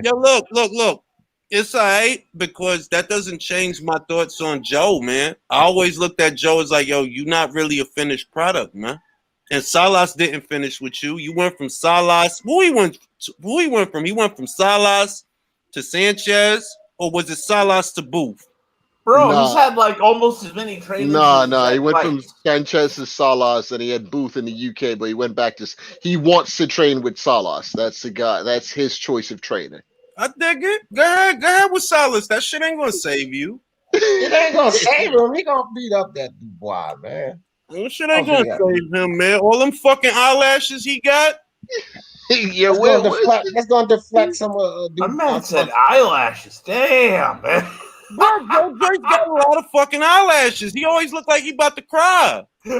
S1: yo, look. It's all right because that doesn't change my thoughts on Joe, man. I always looked at Joe as like, yo, you're not really a finished product, man. And Salas didn't finish with you. You went from Salas. Who he went from? He went from Salas to Sanchez, or was it Salas to Booth?
S5: Bro, he's had like almost as many trainers.
S6: No. He went from Sanchez to Salas, and he had Booth in the UK, but he went back to. He wants to train with Salas. That's the guy. That's his choice of trainer.
S1: I dig it. Go ahead with Salas. That shit ain't gonna save you.
S3: It ain't gonna save him. He gonna beat up that Dubois, man.
S1: That shit ain't gonna save him, man. All them fucking eyelashes he got.
S6: Yeah,
S3: that's gonna deflect some of
S5: My man said eyelashes. Damn, man.
S1: Bro, Joe Joyce got a lot of fucking eyelashes. He always looked like he about to cry.
S2: Yo,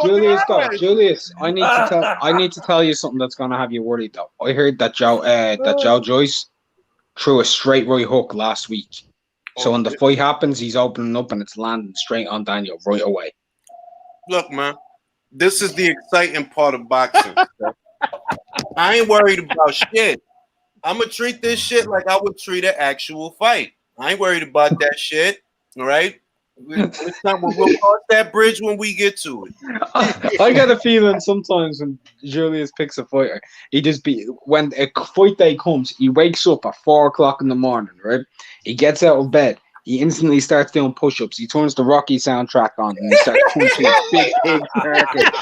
S2: Julius, though, Julius, I need to tell you something that's gonna have you worried though. I heard that Joe Joyce threw a straight right hook last week. So when the fight happens, he's opening up and it's landing straight on Daniel right away.
S1: Look, man, this is the exciting part of boxing. I ain't worried about shit. I'm gonna treat this shit like I would treat an actual fight. I ain't worried about that shit. All right, we'll cross that bridge when we get to it.
S2: I get a feeling sometimes when Julius picks a fighter, when a fight day comes, he wakes up at 4 o'clock in the morning, right? He gets out of bed. He instantly starts doing push-ups. He turns the Rocky soundtrack on and he starts punching a big target.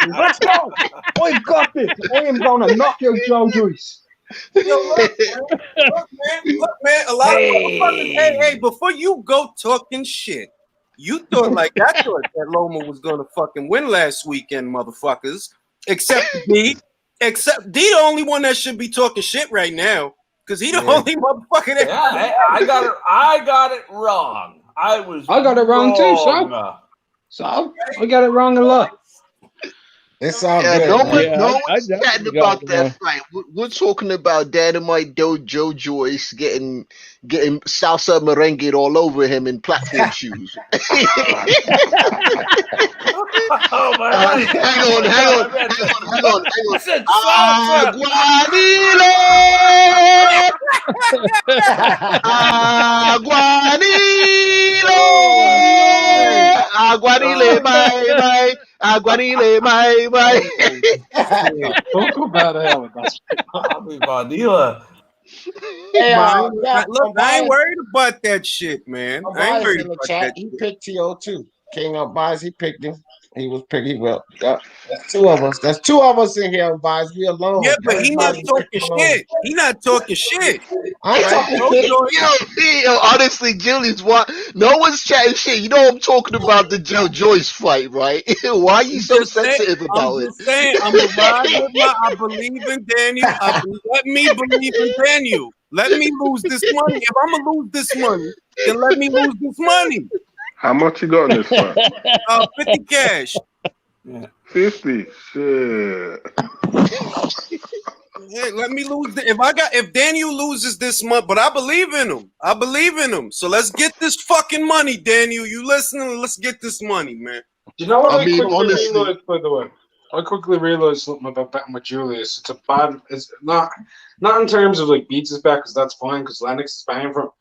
S2: Let's go! I've got this. I am going to knock out Joe Joyce.
S1: Yo, look, man. A lot of motherfuckers. Hey, before you go talking shit, you thought I thought that Loma was gonna fucking win last weekend, motherfuckers. Except D. Except D, the only one that should be talking shit right now. Because he the only motherfucker that
S5: I got it wrong. I
S2: got it wrong too, so I got it wrong a lot.
S3: It's all
S6: Yeah,
S3: good.
S6: no
S3: man.
S6: one's chatting about that fight. We're talking about Dynamite Joe Joyce getting salsa merengue all over him in platform shoes.
S5: Oh my God.
S6: Hang on. Aguanile, bye. Aguanile, bye.
S2: Talk about hell with that.
S5: Vanilla.
S1: Look, I ain't worried about that shit, man. I ain't worried
S3: in the
S1: about
S3: chat.
S1: that
S3: He
S1: shit.
S3: picked TO2. King of Buys, he picked him. He was pretty well. Yeah. That's two of us. There's two of us in here, Buys. We alone.
S1: Yeah, but he not
S3: Everybody
S1: talking
S3: alone.
S1: shit. He not talking shit.
S3: I ain't talking shit.
S6: Yo, honestly, Julius, no one's chatting shit. You know I'm talking about the Joe Joyce fight, right? Why are you so sensitive about it?
S1: I'm just saying, I'm a ride with I believe in Daniel. Let me believe in Daniel. Let me lose this money. If I'm gonna lose this money, then let me lose this money.
S4: How much you got in this fight?
S1: 50 cash.
S4: 50. Shit.
S1: Hey, let me lose. If Daniel loses this month, but I believe in him. So let's get this fucking money, Daniel. You listening? Let's get this money, man.
S2: Do you know what
S6: I mean, honestly,
S2: realized, by the way? I quickly realized something about betting with Julius. It's not in terms of like beats his bet, because that's fine because Lennox is paying for him.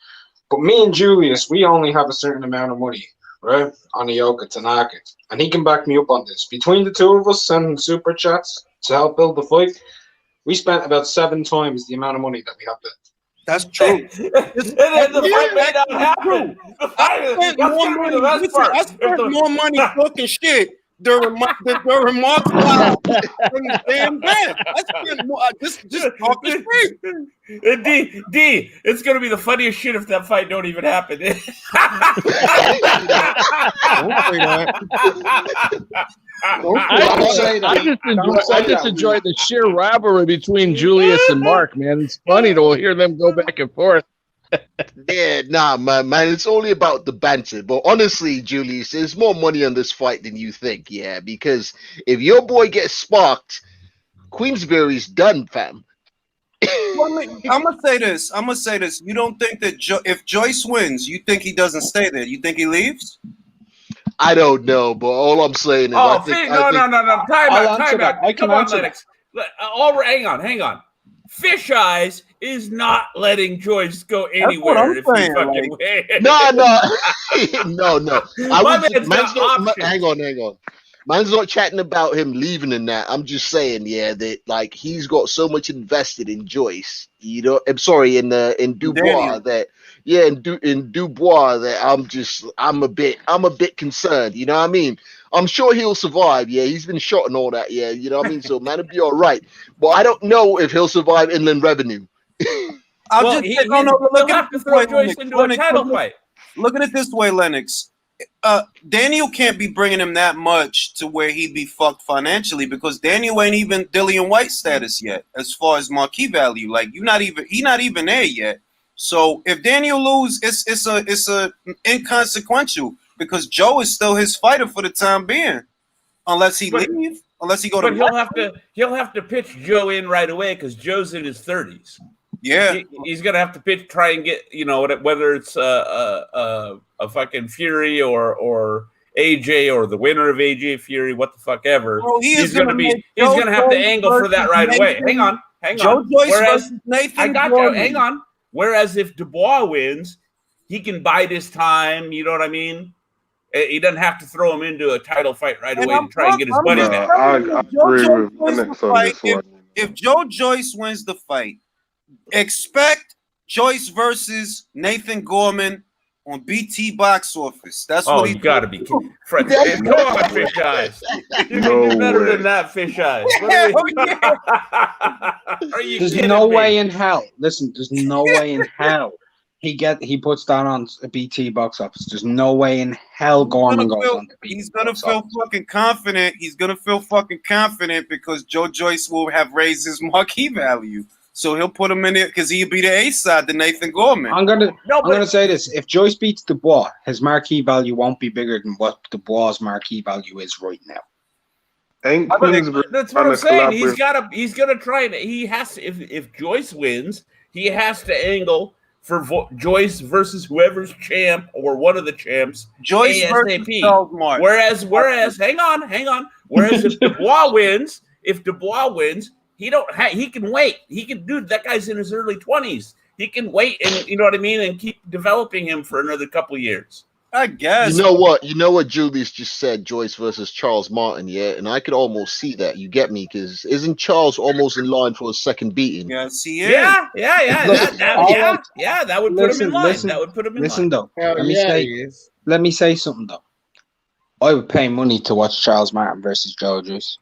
S2: But me and Julius, we only have a certain amount of money, right, on Ioka Tanaka. And he can back me up on this. Between the two of us sending super chats to help build the fight, we spent about 7 times the amount of money that we have bet.
S1: That's true.
S5: And then the fight may not happen.
S1: I spent more money talking shit during Mark's live than the damn bet. I spent more just talking shit.
S5: D, it's gonna be the funniest shit if that fight don't even happen.
S1: Don't say that.
S7: I just enjoy the sheer rivalry between Julius and Mark, man. It's funny to hear them go back and forth.
S6: Yeah, nah, man, it's only about the banter. But honestly, Julius, there's more money on this fight than you think, yeah. Because if your boy gets sparked, Queensberry's done, fam.
S1: I'm gonna say this. You don't think that if Joyce wins, you think he doesn't stay there? You think he leaves?
S6: I don't know, but all I'm saying is,
S5: no. Time out. Come on, Lennox. Hang on. Fish Eyes is not letting Joyce go anywhere. If he fucking wins.
S6: No. Hang on. Man's not chatting about him leaving and that. I'm just saying, yeah, that like he's got so much invested in Joyce. You know, I'm sorry, in Dubois that. Yeah, in Dubois, that I'm a bit concerned. You know what I mean? I'm sure he'll survive. Yeah, he's been shot and all that. Yeah, you know what I mean. So man, it'll be all right. But I don't know if he'll survive Inland Revenue.
S5: He'll have to throw Joyce into a title fight.
S1: Look at it this way, Lennox. Daniel can't be bringing him that much to where he'd be fucked financially because Daniel ain't even Dillian White status yet as far as marquee value. Like he not even there yet. So if Daniel lose, it's a inconsequential because Joe is still his fighter for the time being, unless he leave, unless he go to.
S5: But he'll have to pitch Joe in right away because Joe's in his 30s.
S1: Yeah,
S5: he's gonna have to try and get whether it's a fucking Fury or AJ or the winner of AJ Fury, what the fuck ever.
S1: Bro,
S5: he's gonna have to angle for that right away. Hang on.
S1: Joe Joyce versus Nathan.
S5: I got you. Hang on. Whereas if Dubois wins, he can bide his time. You know what I mean? He doesn't have to throw him into a title fight right away to try and get his money back.
S4: I agree with Lennox on this one.
S1: If Joe Joyce wins the fight, expect Joyce versus Nathan Gorman on BT Box Office. That's what he's
S5: got to be kidding. Come on, Fish Eyes. You can do better than that, Fish Eyes. Are you
S2: There's
S5: kidding
S2: no
S5: me?
S2: way in hell. Listen, there's no way in hell he puts that on a BT Box Office. There's no way in hell Gorman goes on the BT
S1: He's gonna
S2: box
S1: feel
S2: office.
S1: fucking confident. He's gonna feel fucking confident because Joe Joyce will have raised his marquee value. So he'll put him in it because he'll be the A side to Nathan Gorman.
S2: I'm gonna say this: if Joyce beats Dubois, his marquee value won't be bigger than what Dubois' marquee value is right now.
S4: Ain't
S5: That's what I'm saying. He's gonna try and he has to. If Joyce wins, he has to angle for Joyce versus whoever's champ or one of the champs.
S1: Joyce
S5: ASAP.
S1: versus Charles Martin.
S5: Whereas, hang on. Whereas if Dubois wins, he can wait. He can do that. Guy's in his early 20s. He can wait and you know what I mean, and keep developing him for another couple years.
S1: I guess.
S6: You know what Julius just said, Joyce versus Charles Martin, yeah? And I could almost see that. You get me? Because isn't Charles almost in line for a second beating?
S1: Yes, he is.
S5: Yeah.
S2: Look,
S5: That would put him in line. That would put him in line.
S2: Listen, though. Let me say something, though. I would pay money to watch Charles Martin versus Joe Joyce.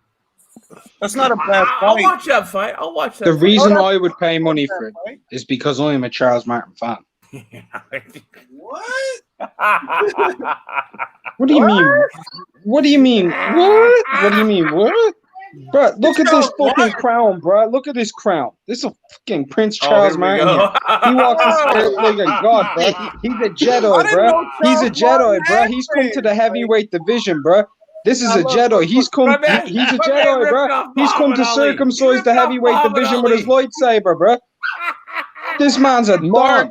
S1: That's not a bad fight.
S5: I'll watch that fight.
S2: The reason I would pay money for it is because I am a Charles Martin fan.
S1: What?
S2: What do you mean? What do you mean? What? What do you mean? What? Bro, look at this fucking crown, bro. Look at this crown. This is a fucking Prince Charles Martin. He walks the spirit like a god, bro. He's a Jedi, bro. He's a Jedi, bro. He's come to the heavyweight division, bro. This is a Jedi. He's come. He's a Jedi, bro. He's come to circumcise the heavyweight division with his lightsaber, bro. This man's a dog.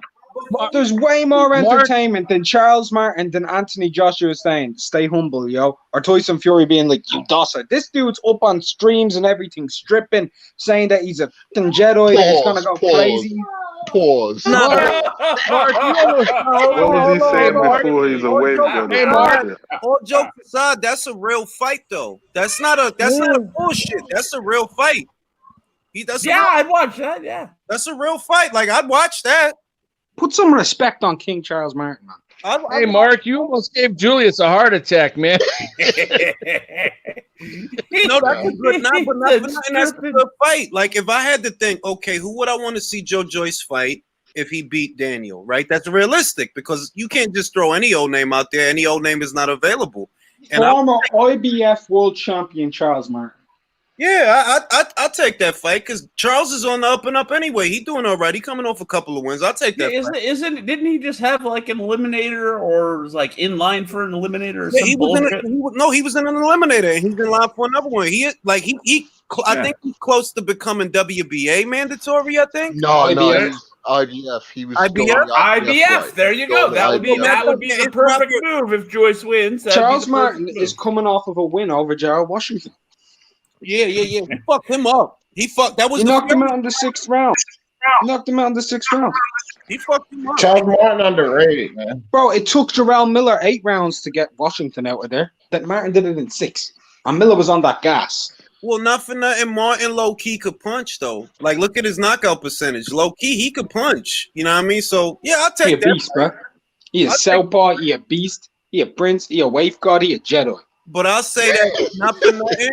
S2: There's way more entertainment than Charles Martin than Anthony Joshua saying, "Stay humble, yo," or Tyson Fury being like, "You dosser." This dude's up on streams and everything, stripping, saying that he's a fucking Jedi and he's gonna go crazy.
S6: Pause.
S1: Mark,
S4: What was he saying before he's away from
S1: all jokes aside, that's a real fight, though. That's not a bullshit. That's a real fight.
S5: I'd watch that. Yeah,
S1: that's a real fight. Like I'd watch that.
S2: Put some respect on King Charles Martin, man.
S7: Hey, Mark, you almost gave Julius a heart attack, man.
S1: No, that's a good. That's a good fight. Like if I had to think, okay, who would I want to see Joe Joyce fight if he beat Daniel? Right? That's realistic because you can't just throw any old name out there. Any old name is not available. And
S2: former IBF world champion Charles Martin.
S1: Yeah, I'll take that fight because Charles is on the up and up anyway. He's doing all right. He's coming off a couple of wins. I'll take that.
S5: Didn't he just have like an eliminator or was like in line for an eliminator? Or
S1: he was in an eliminator and he's in line for another one. I think he's close to becoming WBA mandatory. I think.
S6: No, IBF. He was
S1: IBF.
S5: IBF. There you go. That would be the perfect move if Joyce wins.
S2: Charles Martin is coming off of a win over Gerald Washington.
S1: Yeah. He fucked him up. He knocked
S2: him out in the 6th round.
S1: He fucked him up.
S3: Charles Martin underrated, man.
S2: Bro, it took Jarrell Miller 8 rounds to get Washington out of there. That Martin did it in 6. And Miller was on that gas.
S1: Well, not for nothing. Martin low key could punch though. Like, look at his knockout percentage. Low key, he could punch. You know what I mean? So yeah, I'll take that.
S2: He a beast, bro. He a southpaw. He a beast. He a prince. He a wave god. He a Jedi.
S1: But I'll say that not for nothing.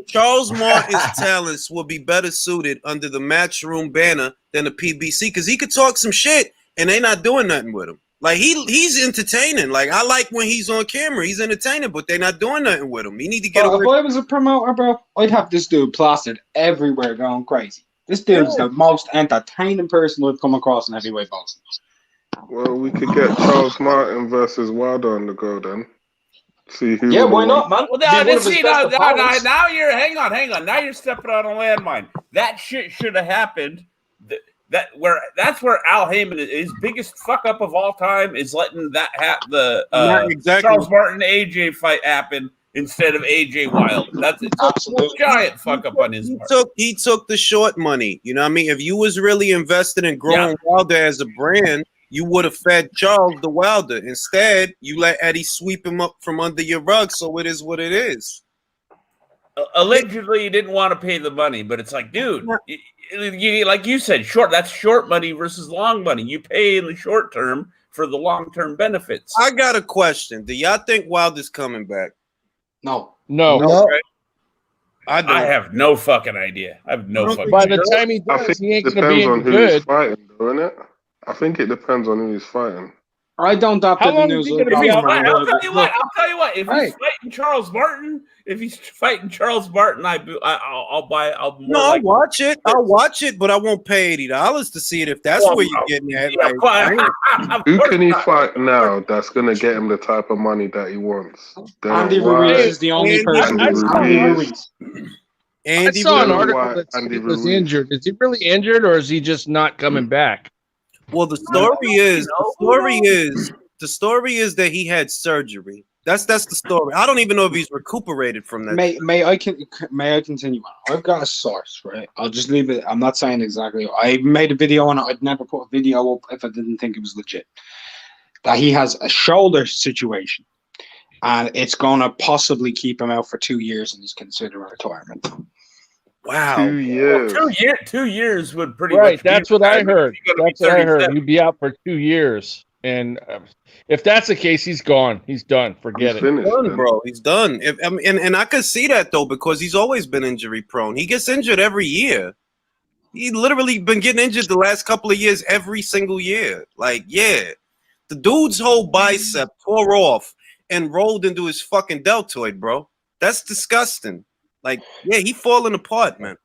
S1: Charles Martin's talents will be better suited under the Matchroom banner than the PBC because he could talk some shit and they not doing nothing with him. Like he's entertaining. Like I like when he's on camera. He's entertaining, but they're not doing nothing with him. He need to get away.
S2: If I was a promoter, bro, I'd have this dude plastered everywhere going crazy. This dude's the most entertaining person I've come across in heavyweight boxing.
S4: Well, we could get Charles Martin versus Wilder on the go then. See who.
S2: Yeah, why not, man?
S5: Well, now you're hang on. Now you're stepping on a landmine. That shit should have happened. That's where Al Heyman, his biggest fuck up of all time, is letting that Charles Martin AJ fight happen instead of AJ Wilder. That's a giant fuck up on his part.
S1: He took the short money. You know what I mean? If you was really invested in growing Wilder as a brand, you would have fed Charles the Wilder. Instead, you let Eddie sweep him up from under your rug, so it is what it is.
S5: Allegedly, you didn't want to pay the money, but it's like, dude, like you said, that's short money versus long money. You pay in the short term for the long-term benefits.
S1: I got a question. Do y'all think Wilder's coming back?
S2: No.
S5: Okay.
S1: I
S5: have no fucking idea. I have no fucking
S7: By the time he does, he ain't going to be any good.
S4: Fighting, doesn't it? I think it depends on who he's fighting.
S2: I don't doubt that the news.
S5: I'll tell you what. If he's fighting Charles Martin, I'll buy. I'll
S1: watch it. I'll watch it, but I won't pay $80 to see it if that's where you're getting at.
S4: Who can he fight now that's going to get him the type of money that he wants?
S2: Andy Ruiz is the only person.
S7: I saw an article that said he was injured. Is he really injured, or is he just not coming back?
S1: Well, the story is that he had surgery. That's the story. I don't even know if he's recuperated from that.
S2: May I continue on? I've got a source, right? I'll just leave it. I'm not saying exactly. I made a video on it. I'd never put a video up if I didn't think it was legit. That he has a shoulder situation, and it's gonna possibly keep him out for 2 years, and he's considering retirement.
S1: Wow,
S4: 2 years.
S5: 2 years would pretty
S7: right.
S5: much.
S7: That's what I heard. That's what I heard. He'd be out for 2 years, and if that's the case, he's gone. He's done. Forget it.
S4: Finished,
S1: done, bro. He's done. And I could see that though because he's always been injury prone. He gets injured every year. He literally been getting injured the last couple of years, every single year. Like, yeah, the dude's whole bicep tore off and rolled into his fucking deltoid, bro. That's disgusting. Like, yeah, he falling apart, man.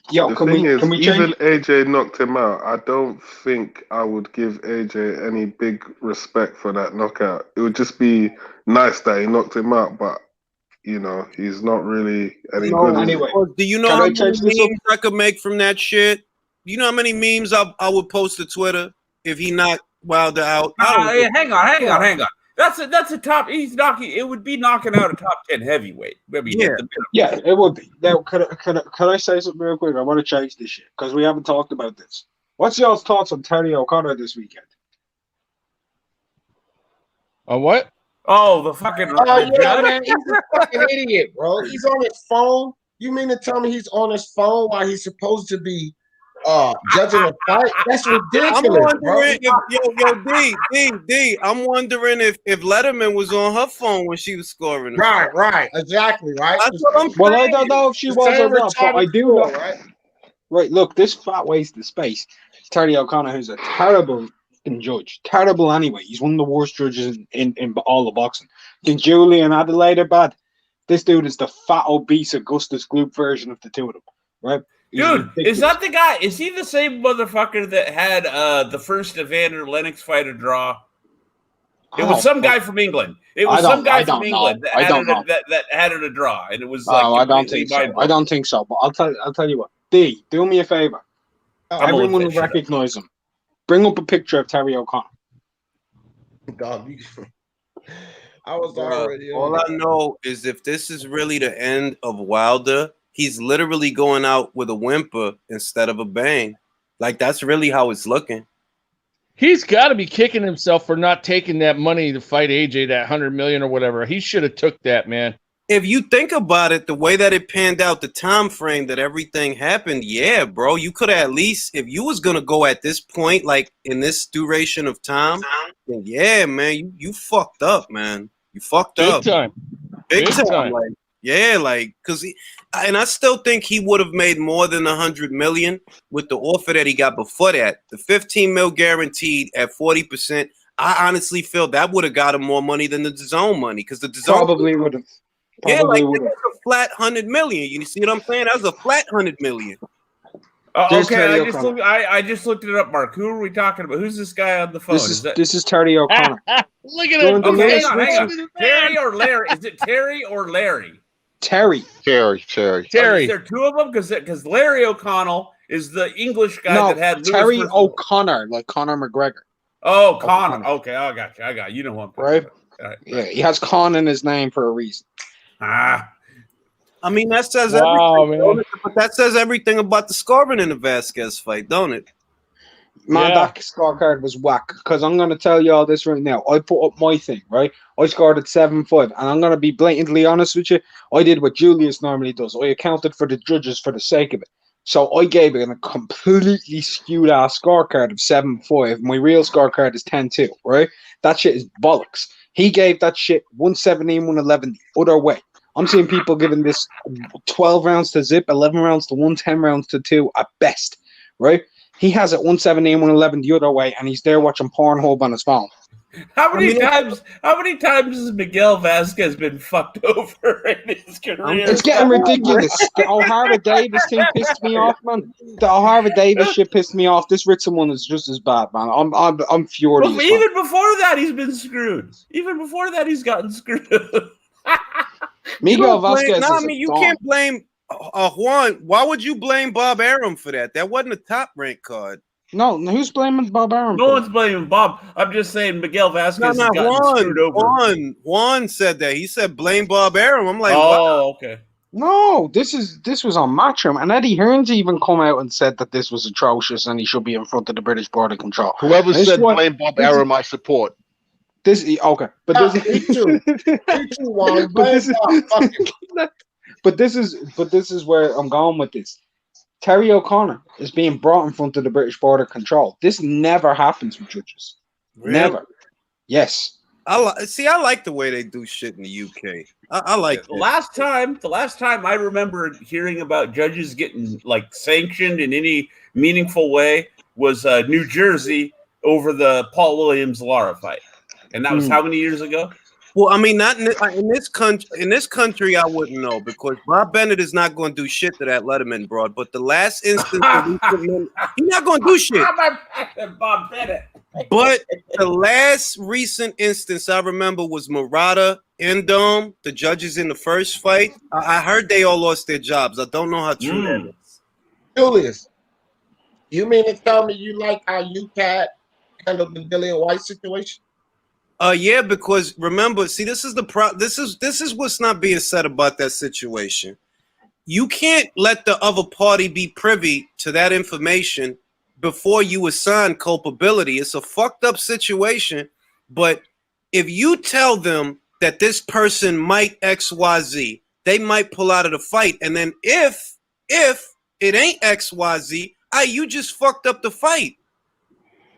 S2: Yo,
S4: can we even AJ knocked him out. I don't think I would give AJ any big respect for that knockout. It would just be nice that he knocked him out, but you know, he's not really any good.
S2: Anyway,
S1: do you know how many memes I could make from that shit? You know how many memes I would post to Twitter if he knocked Wilder out?
S5: Hang on. That's a top. He's knocking. It would be knocking out a top 10 heavyweight.
S2: Yeah, it would be. Now, could I say something real quick? I want to change this shit because we haven't talked about this. What's y'all's thoughts on Terry O'Connor this weekend?
S7: On what?
S5: Oh, the fucking.
S3: Yeah, man, he's a fucking idiot, bro. He's on his phone. You mean to tell me he's on his phone while he's supposed to be judging a fight? That's ridiculous.
S1: I'm wondering I'm wondering if Letterman was on her phone when she was scoring.
S3: Right, exactly, right.
S1: That's what I'm saying.
S2: Well, I don't know if she was or not, but I do know. Right, look, this fat waste of space. Terry O'Connor, who's a terrible judge, terrible anyway. He's one of the worst judges in all of boxing. I think Julian Adelaide are bad. This dude is the fat, obese Augustus Gloop version of the two of them, right?
S5: Dude, is that the guy? Is he the same motherfucker that had the first Evander Lennox fight a draw? It was some guy from England. It was some guy from England that had it a draw, and it was like.
S2: I don't think so. I don't think so. But I'll tell you what. D, do me a favor. Everyone will recognize him. Bring up a picture of Terry O'Connor.
S3: Dog, I was already.
S1: All I know is if this is really the end of Wilder, he's literally going out with a whimper instead of a bang. Like, that's really how it's looking.
S7: He's got to be kicking himself for not taking that money to fight AJ, that $100 million or whatever. He should have took that, man.
S1: If you think about it, the way that it panned out, the time frame that everything happened, yeah, bro, you could have at least, if you was going to go at this point, like in this duration of time, then yeah, man, you fucked up, man. You fucked up. Big time. Like, yeah, like, because and I still think he would have made more than $100 million with the offer that he got before that. The $15 million guaranteed at 40%. I honestly feel that would have got him more money than the DAZN money because the DAZN
S2: Probably would have.
S1: yeah, like that's a flat 100 million. You see what I'm saying? That was a flat 100 million.
S5: Okay, I just looked it up, Mark. Who are we talking about? Who's this guy on the phone?
S2: This is Terry O'Connor.
S7: Look at him.
S5: Okay, hang on. Terry or Larry? Is it Terry or Larry?
S2: Terry.
S5: Is there two of them? Because Larry O'Connell is the English guy that had
S2: Terry O'Connor, like Conor McGregor.
S5: Oh, Connor. Okay, I got you. You know who I'm talking
S2: right?
S5: about. Right.
S2: Yeah, he has Con in his name for a reason.
S1: I mean, that says everything. Man. But that says everything about the Scarvin and the Vasquez fight, don't it?
S2: Man, that scorecard was whack. Because I'm going to tell you all this right now. I put up my thing, right? I scored at 7-5. And I'm going to be blatantly honest with you. I did what Julius normally does. I accounted for the judges for the sake of it. So I gave it a completely skewed ass scorecard of 7-5. My real scorecard is 10-2, right? That shit is bollocks. He gave that shit 117, 111 the other way. I'm seeing people giving this 12 rounds to zip, 11 rounds to 1, 10 rounds to 2 at best, right? He has it 117, 111 the other way, and he's there watching Pornhub on his phone.
S5: How many times has Miguel Vasquez been fucked over in his career?
S2: It's getting ridiculous. The O'Hara Davis thing pissed me off, man. The O'Hara Davis shit pissed me off. This Ritson one is just as bad, man. I'm furious.
S5: Well, even before that, he's been screwed. Even before that, he's gotten screwed.
S2: Miguel Vasquez.
S1: You can't blame Juan. Why would you blame Bob Arum for that? That wasn't a top ranked card.
S2: No, who's blaming Bob Arum?
S5: No one's blaming Bob. I'm just saying Miguel Vasquez has gotten screwed over.
S1: Juan said that. He said blame Bob Arum. I'm like,
S5: wow. Okay.
S2: No, this was on Matchroom, and Eddie Hearns even come out and said that this was atrocious and he should be in front of the British Border Control.
S6: Whoever said blame Bob Arum, I support.
S2: This okay, but this is where I'm going with this. Terry O'Connor is being brought in front of the British Border Control. This never happens with judges. Really? Never. Yes.
S1: I like the way they do shit in the UK. I like
S5: the last time I remember hearing about judges getting like sanctioned in any meaningful way was New Jersey over the Paul Williams-Lara fight. And that was how many years ago?
S1: Well, I mean, not in this country. In this country, I wouldn't know because Bob Bennett is not going to do shit to that Letterman broad. But the last instance, he's not going to do shit.
S5: Bob Bennett.
S1: But the last recent instance I remember was Murata Indom, the judges in the first fight. I heard they all lost their jobs. I don't know how true that is.
S3: Julius, you mean to tell me you like how UCAT handled the Dillian White situation?
S1: Yeah, because remember, see, this is this is what's not being said about that situation. You can't let the other party be privy to that information before you assign culpability. It's a fucked up situation, but if you tell them that this person might XYZ, they might pull out of the fight, and then if it ain't XYZ, you just fucked up the fight.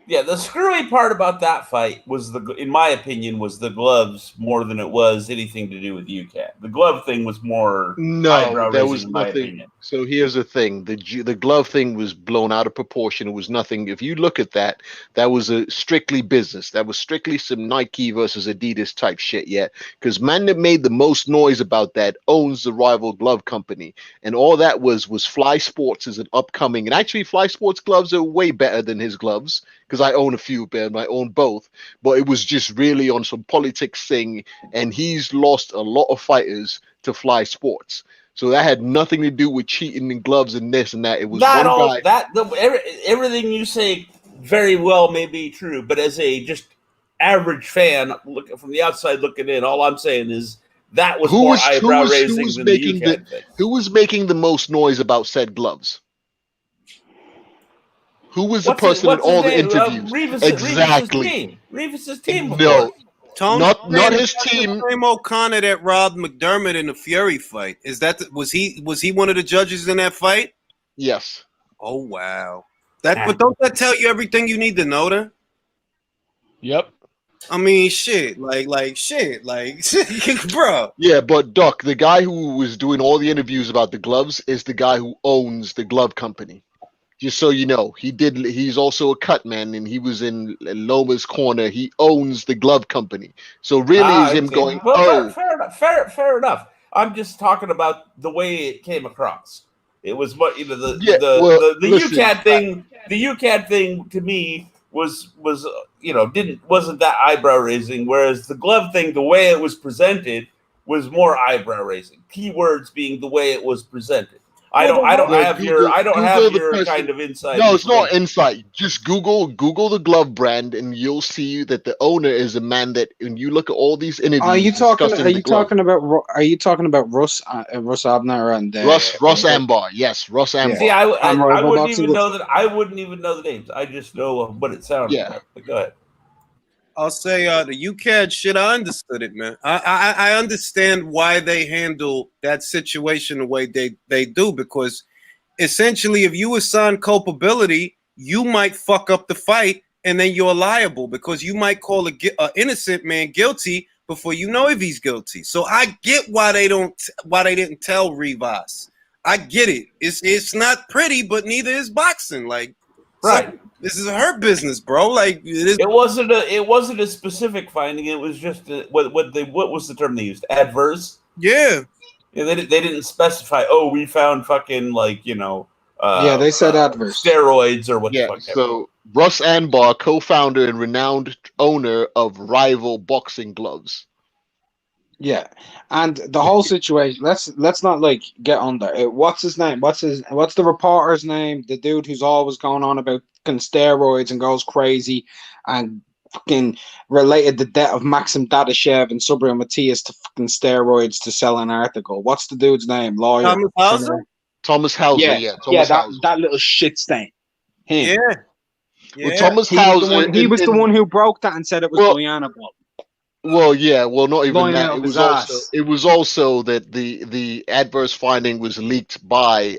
S5: Yeah, the screwy part about that fight was in my opinion, was the gloves more than it was anything to do with UCAT. The glove thing was more.
S6: No, there was nothing. So here's the thing: the glove thing was blown out of proportion. It was nothing. If you look at that, that was a strictly business. That was strictly some Nike versus Adidas type shit. Yeah, because man that made the most noise about that owns the rival glove company, and all that was Fly Sports as an upcoming. And actually, Fly Sports gloves are way better than his gloves. Because I own a few, Ben. I own both. But it was just really on some politics thing. And he's lost a lot of fighters to Fly Sports. So that had nothing to do with cheating in gloves and this and that. It was
S5: everything you say very well may be true. But as a just average fan, looking from the outside looking in, all I'm saying is that was more eyebrow raising than the UCAT thing.
S6: Who was making the most noise about said gloves? Who was the person in all the interviews? Exactly.
S5: Revis's team.
S6: No,
S1: Tony,
S6: not his team.
S1: Same O'Connor that robbed McDermott in the Fury fight. Was he one of the judges in that fight?
S6: Yes.
S1: Oh wow. But don't that tell you everything you need to know then?
S7: Yep.
S1: I mean, shit, bro.
S6: Yeah, but Doc, the guy who was doing all the interviews about the gloves is the guy who owns the glove company. Just so you know, he's also a cut man, and he was in Loma's corner. He owns the glove company. So really is him going,
S5: well, fair enough. I'm just talking about the way it came across. It was what the UCAD thing. The UCAD thing to me was wasn't that eyebrow raising. Whereas the glove thing, the way it was presented, was more eyebrow raising. Keywords being the way it was presented. I don't have your kind of insight.
S6: No, it's not insight. Just Google the glove brand, and you'll see that the owner is a man that. When you look at all these interviews,
S2: Are you talking about Russ Abner and
S6: Russ Ambar? Yes, Russ Ambar.
S5: See, I wouldn't even know that. I wouldn't even know the names. I just know what it sounded like. But go ahead.
S1: I'll say the UCAD shit. I understood it, man. I understand why they handle that situation the way they do, because essentially, if you assign culpability, you might fuck up the fight, and then you're liable because you might call an innocent man guilty before you know if he's guilty. So I get why they didn't tell Rivas. I get it. It's not pretty, but neither is boxing. Like,
S5: right.
S1: So, this is her business, bro. Like
S5: it wasn't a specific finding. It was just what was the term they used? Adverse.
S1: Yeah.
S5: Yeah. They didn't specify. Oh, we found fucking
S2: they said adverse
S5: steroids or what.
S6: Yeah.
S5: The fuck
S6: So Russ Ambar, co-founder and renowned owner of Rival Boxing Gloves.
S2: Yeah, and the whole situation. Let's not get on there. What's his name? What's the reporter's name? The dude who's always going on about fucking steroids and goes crazy, and fucking related the death of Maxim Dadashev and Subriel Matias to fucking steroids to sell an article. What's the dude's name? Lawyer
S1: Thomas Hauser.
S6: Thomas Hauser.
S2: That little shit stain. Him.
S1: Yeah.
S6: Well, Thomas Hauser.
S2: He was the one who broke that and said it was Guyana ball.
S6: Well, yeah. Well, not even
S2: Lying
S6: that.
S2: out of his ass.
S6: It was also that the adverse finding was leaked by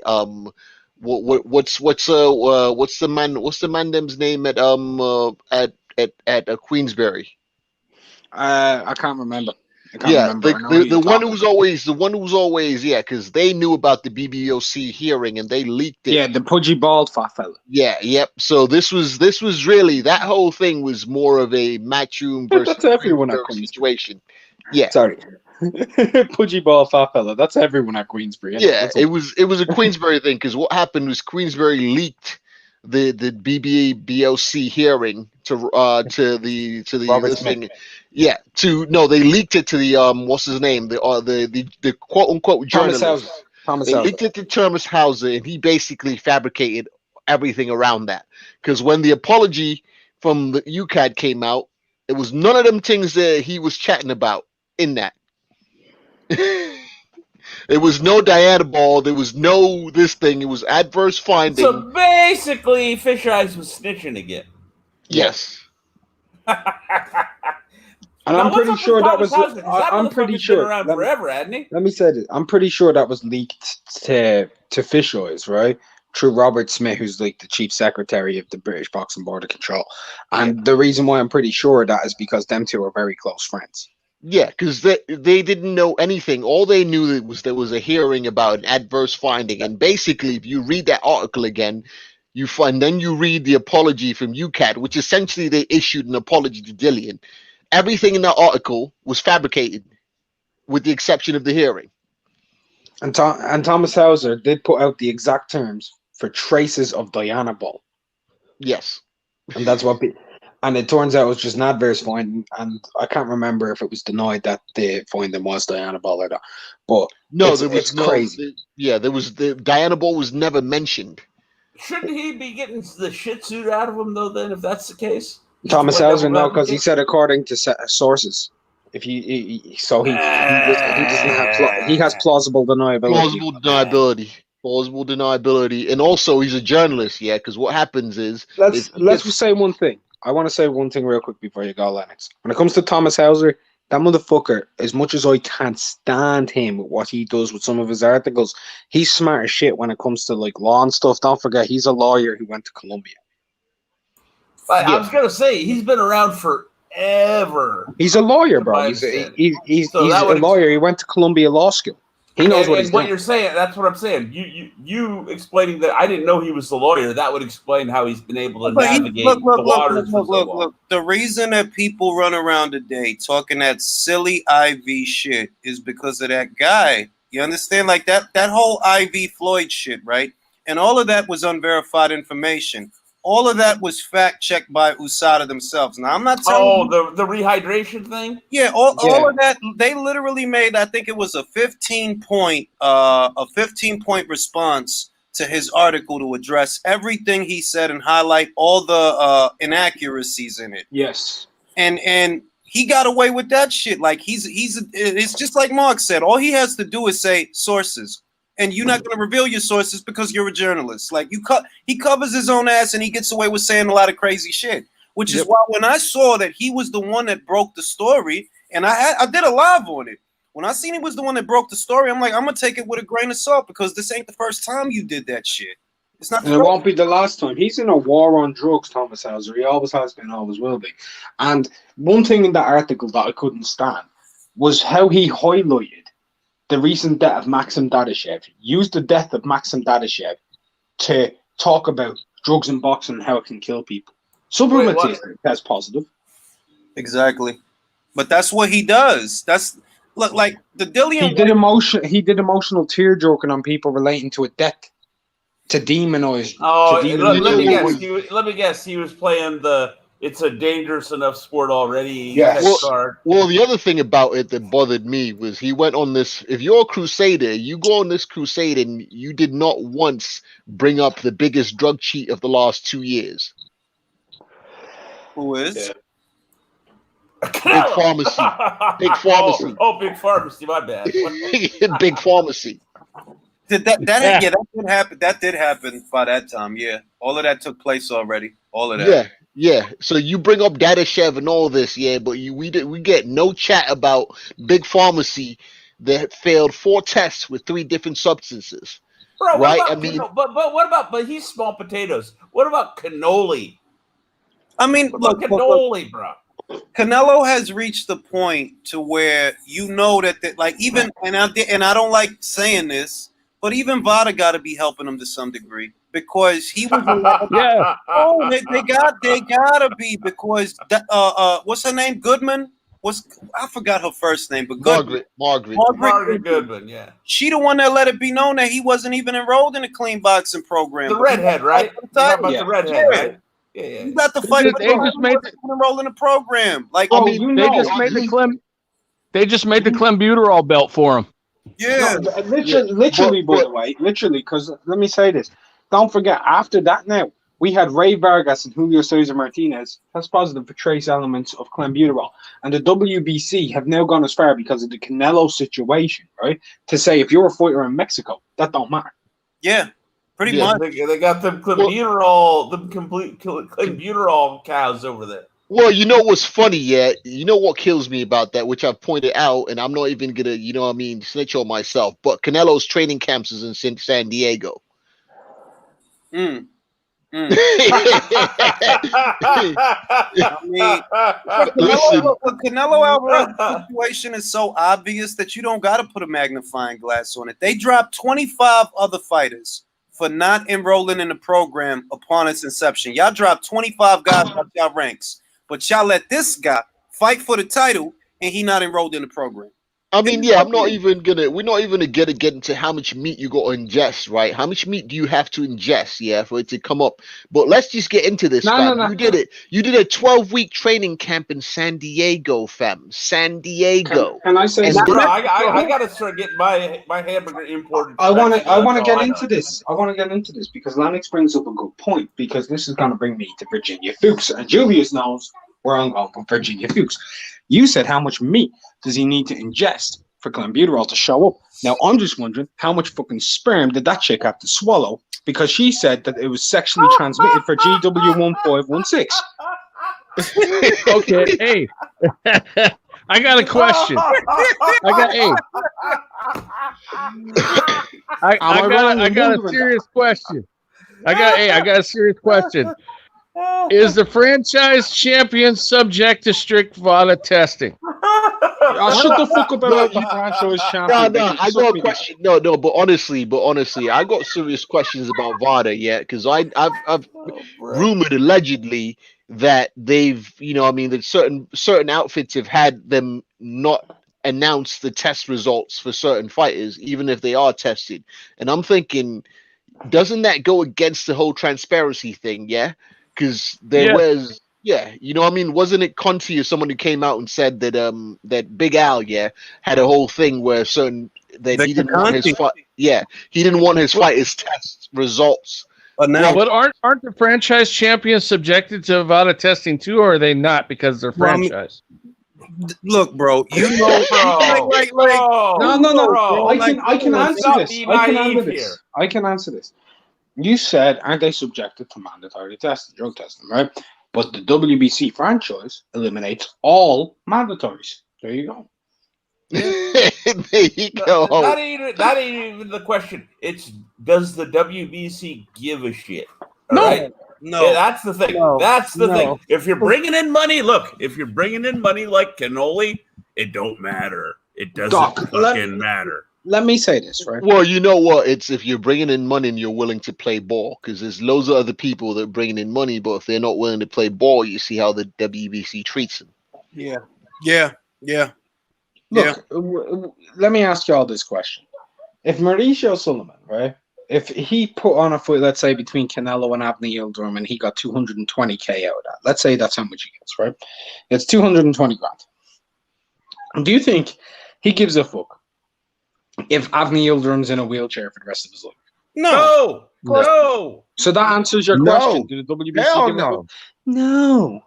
S6: what's the man name's name at Queensberry?
S2: I can't remember.
S6: The one who was always because they knew about the BBOC hearing and they leaked it.
S2: Yeah, the pudgy bald fat fella.
S6: Yeah, yep. So this was really, that whole thing was more of a matchroom versus
S2: That's everyone at
S6: situation. Yeah,
S2: sorry, pudgy bald fat fella. That's everyone at Queensberry.
S6: Yeah, it was a Queensberry thing, because what happened was Queensberry leaked the BBOC hearing to the thing. Yeah, they leaked it to the what's his name, the quote unquote journalist.
S2: Thomas
S6: They
S2: Hauser.
S6: leaked it to Thomas Hauser, and he basically fabricated everything around that. Because when the apology from the UCAD came out, it was none of them things that he was chatting about in that. There was no Diana Ball. There was no this thing. It was adverse finding.
S5: So basically, Fish Eyes was snitching again.
S6: Yes.
S2: And I'm pretty sure that was.
S5: I'm pretty sure. Been around forever, hadn't he?
S2: Let me say this. I'm pretty sure that was leaked to Fish Eyes, right? Through Robert Smith, who's like the chief secretary of the British Boxing Board of Control. And the reason why I'm pretty sure of that is because them two are very close friends.
S6: Yeah, because they didn't know anything. All they knew was there was a hearing about an adverse finding. And basically, if you read that article again, you read the apology from UCAD, which essentially they issued an apology to Dillian. Everything in that article was fabricated, with the exception of the hearing.
S2: And Thomas Hauser did put out the exact terms for traces of Diana Ball.
S6: Yes.
S2: And that's what... And it turns out it was just an adverse finding, and I can't remember if it was denied that the finding was Diana Ball or not. But
S6: no,
S2: it's crazy.
S6: The Diana Ball was never mentioned.
S5: Shouldn't he be getting the shit suit out of him though? Then, if that's the case,
S2: Thomas Hauser, no, because he said according to sources, if he doesn't have he has plausible deniability.
S6: Plausible deniability, and also he's a journalist. Yeah, because what happens is
S2: let's just say one thing. I want to say one thing real quick before you go, Lennox. When it comes to Thomas Hauser, that motherfucker, as much as I can't stand him with what he does with some of his articles, he's smart as shit when it comes to like law and stuff. Don't forget, he's a lawyer who went to Columbia.
S5: I was gonna say he's been around forever.
S2: He's a lawyer, bro. He's a lawyer. He went to Columbia Law School. He knows what he's
S5: and what
S2: doing.
S5: you're saying, that's what I'm saying. You explaining that I didn't know he was the lawyer. That would explain how he's been able to navigate the waters for so long.
S1: Look. The reason that people run around today talking that silly IV shit is because of that guy. You understand? Like that whole IV Floyd shit, right? And all of that was unverified information. All of that was fact checked by USADA themselves. Now I'm not telling you.
S5: The rehydration thing.
S1: Yeah, all of that. They literally made. I think it was a 15-point response to his article to address everything he said and highlight all the inaccuracies in it.
S2: Yes,
S1: and he got away with that shit. Like it's just like Mark said. All he has to do is say sources. And you're not going to reveal your sources because you're a journalist. Like he covers his own ass and he gets away with saying a lot of crazy shit. Which is why when I saw that he was the one that broke the story, and I did a live on it. When I seen he was the one that broke the story, I'm like, I'm gonna take it with a grain of salt because this ain't the first time you did that shit. It's not.
S2: And it won't be the last time. He's in a war on drugs, Thomas Hauser. He always has been, always will be. And one thing in that article that I couldn't stand was how he highlighted the recent death of Maxim Dadashev, used the death of Maxim Dadashev to talk about drugs and boxing and how it can kill people. Sublimatism test positive.
S1: Exactly. But that's what he does. That's like the Dillian.
S2: He did emotional tear joking on people relating to a death, to demonize.
S5: Let me guess. He was playing the "it's a dangerous enough sport already."
S3: Yes.
S6: Well, the other thing about it that bothered me was he went on this. If you're a crusader, you go on this crusade and you did not once bring up the biggest drug cheat of the last 2 years.
S1: Who is?
S6: Yeah. Big pharmacy. Big pharmacy.
S5: Oh, big pharmacy. My bad.
S6: Big pharmacy.
S1: That did happen. That did happen by that time. Yeah, all of that took place already. All of that.
S6: Yeah. So you bring up Dadashev and all this, but we get no chat about Big Pharmacy that failed 4 tests with 3 different substances.
S5: Bro,
S6: right?
S5: But he's small potatoes. What about cannoli?
S1: I mean,
S5: look, cannoli, bro.
S1: Canelo has reached the point to where you know that like even and I don't like saying this, but even Vada got to be helping him to some degree because he was
S7: yeah.
S1: Oh, they gotta be because what's her name? Goodman. I forgot her first name, but
S5: Margaret Goodman. Yeah,
S1: she the one that let it be known that he wasn't even enrolled in a clean boxing program.
S5: The redhead, right? The redhead, right? Yeah.
S1: You got to fight. They just made enroll in the program. Like,
S7: they just made the clenbuterol belt for him.
S1: Yeah,
S2: literally, by the way, because let me say this: don't forget. After that, now we had Ray Vargas and Julio Cesar Martinez test positive for trace elements of clenbuterol, and the WBC have now gone as far because of the Canelo situation, right? To say if you're a fighter in Mexico, that don't matter.
S1: Yeah. Pretty much.
S5: They got them clenbuterol cows over there.
S6: Well, you know what's funny, you know what kills me about that, which I've pointed out, and I'm not even gonna, snitch on myself, but Canelo's training camps is in San Diego.
S1: I mean, Canelo Alvarez situation is so obvious that you don't got to put a magnifying glass on it. They dropped 25 other fighters for not enrolling in the program upon its inception. Y'all dropped 25 guys out y'all ranks, but y'all let this guy fight for the title and he not enrolled in the program.
S6: I mean, we're not even gonna get into how much meat you got to ingest, right? How much meat do you have to ingest, for it to come up? But let's just get into this, fam. You did it. You did a 12-week training camp in San Diego, fam. San Diego.
S2: Can I say
S5: bro, I gotta start getting my hamburger imported.
S2: I want to get into this. I want to get into this because Lennox brings up a good point because this is going to bring me to Virginia Fuchs, and Julius knows where I'm going from Virginia Fuchs. You said how much meat does he need to ingest for clenbuterol to show up? Now, I'm just wondering how much fucking sperm did that chick have to swallow because she said that it was sexually transmitted for GW1516.
S7: Okay, hey. I got a question. I got a serious question. I got a serious question. Is the franchise champion subject to strict VADA testing?
S2: Shut the fuck up about the franchise champion.
S6: No, I got a question. No, but honestly, I got serious questions about VADA, yeah, because I've rumored allegedly that they've, that certain outfits have had them not announce the test results for certain fighters, even if they are tested. And I'm thinking, doesn't that go against the whole transparency thing? Yeah, because there was. Yeah, wasn't it Conti or someone who came out and said that that Big Al, had a whole thing where he didn't want his fight. Yeah, he didn't want his fighters test results.
S7: But aren't the franchise champions subjected to VADA testing too, or are they not because they're franchise?
S1: Look, bro, you know,
S2: no. I can answer this. I can answer this. You said, aren't they subjected to mandatory testing, drug testing, right? But the WBC franchise eliminates all mandatories. There you go.
S6: There you go.
S5: Not even the question. It's, does the WBC give a shit?
S1: No.
S5: Yeah, that's the thing. That's the thing. If you're bringing in money, if you're bringing in money like cannoli, it don't matter. It doesn't fucking matter.
S2: Let me say this, right?
S6: Well, you know what? It's if you're bringing in money and you're willing to play ball, because there's loads of other people that are bringing in money, but if they're not willing to play ball, you see how the WBC treats them.
S1: Yeah.
S2: Look, let me ask you all this question. If Mauricio Sullivan, right, if he put on a fight, let's say, between Canelo and Avni Yildirim, and he got 220K out of that, let's say that's how much he gets, right? It's 220 grand. Do you think he gives a fuck if Avni Yildirim's in a wheelchair for the rest of his life?
S5: No.
S2: So that answers your question. Did the WBC give a fuck? No.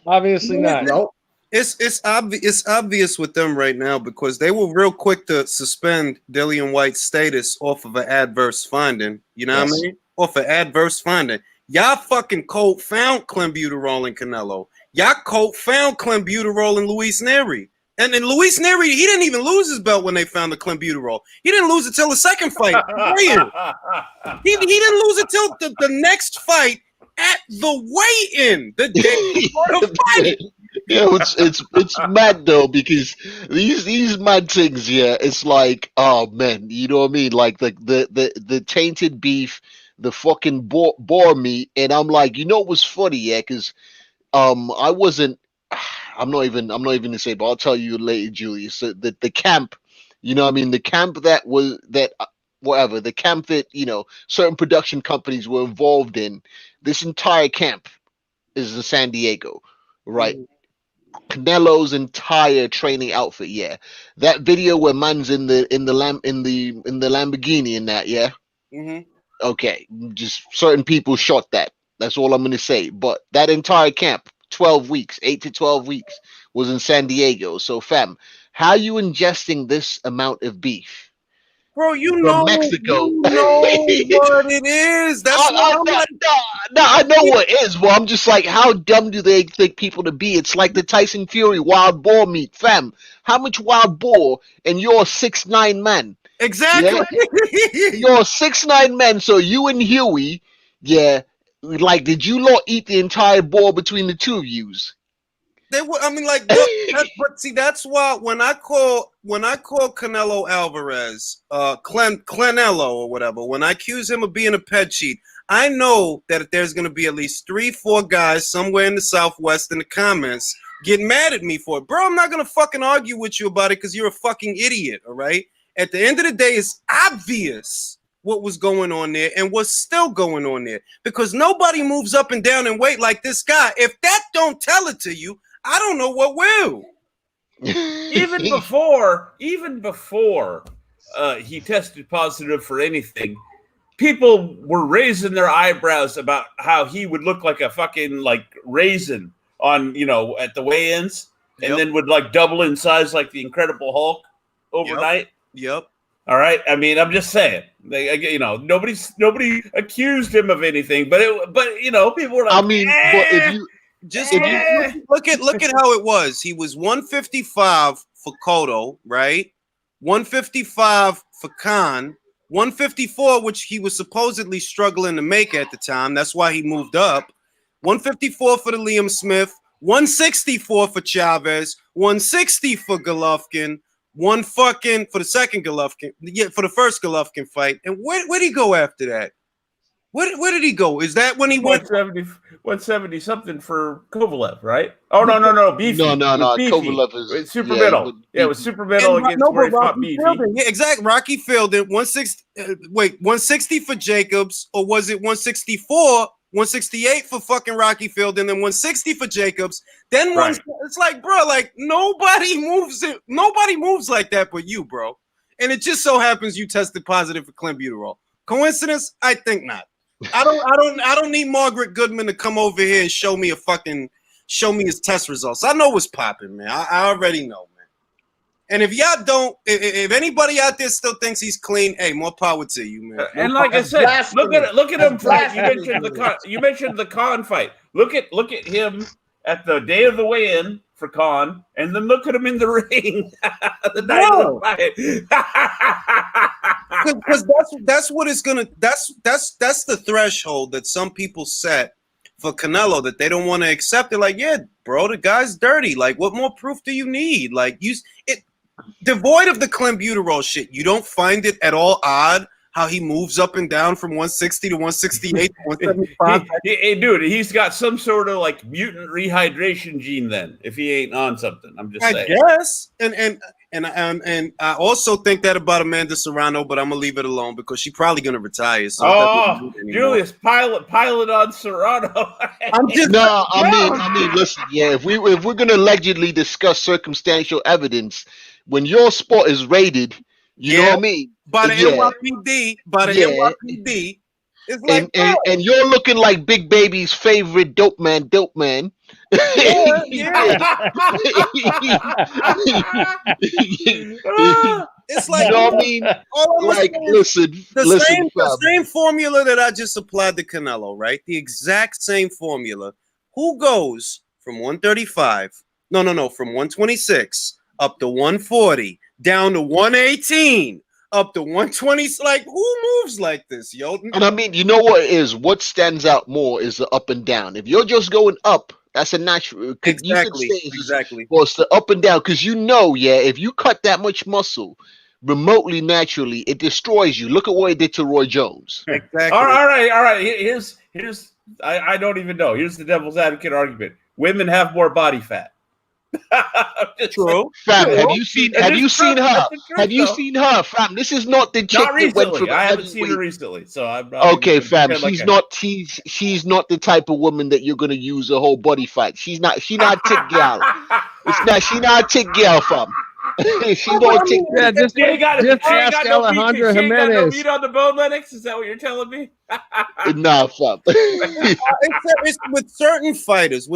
S7: Obviously not.
S3: No.
S1: It's obvious with them right now because they were real quick to suspend Dillian White's status off of an adverse finding. You know what I mean? Off an adverse finding. Y'all fucking cold found clenbuterol in Canelo. Y'all cold found clenbuterol in Luis Neri. And then Luis Neri, he didn't even lose his belt when they found the clenbuterol. He didn't lose it till the second fight. He didn't lose it till the next fight at the weigh-in, the day before the fight.
S6: Yeah, it's mad though, because these mad things, it's like, oh man, you know what I mean? Like the tainted beef, the fucking boar meat, and I'm like, what was funny, because I'm not even gonna say, but I'll tell you later, Julius. So the camp, the camp the camp that certain production companies were involved in. This entire camp is in San Diego, right? Mm-hmm. Canelo's entire training outfit, that video where man's in the Lamborghini and that,
S1: Mm-hmm.
S6: Okay, just certain people shot that. That's all I'm gonna say. But that entire camp, 12 weeks, 8 to 12 weeks, was in San Diego. So, fam, how you ingesting this amount of beef?
S1: Bro,
S6: from Mexico.
S1: You know what it is. That's what I'm like.
S6: No, I know what it is. Well, I'm just like, how dumb do they think people to be? It's like the Tyson Fury wild boar meat, fam. How much wild boar? And you're a 6'9" man.
S1: Exactly.
S6: Yeah? You're a 6'9" man. So you and Huey, like, did you lot eat the entire boar between the two of yous?
S1: They were. I mean, like, but see, that's why when I call Canelo Alvarez, Clenello or whatever, when I accuse him of being a pet cheat, I know that there's going to be at least 3-4 guys somewhere in the Southwest in the comments getting mad at me for it, bro. I'm not going to fucking argue with you about it because you're a fucking idiot. All right. At the end of the day, it's obvious what was going on there and what's still going on there because nobody moves up and down in weight like this guy. If that don't tell it to you, I don't know what will.
S5: even before he tested positive for anything, people were raising their eyebrows about how he would look like a fucking like raisin on at the weigh-ins, and then would like double in size like the Incredible Hulk overnight.
S1: Yep.
S5: All right. I mean, I'm just saying. Nobody accused him of anything, but people were like,
S6: I mean, but if you.
S1: Look at how it was. He was 155 for Cotto, right? 155 for Khan, 154, which he was supposedly struggling to make at the time. That's why he moved up. 154 for the Liam Smith, 164 for Chavez, 160 for Golovkin, one fucking for the second Golovkin, for the first Golovkin fight. And where did he go after that? Where did he go? Is that when he went
S5: 170 something for Kovalev, right? Oh no, Beefy.
S6: No.
S5: Beefy.
S6: Kovalev is
S5: super middle. It was super middle against where he fought Beefy.
S1: Yeah, exactly. Rocky Fielding, 160. 160 for Jacobs, or was it 164? 168 for fucking Rocky Fielding, then 160 for Jacobs. Then it's like, bro, like nobody moves like that but you, bro. And it just so happens you tested positive for clenbuterol. Coincidence? I think not. I don't need Margaret Goodman to come over here and show me his test results. I know what's popping, man. I already know, man. And if y'all don't, if anybody out there still thinks he's clean, hey, more power to you, man.
S5: And like I said, look at him fight. You mentioned the Khan fight. Look at him at the day of the weigh-in for Khan, and then look at him in the ring the night of the fight.
S1: Because that's what it's gonna. That's the threshold that some people set for Canelo that they don't want to accept. They're like, yeah, bro, the guy's dirty. Like, what more proof do you need? Like, devoid of the clenbuterol shit, you don't find it at all odd how he moves up and down from 160 to 168 to 175.
S5: Hey, dude, he's got some sort of like mutant rehydration gene. Then, if he ain't on something, I'm just saying.
S1: I guess, and I also think that about Amanda Serrano, but I'm gonna leave it alone because she's probably gonna retire. So
S5: Julius, pilot on Serrano.
S6: I mean, listen, yeah. If we're gonna allegedly discuss circumstantial evidence, when your spot is raided, you know what I mean,
S1: by the NYPD, NYPD, it's like,
S6: and you're looking like Big Baby's favorite dope man.
S1: It's like,
S6: you know what I mean? Like, listen,
S1: the same formula that I just applied to Canelo, right? The exact same formula. Who goes from 135? No, from 126 up to 140, down to 118, up to 120. Like, who moves like this, yo?
S6: And I mean, you know what it is? What stands out more is the up and down. If you're just going up, that's a natural.
S1: Exactly.
S6: Well, it's the up and down because if you cut that much muscle remotely, naturally, it destroys you. Look at what it did to Roy Jones.
S5: Exactly. All right. Here's I don't even know. Here's the devil's advocate argument. Women have more body fat.
S1: True.
S6: Fam, have you seen her? Have you seen her, fam? This is not the chick that went from.
S5: I haven't seen her recently, so I'm not
S6: okay, fam. She's not the type of woman that you're gonna use a whole body fat. She's not tick gal. She not tick gal, fam. She don't tick.
S7: Yeah, just ask Alejandro Jimenez.
S5: Got no meat on the bone, Lennox. Is that what you're telling me?
S6: Nah, fam.
S1: It's with certain fighters,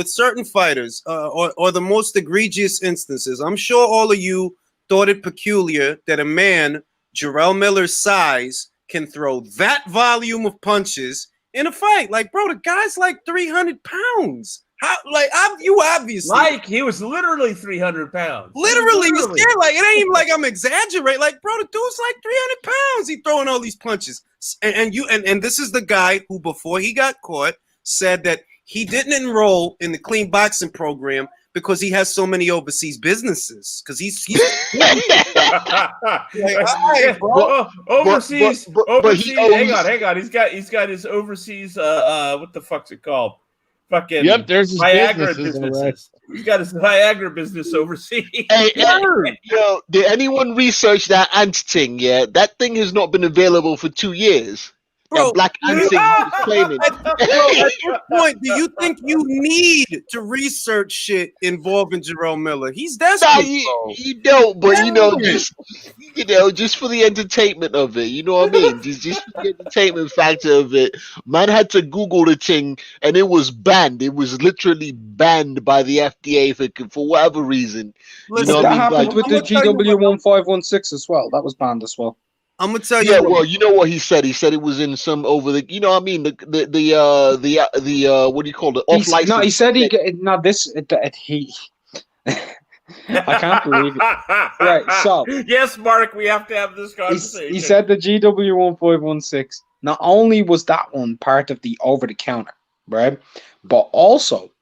S1: or the most egregious instances. I'm sure all of you thought it peculiar that a man Jarrell Miller's size can throw that volume of punches in a fight. Like, bro, the guy's like 300 pounds. How, like, you obviously.
S5: Like, he was literally 300 pounds.
S1: Literally. Yeah, like, it ain't even like I'm exaggerating. Like, bro, the dude's like 300 pounds. He throwing all these punches. And this is the guy who, before he got caught, said that he didn't enroll in the clean boxing program because he has so many overseas businesses. Because he's like, right, bro.
S5: Overseas.
S6: But
S5: hang on. He's got his overseas. What the fuck's it called? Fucking
S7: there's his
S5: Viagra businesses. He's got his Viagra business overseas.
S6: Hey, yo, did anyone research that ant thing? Yeah, that thing has not been available for 2 years. Bro, black ant thing is claiming.
S1: At this point, do you think you need to research shit involving Jarrell Miller? He's desperate.
S6: Nah, you don't, but just for the entertainment of it, you know what I mean? just for the entertainment factor of it, man had to Google the thing, and it was banned. It was literally banned by the FDA for whatever reason.
S2: You know what that happened with the GW1516 as well. That was banned as well.
S1: I'm gonna tell you.
S6: Yeah, well, you know what he said. He said it was in some over the. You know what I mean? The what do you call it? Off license.
S2: No, he said he I can't believe it. Right, so
S5: yes, Mark, we have to have this conversation.
S2: He said the GW1516. Not only was that one part of the over the counter, right, but also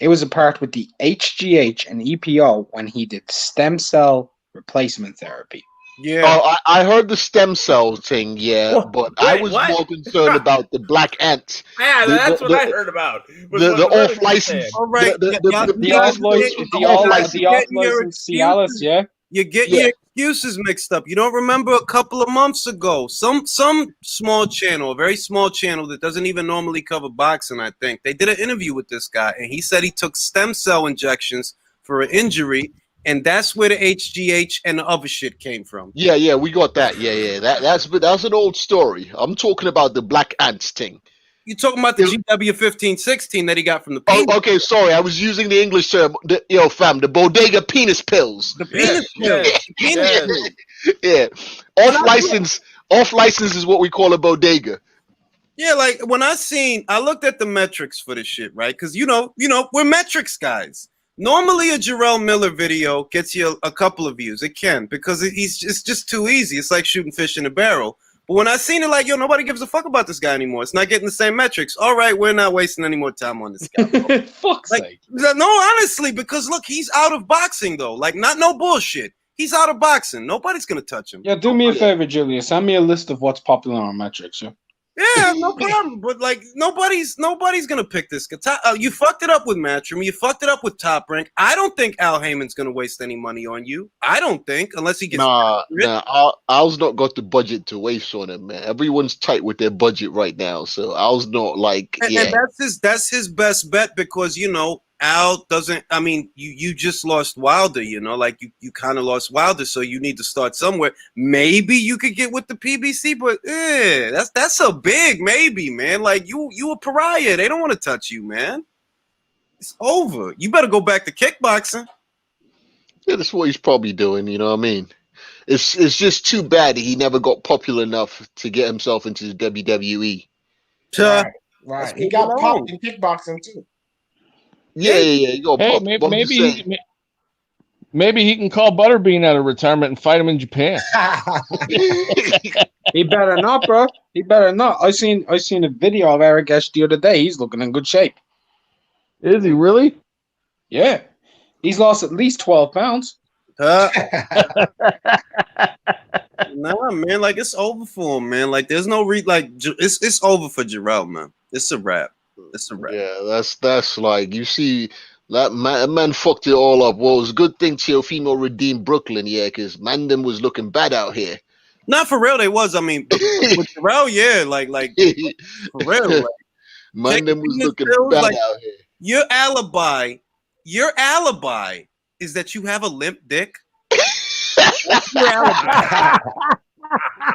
S2: It was apart with the HGH and EPO when he did stem cell replacement therapy.
S1: Yeah.
S6: Oh, I heard the stem cell thing, yeah, but I
S5: Wait,
S6: was
S5: what?
S6: more concerned about the black ants.
S5: Yeah,
S6: The-
S5: that's
S6: the-
S5: what I
S6: the-
S5: heard about.
S6: The off license.
S1: All right.
S6: The
S2: The off-license Cialis, yeah?
S1: You get
S6: Yeah.
S1: your excuses mixed up. You don't remember a couple of months ago, some small channel, a very small channel that doesn't even normally cover boxing, I think. They did an interview with this guy, and he said he took stem cell injections for an injury, and that's where the HGH and the other shit came from.
S6: Yeah, we got that. Yeah. That's an old story. I'm talking about the black ants thing.
S1: You talking about the GW1516 that he got from the
S6: Oh,
S1: penis?
S6: okay, sorry, I was using the English term. The bodega penis pills.
S1: The penis pill. The penis pill.
S6: Yeah, off license is what we call a bodega.
S1: Yeah, like when I looked at the metrics for this shit, right? Because you know, we're metrics guys. Normally, a Jarrell Miller video gets you a couple of views. It can because it's just too easy. It's like shooting fish in a barrel. But when I seen it, like, yo, nobody gives a fuck about this guy anymore. It's not getting the same metrics. All right, we're not wasting any more time on this guy.
S2: Fuck's
S1: Like,
S2: sake.
S1: no, honestly, because look, he's out of boxing though. Like, no bullshit. He's out of boxing. Nobody's gonna touch him.
S2: Yeah, do me a favor, Julia. Send me a list of what's popular on metrics, yeah?
S1: Yeah, no problem. But like, nobody's gonna pick this guy. You fucked it up with Matchroom. You fucked it up with Top Rank. I don't think Al Heyman's gonna waste any money on you. I don't think, unless he gets.
S6: Nah. Al's not got the budget to waste on him, man. Everyone's tight with their budget right now, so Al's not like.
S1: And that's his best bet because Al doesn't. I mean, you just lost Wilder. Like you kind of lost Wilder, so you need to start somewhere. Maybe you could get with the PBC, but that's a big maybe, man. Like you a pariah. They don't want to touch you, man. It's over. You better go back to kickboxing.
S6: Yeah, that's what he's probably doing. You know what I mean? It's just too bad he never got popular enough to get himself into the WWE.
S3: Right. He got popped in kickboxing too.
S6: Yeah. You got
S7: Hey,
S6: popped.
S7: maybe he can call Butterbean out of retirement and fight him in Japan.
S2: He better not, bro. He better not. I seen a video of Eric Esch the other day. He's looking in good shape.
S7: Is he really?
S2: Yeah. He's lost at least 12 pounds.
S1: Nah, man. Like it's over for him, man. Like there's no it's over for Jarrell, man. It's a wrap. It's a wrap.
S6: Yeah, that's like you see that man fucked it all up. Well, it was a good thing Teofimo redeemed Brooklyn, yeah, because Mandem was looking bad out here.
S1: Not for real, they was. I mean, with Jarrell, yeah, like for real. Like,
S6: Mandem was looking
S1: pills,
S6: bad
S1: like,
S6: out here.
S1: Your alibi is that you have a limp dick. That's your alibi.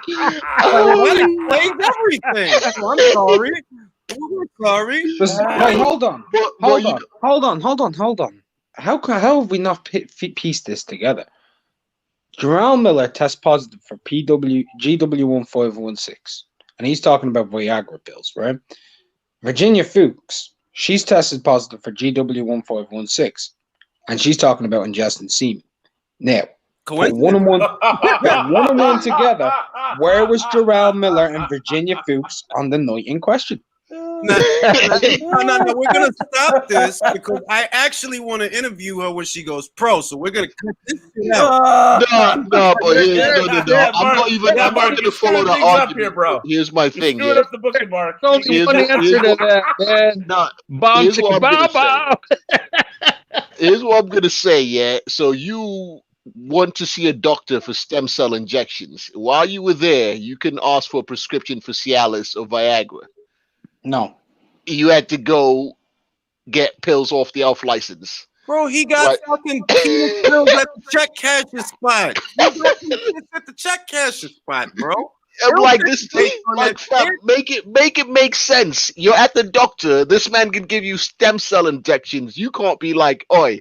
S1: That explains everything. I'm sorry.
S2: Wait, hold on. How have we not pieced this together? Jarrell Miller tests positive for GW1516, and he's talking about Viagra pills, right? Virginia Fuchs, she's tested positive for GW1516, and she's talking about ingesting semen. Now, put one and one together. Where was Jarrell Miller and Virginia Fuchs on the night in question?
S1: No, we're gonna stop this because I actually want to interview her when she goes pro. So we're gonna cut this shit out.
S6: I'm not gonna follow the argument,
S5: here, bro.
S6: Here's my thing.
S5: Screwed up the booking, Mark.
S7: Only one answer to that, man. Bomb chicka bow bow.
S6: Here's what I'm gonna say, yeah. So you want to see a doctor for stem cell injections. While you were there, you can ask for a prescription for Cialis or Viagra.
S2: No.
S6: You had to go get pills off the off license.
S1: Bro, he got fucking penis pills at the check casher spot. He got some shit at the check casher spot, bro.
S6: I'm like this thing, like fam, make it make sense. You're at the doctor. This man can give you stem cell injections. You can't be like, oi,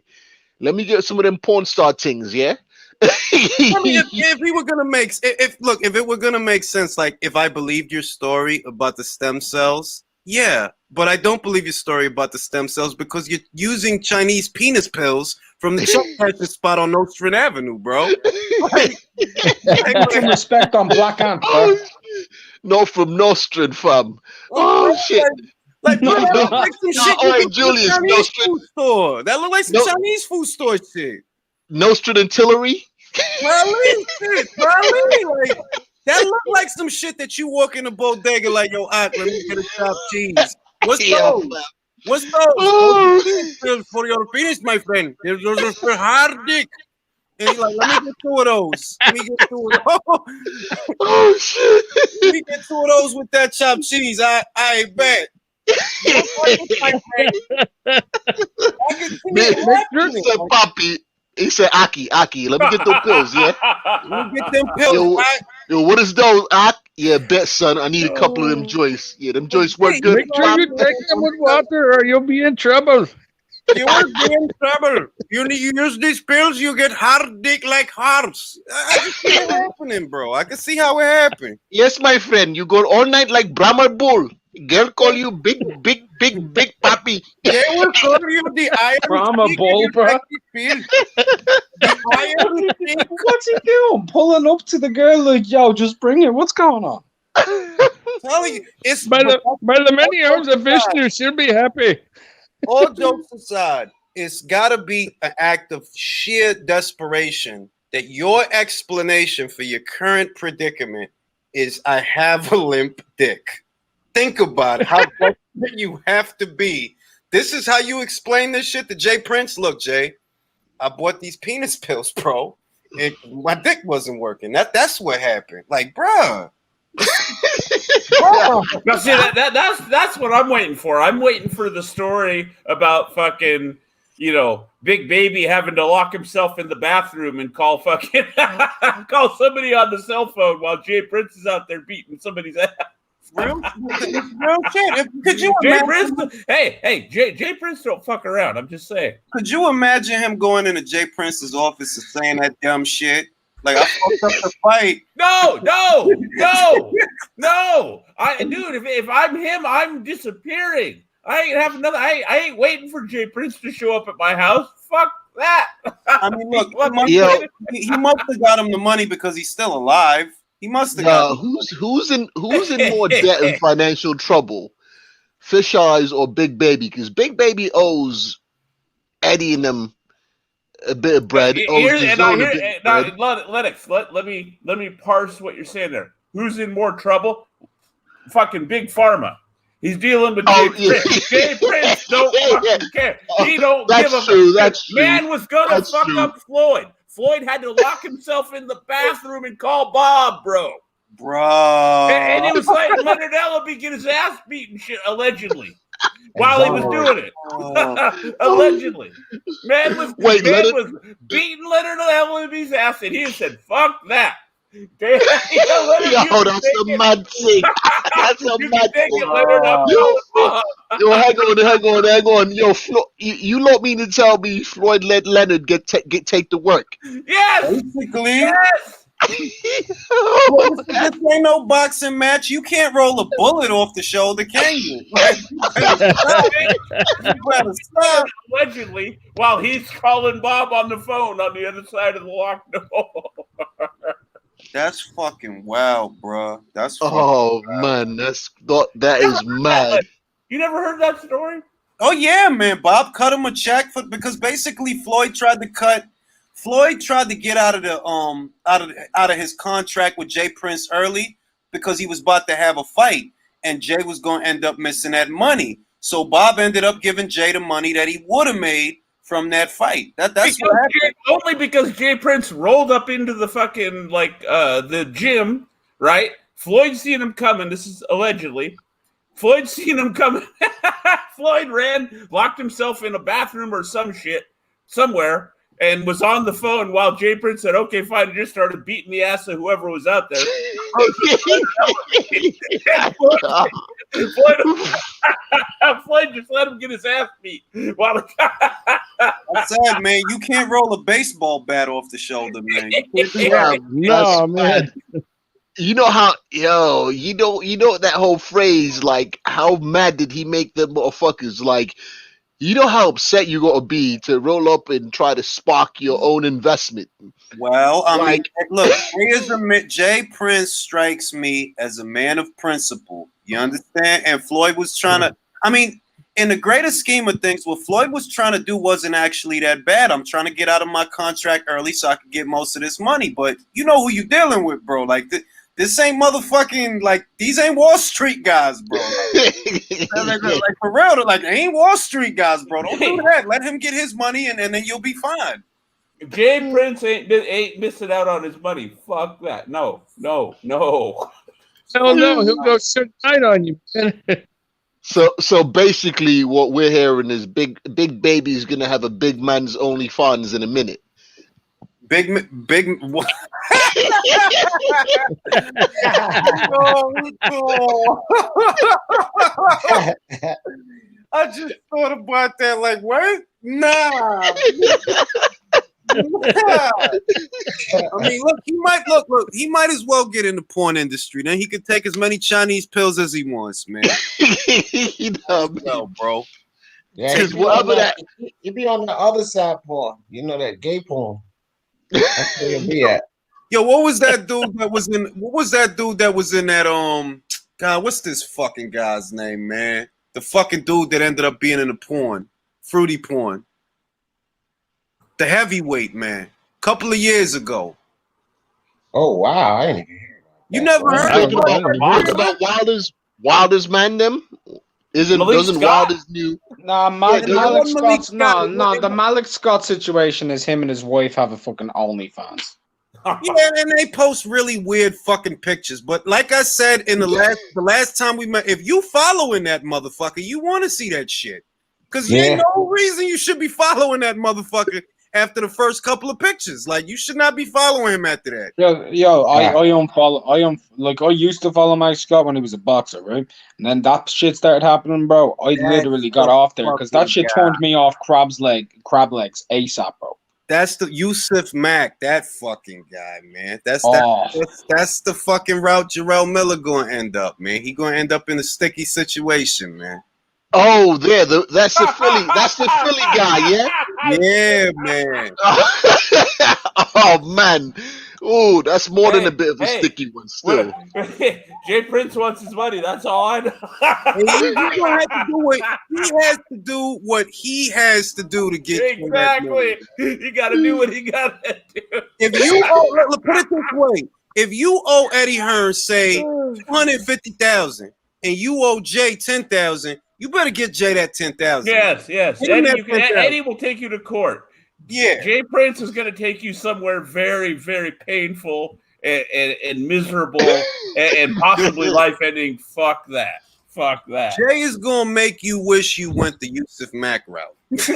S6: let me get some of them porn star things, yeah.
S1: I mean, if we were gonna if it were gonna make sense, like if I believed your story about the stem cells, yeah, but I don't believe your story about the stem cells because you're using Chinese penis pills from the check casher spot on Nostrand Avenue, bro. Like,
S2: Some respect on Black Ant, bro.
S6: Not from Nostrand, fam. Oh shit.
S1: Like, bro, that look like some shit.
S6: All right, Julius,
S1: Chinese food store. That look like some
S6: No.
S1: Chinese food store shit.
S6: Nostrad and Tillery.
S1: Probably, shit, probably. Like, that look like some shit that you walk in the bodega like, yo, let me get a chopped cheese. What's those? What's those?
S6: Oh.
S1: Those for your finish, my friend. Those are for hard dick. And he's like, let me get two of those. Let me get two of those.
S6: Oh shit!
S1: Let me get two of those with that chopped cheese. I bet. I can see it happening.
S6: Said Poppy. He said, Aki. Let me get those pills, yeah?
S1: Let me get them pills.
S6: Yo, what is those, Ak? Yeah, bet, son. I need a couple of them joints. Yeah, them joints work good.
S7: Make sure you take them with water or you'll be in trouble.
S1: You will be in trouble. You use these pills, you get hard dick like horse. I can see it happening, bro. I can see how it happened.
S6: Yes, my friend. You go all night like Brahma Bull. Girl call you big papi.
S1: They will call you the iron
S8: Brahma
S1: stick
S8: Bull,
S1: if you
S8: bro.
S1: take these pills. The iron stick.
S2: What's he doing? Pulling up to the girl like, yo, just bring it. What's going on?
S1: Telling you, it's
S7: By the many hours of Vishnu, she'll be happy.
S1: all jokes aside, it's got to be an act of sheer desperation that your explanation for your current predicament is I have a limp dick. Think about how desperate you have to be. This is how you explain this shit to Jay Prince. Look, Jay, I bought these penis pills, bro, and my dick wasn't working. That's what happened. Like, bruh.
S5: Now, see, that's what I'm waiting for. I'm waiting for the story about fucking, Big Baby having to lock himself in the bathroom and call somebody on the cell phone while Jay Prince is out there beating somebody's ass.
S1: Real shit. Could you
S5: Jay
S1: imagine?
S5: Prince? Hey, Jay Prince don't fuck around. I'm just saying.
S1: Could you imagine him going into Jay Prince's office and saying that dumb shit? Like, I fucked up the fight.
S5: No. Dude, if I'm him, I'm disappearing. I ain't having nothing. I ain't waiting for Jay Prince to show up at my house. Fuck that.
S1: I mean, look, he must have got him the money because he's still alive. He must have got
S6: who's in more debt and financial trouble, Fish Eyes or Big Baby? Because Big Baby owes Eddie and them a bit of bread.
S5: Lennox, let me parse what you're saying there. Who's in more trouble? Fucking Big Pharma. He's dealing with Jay Prince. Jay Prince don't fucking care. He don't give a fuck.
S6: That's true.
S5: Man was gonna fuck up Floyd. Floyd had to lock himself in the bathroom and call Bob, bro. And he was letting Leonard Ellaby get his ass beaten, shit, allegedly, while he was doing it. Allegedly, man was beating Leonard Ellaby's ass, and he said, "Fuck that." That's a
S6: mad thing. That's a mad thing. Yo, hang on. Yo, you don't mean to tell me Floyd let Leonard take to work?
S5: Yes.
S1: Basically.
S5: Yes.
S1: This ain't no boxing match. You can't roll a bullet off the shoulder, can you? Stop.
S5: Allegedly, while he's calling Bob on the phone on the other side of the locked door.
S1: That's fucking wild, bro. That's
S6: wild. Man, that is mad.
S5: You never heard that story?
S1: Oh yeah, man. Bob cut him a check because basically Floyd tried to get out of the out of his contract with Jay Prince early because he was about to have a fight, and Jay was going to end up missing that money. So Bob ended up giving Jay the money that he would have made from that fight. That's what happened.
S5: Only because Jay Prince rolled up into the fucking the gym, right? Floyd seen him coming. This is allegedly. Floyd seen him coming. Floyd ran, locked himself in a bathroom or some shit somewhere, and was on the phone while Jay Prince said, "Okay, fine," and just started beating the ass of whoever was out there. Floyd just let him get his ass beat.
S1: That's sad, man. You can't roll a baseball bat off the shoulder, man.
S7: No, man.
S6: You know how, you know that whole phrase, like, how mad did he make them motherfuckers? Like, you know how upset you're going to be to roll up and try to spark your own investment.
S1: Well, I mean, look, Jay Prince strikes me as a man of principle. You understand? And Floyd was trying to, I mean, in the greater scheme of things, what Floyd was trying to do wasn't actually that bad. I'm trying to get out of my contract early so I can get most of this money. But you know who you dealing with, bro. Like, this ain't motherfucking, like, these ain't Wall Street guys, bro. Like for real, like, they ain't Wall Street guys, bro. Don't do that. Let him get his money, and then you'll be fine.
S5: Jay Prince ain't missing out on his money. Fuck that. No.
S7: Hell no, he'll go Suge Knight on you, man.
S6: So basically, what we're hearing is Big Baby's gonna have a big man's OnlyFans in a minute.
S1: Big. What? I just thought about that. Like, what? Nah. I mean, look, he might as well get in the porn industry. Then he could take as many Chinese pills as he wants, man. Bro.
S3: Yeah, you be on the other side porn. You know that gay porn. That's where you'll be at.
S1: Yo, what was that dude that was in that God, what's this fucking guy's name, man? The fucking dude that ended up being in the porn. Fruity porn. The heavyweight, man. Couple of years ago.
S3: Oh wow, I ain't even hear about that.
S1: You never heard
S6: about Wilder's man them? Doesn't Wilder's new?
S2: Nah, Malik Scott's the Malik Scott situation is him and his wife have a fucking OnlyFans.
S1: Yeah, and they post really weird fucking pictures. But like I said in the last time we met, if you following that motherfucker, you want to see that shit. Because there's no reason you should be following that motherfucker after the first couple of pictures. Like, you should not be following him after that.
S2: I used to follow Mike Scott when he was a boxer, right? And then that shit started happening, bro. I literally got off there because that shit turned me off crab legs ASAP, bro.
S1: That's the Yusuf Mack, that fucking guy, man. That's the fucking route Jarrell Miller gonna end up, man. He gonna end up in a sticky situation, man.
S6: Oh, that's the Philly. That's the Philly guy, yeah?
S1: Yeah, man.
S6: Oh, man. Oh, that's more than a bit of a sticky one still.
S5: Jay Prince wants his money. That's all I know.
S1: He's gonna have to do what he has to do. What he has to do to get
S5: exactly. You got to do what he got to do.
S1: If you put it this way, if you owe Eddie Hearn say $250,000 and you owe Jay $10,000, you better get Jay that $10,000.
S5: Yes. Eddie will take you to court.
S1: Yeah.
S5: Jay Prince is going to take you somewhere very, very painful and miserable and possibly life-ending. Fuck that.
S1: Jay is going to make you wish you went the Yusuf Mack route.
S7: It's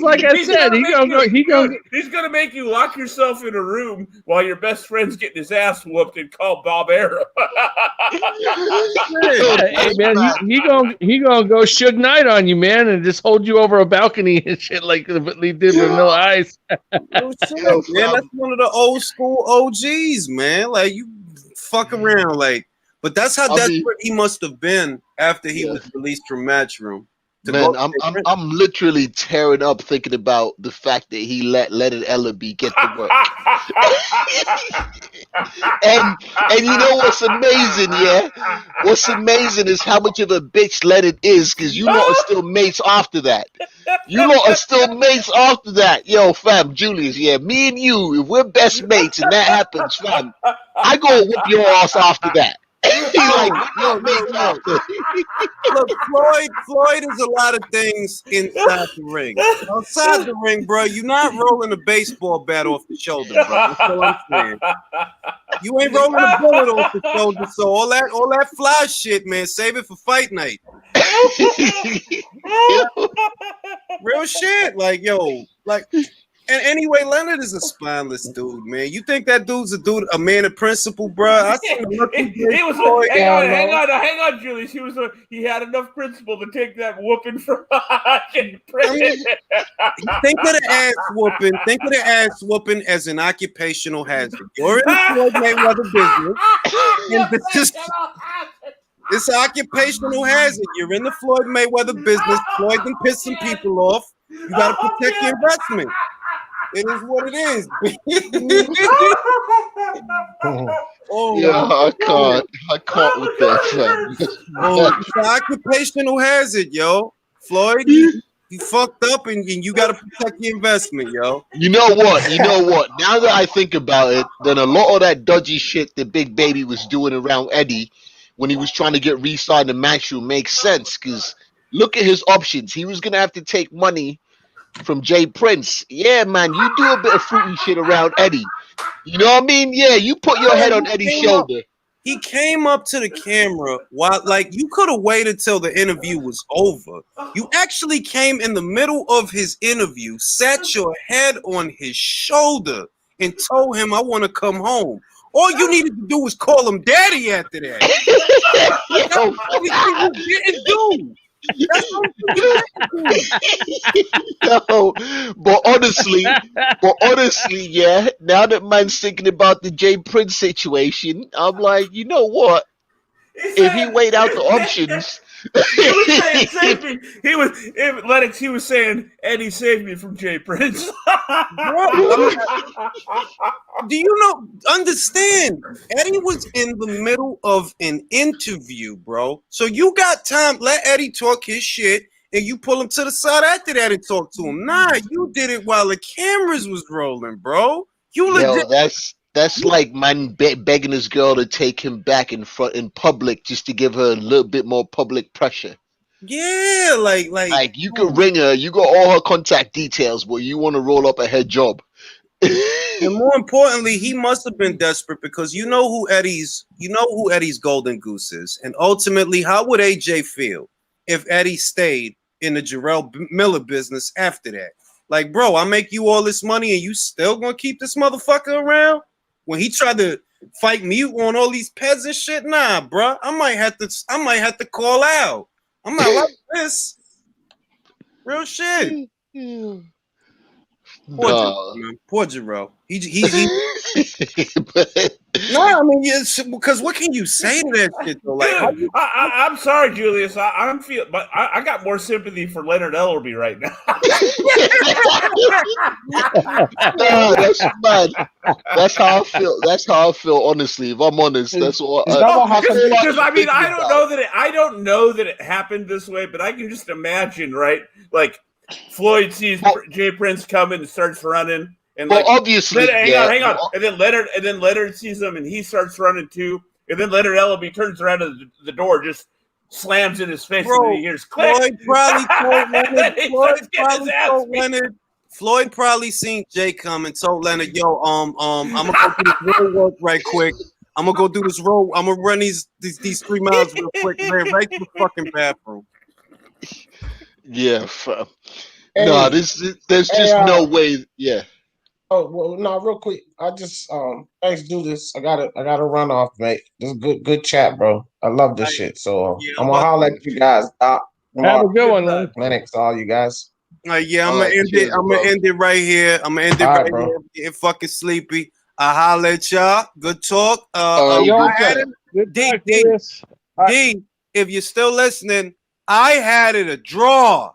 S7: like I said,
S5: he's gonna make you lock yourself in a room while your best friend's getting his ass whooped and call Bob Arrow.
S7: Hey man, he gonna go Suge Knight on you, man, and just hold you over a balcony and shit like he did with No Eyes.
S1: Man, that's one of the old school OGs, man. Like, you fuck around, like. But that's how desperate he must have been after he was released from Matchroom.
S6: Man, I'm literally tearing up thinking about the fact that he let Leonard Ellerby get to work. and you know what's amazing, yeah? What's amazing is how much of a bitch Leonard is, because you lot are still mates after that. Yo, fam, Julius, yeah, me and you, if we're best mates and that happens, fam, I go whoop your ass after that.
S1: Look, Floyd is a lot of things inside the ring. Outside the ring, bro, you're not rolling a baseball bat off the shoulder, bro. That's all I'm saying. You ain't rolling a bullet off the shoulder, so all that fly shit, man, save it for fight night. Real shit, like, yo, like. And anyway, Leonard is a spineless dude, man. You think that dude's a man of principle, bro? I seen him
S5: hang on, Julius. He had enough principle to take that whooping from
S1: Think of the ass whooping as an occupational hazard. You're in the Floyd Mayweather business, and it's an occupational hazard. You're in the Floyd Mayweather business. Floyd done pissed some people off. You got to protect your investment. It is what it is. Oh,
S6: Yeah, I can't with that, fam.
S1: oh, it's an occupational hazard, yo. Floyd, you fucked up, and you got to protect your investment, yo.
S6: You know what? Now that I think about it, then a lot of that dodgy shit that Big Baby was doing around Eddie when he was trying to get re-signed to Matchroom makes sense. Because look at his options. He was gonna have to take money from Jay Prince. Yeah, man, you do a bit of fruity shit around Eddie. You know what I mean? Yeah, you put your head on Eddie's shoulder.
S1: He came up to the camera while, like, you could have waited till the interview was over. You actually came in the middle of his interview, sat your head on his shoulder, and told him, "I want to come home." All you needed to do was call him daddy after that. That's what you didn't do. That's what you didn't do.
S6: No, but honestly, yeah. Now that man's thinking about the Jay Prince situation, I'm like, you know what? If he weighed out the options,
S5: He was saying, save me. Lennox, he was saying, Eddie saved me from Jay Prince.
S1: Bro, do you understand? Eddie was in the middle of an interview, bro. So you got time. Let Eddie talk his shit, and you pull him to the side after that and talk to him. Nah, you did it while the cameras was rolling, bro. You legit.
S6: yo, that's like man begging his girl to take him back in public just to give her a little bit more public pressure.
S1: Yeah, like
S6: you could ring her, you got all her contact details, but you want to roll up a head job.
S1: And more importantly, he must have been desperate because you know who Eddie's golden goose is. And ultimately, how would AJ feel if Eddie stayed in the Jarrell Miller business after that? Like, bro, I make you all this money and you still gonna keep this motherfucker around? When he tried to fight mute on all these pets and shit, nah, bro. I might have to call out. I'm not like this. Real shit. Poor Jarrell. No, I mean, yes, because what can you say to that shit though? Like,
S5: I'm sorry, Julius. But I got more sympathy for Leonard Ellerby right now.
S6: No, that's mad. That's how I feel. Honestly, if I'm honest, that's what.
S5: Because I mean, I don't know that it happened this way, but I can just imagine, right? Like Floyd sees Jay Prince coming and starts running. And
S6: well, obviously,
S5: hang on. And then Leonard sees him and he starts running too. And then Leonard Ellerby turns around to the door, just slams in his face,
S1: bro,
S5: and he hears click.
S1: Floyd probably seen Jay come and told Leonard, "Yo, I'm gonna go do this road work right quick. I'm gonna go do this road. I'm gonna run these 3 miles real quick, man, right to the fucking bathroom."
S6: Yeah, no, there's just no way. Yeah.
S3: Oh well, no, real quick. I just thanks, do this. I gotta run off, mate. This is good chat, bro. I love this shit. So I'm gonna holler at you guys.
S7: Have a good one, man.
S3: Lennox, all you guys.
S1: Yeah, I'm gonna end it right here. I'm gonna end it right here. I'm getting fucking sleepy. I holler at y'all. Good talk. D, if you're still listening, I had it a draw.